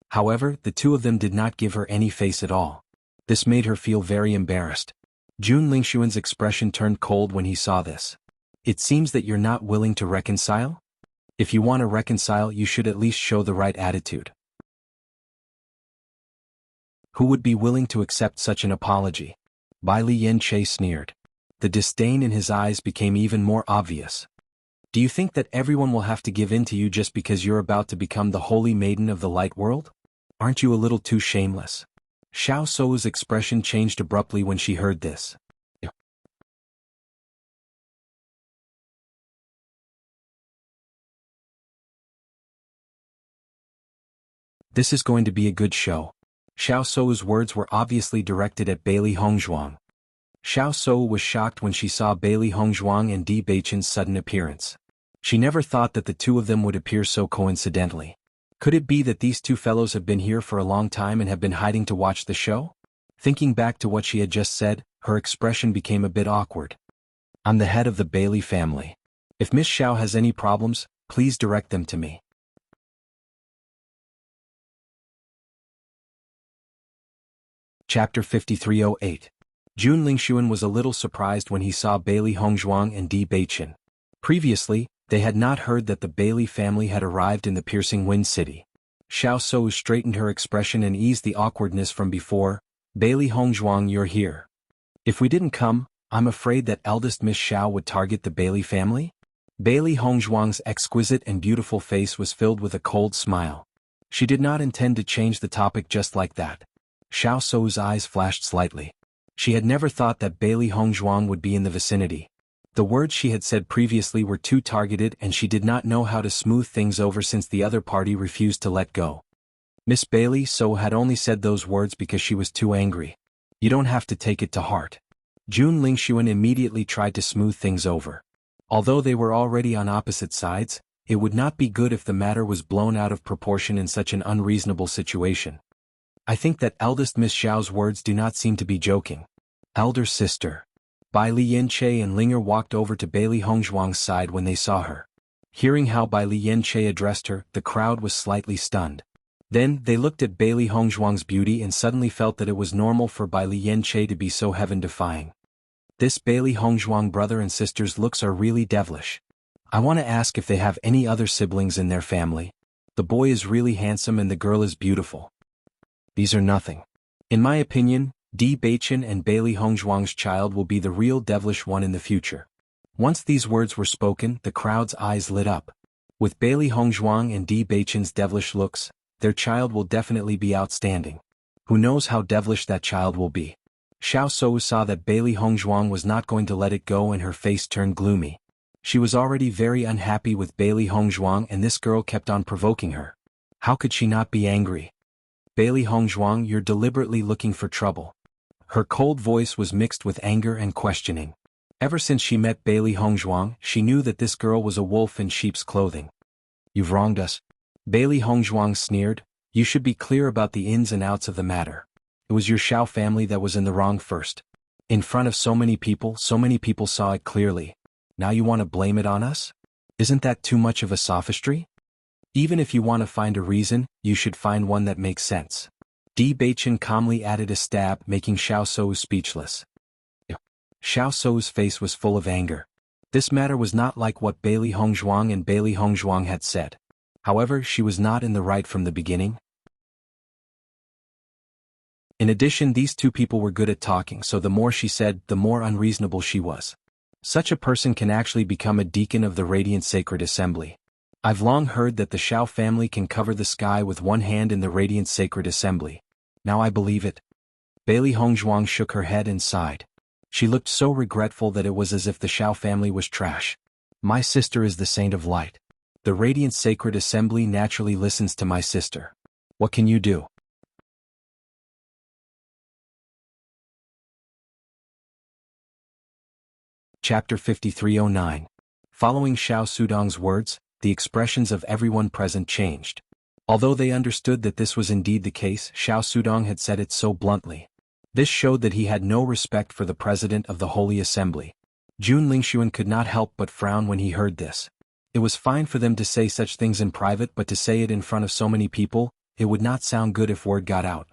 However, the two of them did not give her any face at all. This made her feel very embarrassed. Jun Lingxuan's expression turned cold when he saw this. It seems that you're not willing to reconcile? If you want to reconcile, you should at least show the right attitude. Who would be willing to accept such an apology? Bai Lianche sneered. The disdain in his eyes became even more obvious. Do you think that everyone will have to give in to you just because you're about to become the holy maiden of the light world? Aren't you a little too shameless? Xiao Sou's expression changed abruptly when she heard this. This is going to be a good show. Xiao Sou's words were obviously directed at Bailey Hongzhuang. Xiao Sou was shocked when she saw Bailey Hongzhuang and Di Beichen's sudden appearance. She never thought that the two of them would appear so coincidentally. Could it be that these two fellows have been here for a long time and have been hiding to watch the show? Thinking back to what she had just said, her expression became a bit awkward. I'm the head of the Bailey family. If Miss Xiao has any problems, please direct them to me. Chapter 5308. Jun Lingxuan was a little surprised when he saw Bailey Hongzhuang and Di Beichen. Previously, they had not heard that the Bailey family had arrived in the Piercing Wind City. Xiao Sou straightened her expression and eased the awkwardness from before. Bailey Hongzhuang, you're here. If we didn't come, I'm afraid that eldest Miss Xiao would target the Bailey family? Bailey Hongzhuang's exquisite and beautiful face was filled with a cold smile. She did not intend to change the topic just like that. Xiao Sou's eyes flashed slightly. She had never thought that Bailey Hongzhuang would be in the vicinity. The words she had said previously were too targeted and she did not know how to smooth things over since the other party refused to let go. Miss Bailey So had only said those words because she was too angry. You don't have to take it to heart. Jun Lingxuan immediately tried to smooth things over. Although they were already on opposite sides, it would not be good if the matter was blown out of proportion in such an unreasonable situation. I think that eldest Miss Xiao's words do not seem to be joking. Elder sister. Bai Li Yanche and Linger walked over to Bailey Hongzhuang's side when they saw her. Hearing how Bai Li Yanche addressed her, the crowd was slightly stunned. Then, they looked at Bailey Hongzhuang's beauty and suddenly felt that it was normal for Bai Li Yanche to be so heaven-defying. This Bailey Hongzhuang brother and sister's looks are really devilish. I want to ask if they have any other siblings in their family. The boy is really handsome and the girl is beautiful. These are nothing. In my opinion, Di Beichen and Bailey Hongzhuang's child will be the real devilish one in the future. Once these words were spoken, the crowd's eyes lit up. With Bailey Hongzhuang and Di Beichen's devilish looks, their child will definitely be outstanding. Who knows how devilish that child will be? Xiao Sou saw that Bailey Hongzhuang was not going to let it go and her face turned gloomy. She was already very unhappy with Bailey Hongzhuang and this girl kept on provoking her. How could she not be angry? Bailey Hongzhuang, you're deliberately looking for trouble. Her cold voice was mixed with anger and questioning. Ever since she met Bailey Hongzhuang, she knew that this girl was a wolf in sheep's clothing. You've wronged us. Bailey Hongzhuang sneered. You should be clear about the ins and outs of the matter. It was your Xiao family that was in the wrong first. In front of so many people saw it clearly. Now you want to blame it on us? Isn't that too much of a sophistry? Even if you want to find a reason, you should find one that makes sense. Di Beichen calmly added a stab, making Xiao Sou speechless. Xiao Sou's face was full of anger. This matter was not like what Bailey Hongzhuang and Bailey Hongzhuang had said. However, she was not in the right from the beginning. In addition, these two people were good at talking, so the more she said, the more unreasonable she was. Such a person can actually become a deacon of the Radiant Sacred Assembly. I've long heard that the Xiao family can cover the sky with one hand in the Radiant Sacred Assembly. Now I believe it. Bailey Hongzhuang shook her head and sighed. She looked so regretful that it was as if the Xiao family was trash. My sister is the saint of light. The Radiant Sacred Assembly naturally listens to my sister. What can you do? Chapter 5309. Following Xiao Sudong's words, the expressions of everyone present changed. Although they understood that this was indeed the case, Xiao Sudong had said it so bluntly. This showed that he had no respect for the president of the Holy Assembly. Jun Lingxuan could not help but frown when he heard this. It was fine for them to say such things in private, but to say it in front of so many people, it would not sound good if word got out.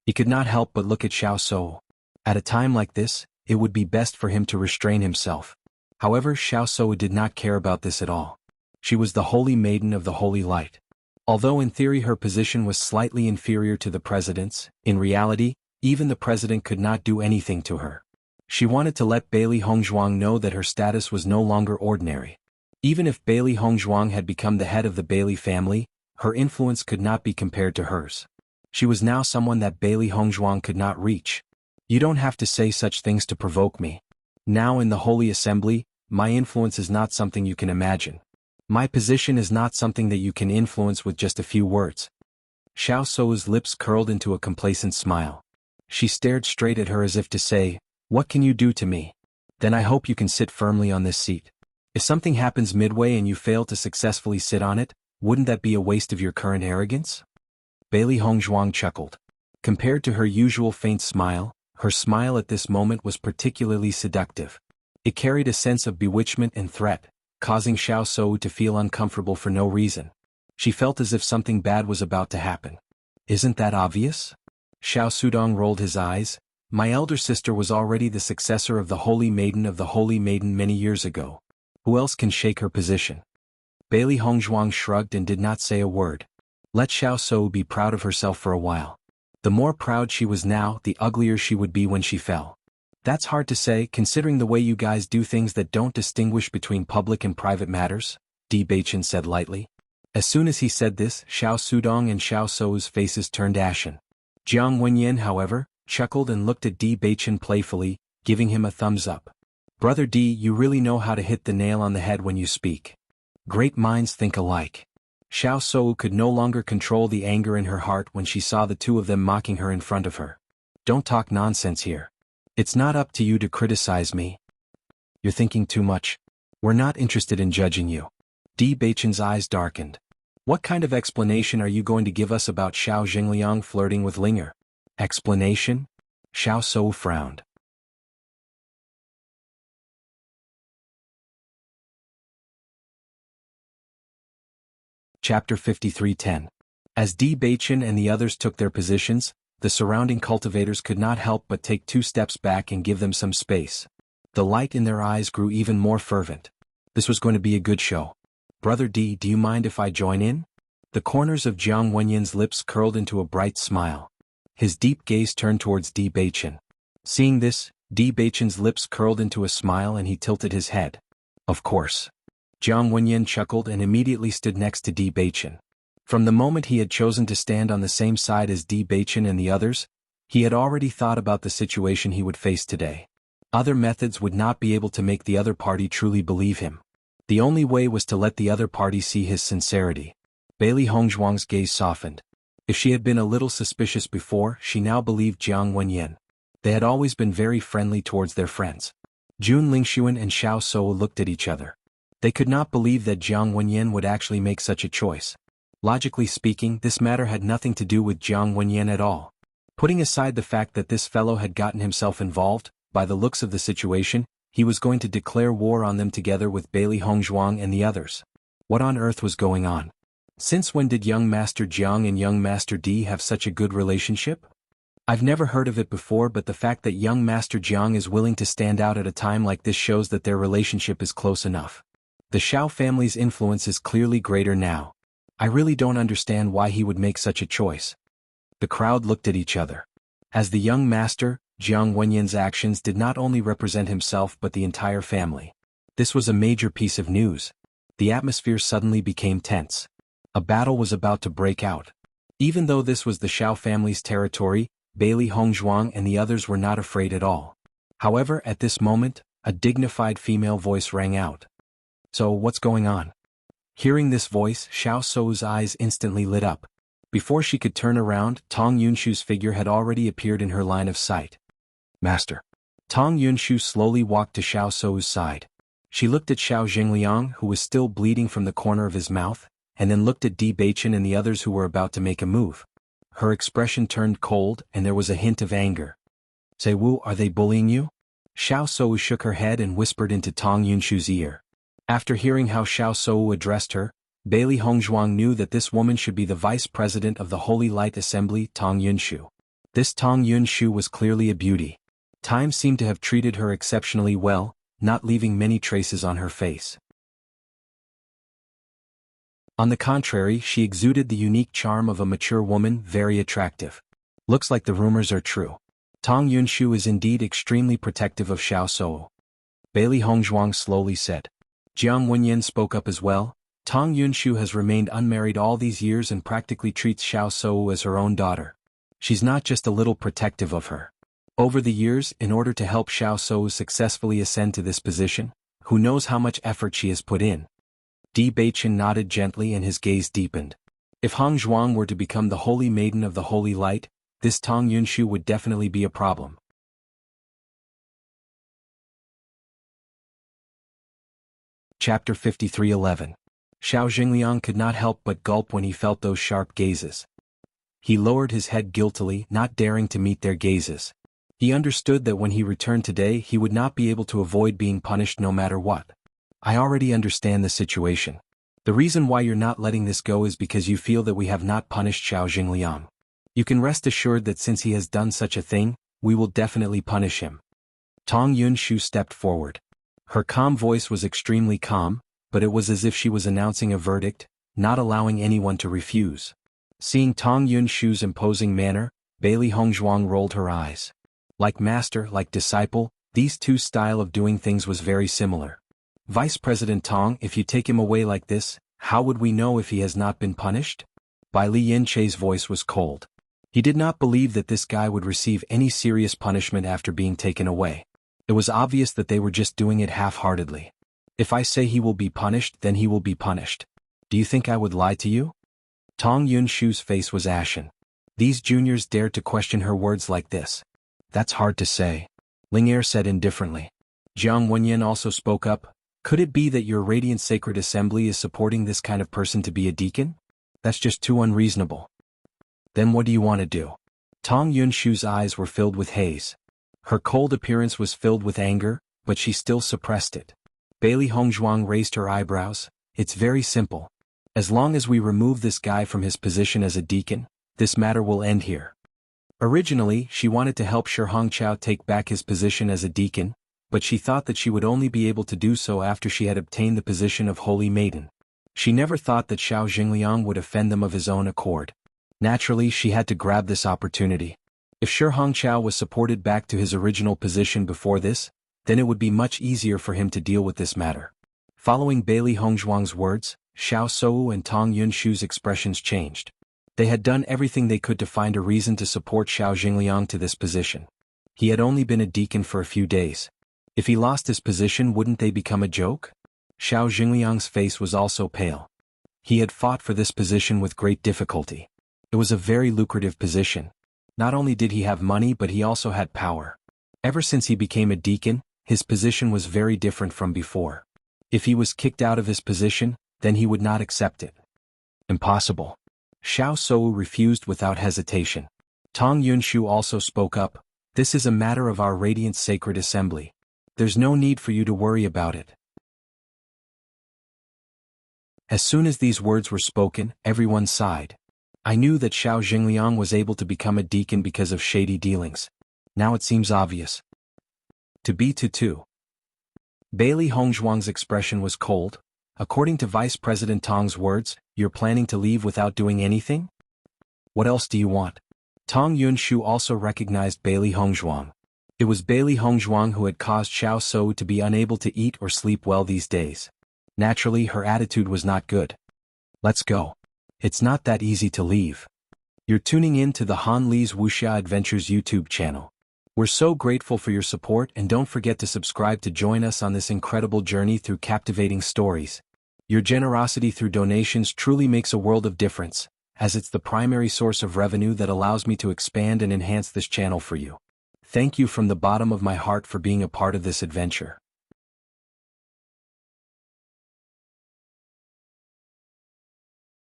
He could not help but look at Xiao Sou. At a time like this, it would be best for him to restrain himself. However, Xiao Sou did not care about this at all. She was the holy maiden of the holy light. Although in theory her position was slightly inferior to the president's, in reality, even the president could not do anything to her. She wanted to let Bailey Hongzhuang know that her status was no longer ordinary. Even if Bailey Hongzhuang had become the head of the Bailey family, her influence could not be compared to hers. She was now someone that Bailey Hongzhuang could not reach. You don't have to say such things to provoke me. Now in the Holy Assembly, my influence is not something you can imagine. My position is not something that you can influence with just a few words. Xiao Sou's lips curled into a complacent smile. She stared straight at her as if to say, what can you do to me? Then I hope you can sit firmly on this seat. If something happens midway and you fail to successfully sit on it, wouldn't that be a waste of your current arrogance? Bailey Hongzhuang chuckled. Compared to her usual faint smile, Her smile at this moment was particularly seductive. It carried a sense of bewitchment and threat, causing Xiao Sou to feel uncomfortable for no reason. She felt as if something bad was about to happen. Isn't that obvious? Xiao Sudong rolled his eyes. My elder sister was already the successor of the Holy Maiden many years ago. Who else can shake her position? Bailey Hongzhuang shrugged and did not say a word. Let Xiao Sou be proud of herself for a while. The more proud she was now, the uglier she would be when she fell. That's hard to say, considering the way you guys do things that don't distinguish between public and private matters, Di Beichen said lightly. As soon as he said this, Xiao Sudong and Xiao Sou's faces turned ashen. Jiang Wenyan, however, chuckled and looked at Di Beichen playfully, giving him a thumbs up. Brother Di, you really know how to hit the nail on the head when you speak. Great minds think alike. Xiao Sou could no longer control the anger in her heart when she saw the two of them mocking her in front of her. Don't talk nonsense here. It's not up to you to criticize me. You're thinking too much. We're not interested in judging you. Di Beichen's eyes darkened. What kind of explanation are you going to give us about Xiao Jingliang flirting with Linger? Explanation? Xiao Sou frowned. Chapter 53:10. As Di Beichen and the others took their positions, the surrounding cultivators could not help but take 2 steps back and give them some space. The light in their eyes grew even more fervent. This was going to be a good show. Brother Di, do you mind if I join in? The corners of Jiang Wenyan's lips curled into a bright smile. His deep gaze turned towards Di Beichen. Seeing this, Di Beichen's lips curled into a smile and he tilted his head. Of course. Jiang Wenyan chuckled and immediately stood next to Di Beichen. From the moment he had chosen to stand on the same side as Di Beichen and the others, he had already thought about the situation he would face today. Other methods would not be able to make the other party truly believe him. The only way was to let the other party see his sincerity. Bailey Hongzhuang's gaze softened. If she had been a little suspicious before, she now believed Jiang Wenyan. They had always been very friendly towards their friends. Jun Lingxuan and Xiao Sou looked at each other. They could not believe that Jiang Wenyan would actually make such a choice. Logically speaking, this matter had nothing to do with Jiang Wenyan at all. Putting aside the fact that this fellow had gotten himself involved, by the looks of the situation, he was going to declare war on them together with Bailey Hongzhuang and the others. What on earth was going on? Since when did young Master Jiang and young Master Di have such a good relationship? I've never heard of it before, but the fact that young Master Jiang is willing to stand out at a time like this shows that their relationship is close enough. The Xiao family's influence is clearly greater now. I really don't understand why he would make such a choice. The crowd looked at each other. As the young master, Jiang Wenyan's actions did not only represent himself but the entire family. This was a major piece of news. The atmosphere suddenly became tense. A battle was about to break out. Even though this was the Xiao family's territory, Bailey Hongzhuang and the others were not afraid at all. However, at this moment, a dignified female voice rang out. So what's going on? Hearing this voice, Xiao Sou's eyes instantly lit up. Before she could turn around, Tong Yunshu's figure had already appeared in her line of sight. Master. Tong Yunshu slowly walked to Xiao Sou's side. She looked at Xiao Jingliang, who was still bleeding from the corner of his mouth, and then looked at Di Beichen and the others who were about to make a move. Her expression turned cold and there was a hint of anger. Say Wu, are they bullying you? Xiao Sou shook her head and whispered into Tong Yunshu's ear. After hearing how Xiao Sou addressed her, Bailey Hongzhuang knew that this woman should be the vice president of the Holy Light Assembly, Tong Yunshu. This Tong Yunshu was clearly a beauty. Time seemed to have treated her exceptionally well, not leaving many traces on her face. On the contrary, she exuded the unique charm of a mature woman, very attractive. Looks like the rumors are true. Tong Yunshu is indeed extremely protective of Xiao Sou. Bailey Hongzhuang slowly said. Jiang Wenyan spoke up as well. Tong Yunshu has remained unmarried all these years and practically treats Xiao Sou as her own daughter. She's not just a little protective of her. Over the years, in order to help Xiao Sou successfully ascend to this position, who knows how much effort she has put in. Di Beichen nodded gently and his gaze deepened. If Hongzhuang were to become the Holy Maiden of the Holy Light, this Tong Yunshu would definitely be a problem. Chapter 53:11. Xiao Jingliang could not help but gulp when he felt those sharp gazes. He lowered his head guiltily, not daring to meet their gazes. He understood that when he returned today he would not be able to avoid being punished no matter what. I already understand the situation. The reason why you're not letting this go is because you feel that we have not punished Xiao Jingliang. You can rest assured that since he has done such a thing, we will definitely punish him. Tong Yunshu stepped forward. Her calm voice was extremely calm, but it was as if she was announcing a verdict, not allowing anyone to refuse. Seeing Tong Yunshu's imposing manner, Bailey Hongzhuang rolled her eyes. Like master, like disciple, these two style of doing things was very similar. Vice President Tong, if you take him away like this, how would we know if he has not been punished? Bai Li Yinche's voice was cold. He did not believe that this guy would receive any serious punishment after being taken away. It was obvious that they were just doing it half-heartedly. If I say he will be punished, then he will be punished. Do you think I would lie to you? Tong Yunshu's face was ashen. These juniors dared to question her words like this. That's hard to say. Ling Er said indifferently. Jiang Wenyan also spoke up. Could it be that your Radiant Sacred Assembly is supporting this kind of person to be a deacon? That's just too unreasonable. Then what do you want to do? Tong Yunshu's eyes were filled with haze. Her cold appearance was filled with anger, but she still suppressed it. Bailey Hongzhuang raised her eyebrows. It's very simple. As long as we remove this guy from his position as a deacon, this matter will end here. Originally, she wanted to help Shi Hongqiao take back his position as a deacon, but she thought that she would only be able to do so after she had obtained the position of Holy Maiden. She never thought that Xiao Jingliang would offend them of his own accord. Naturally, she had to grab this opportunity. If Shi Hongqiao was supported back to his original position before this, then it would be much easier for him to deal with this matter. Following Bailey Hongzhuang's words, Xiao Sou and Tong Yunshu's expressions changed. They had done everything they could to find a reason to support Xiao Jingliang to this position. He had only been a deacon for a few days. If he lost his position, wouldn't they become a joke? Xiao Jingliang's face was also pale. He had fought for this position with great difficulty. It was a very lucrative position. Not only did he have money, but he also had power. Ever since he became a deacon, his position was very different from before. If he was kicked out of his position, then he would not accept it. Impossible. Xiao Sou refused without hesitation. Tong Yunshu also spoke up. This is a matter of our Radiant Sacred Assembly. There's no need for you to worry about it. As soon as these words were spoken, everyone sighed. I knew that Xiao Jingliang was able to become a deacon because of shady dealings. Now it seems obvious. To be to. Bailey Hongzhuang's expression was cold. According to Vice President Tong's words, you're planning to leave without doing anything? What else do you want? Tong Yunshu also recognized Bailey Hongzhuang. It was Bailey Hongzhuang who had caused Xiao Sou to be unable to eat or sleep well these days. Naturally, her attitude was not good. Let's go. It's not that easy to leave. You're tuning in to the Han Li's Wuxia Adventures YouTube channel. We're so grateful for your support, and don't forget to subscribe to join us on this incredible journey through captivating stories. Your generosity through donations truly makes a world of difference, as it's the primary source of revenue that allows me to expand and enhance this channel for you. Thank you from the bottom of my heart for being a part of this adventure.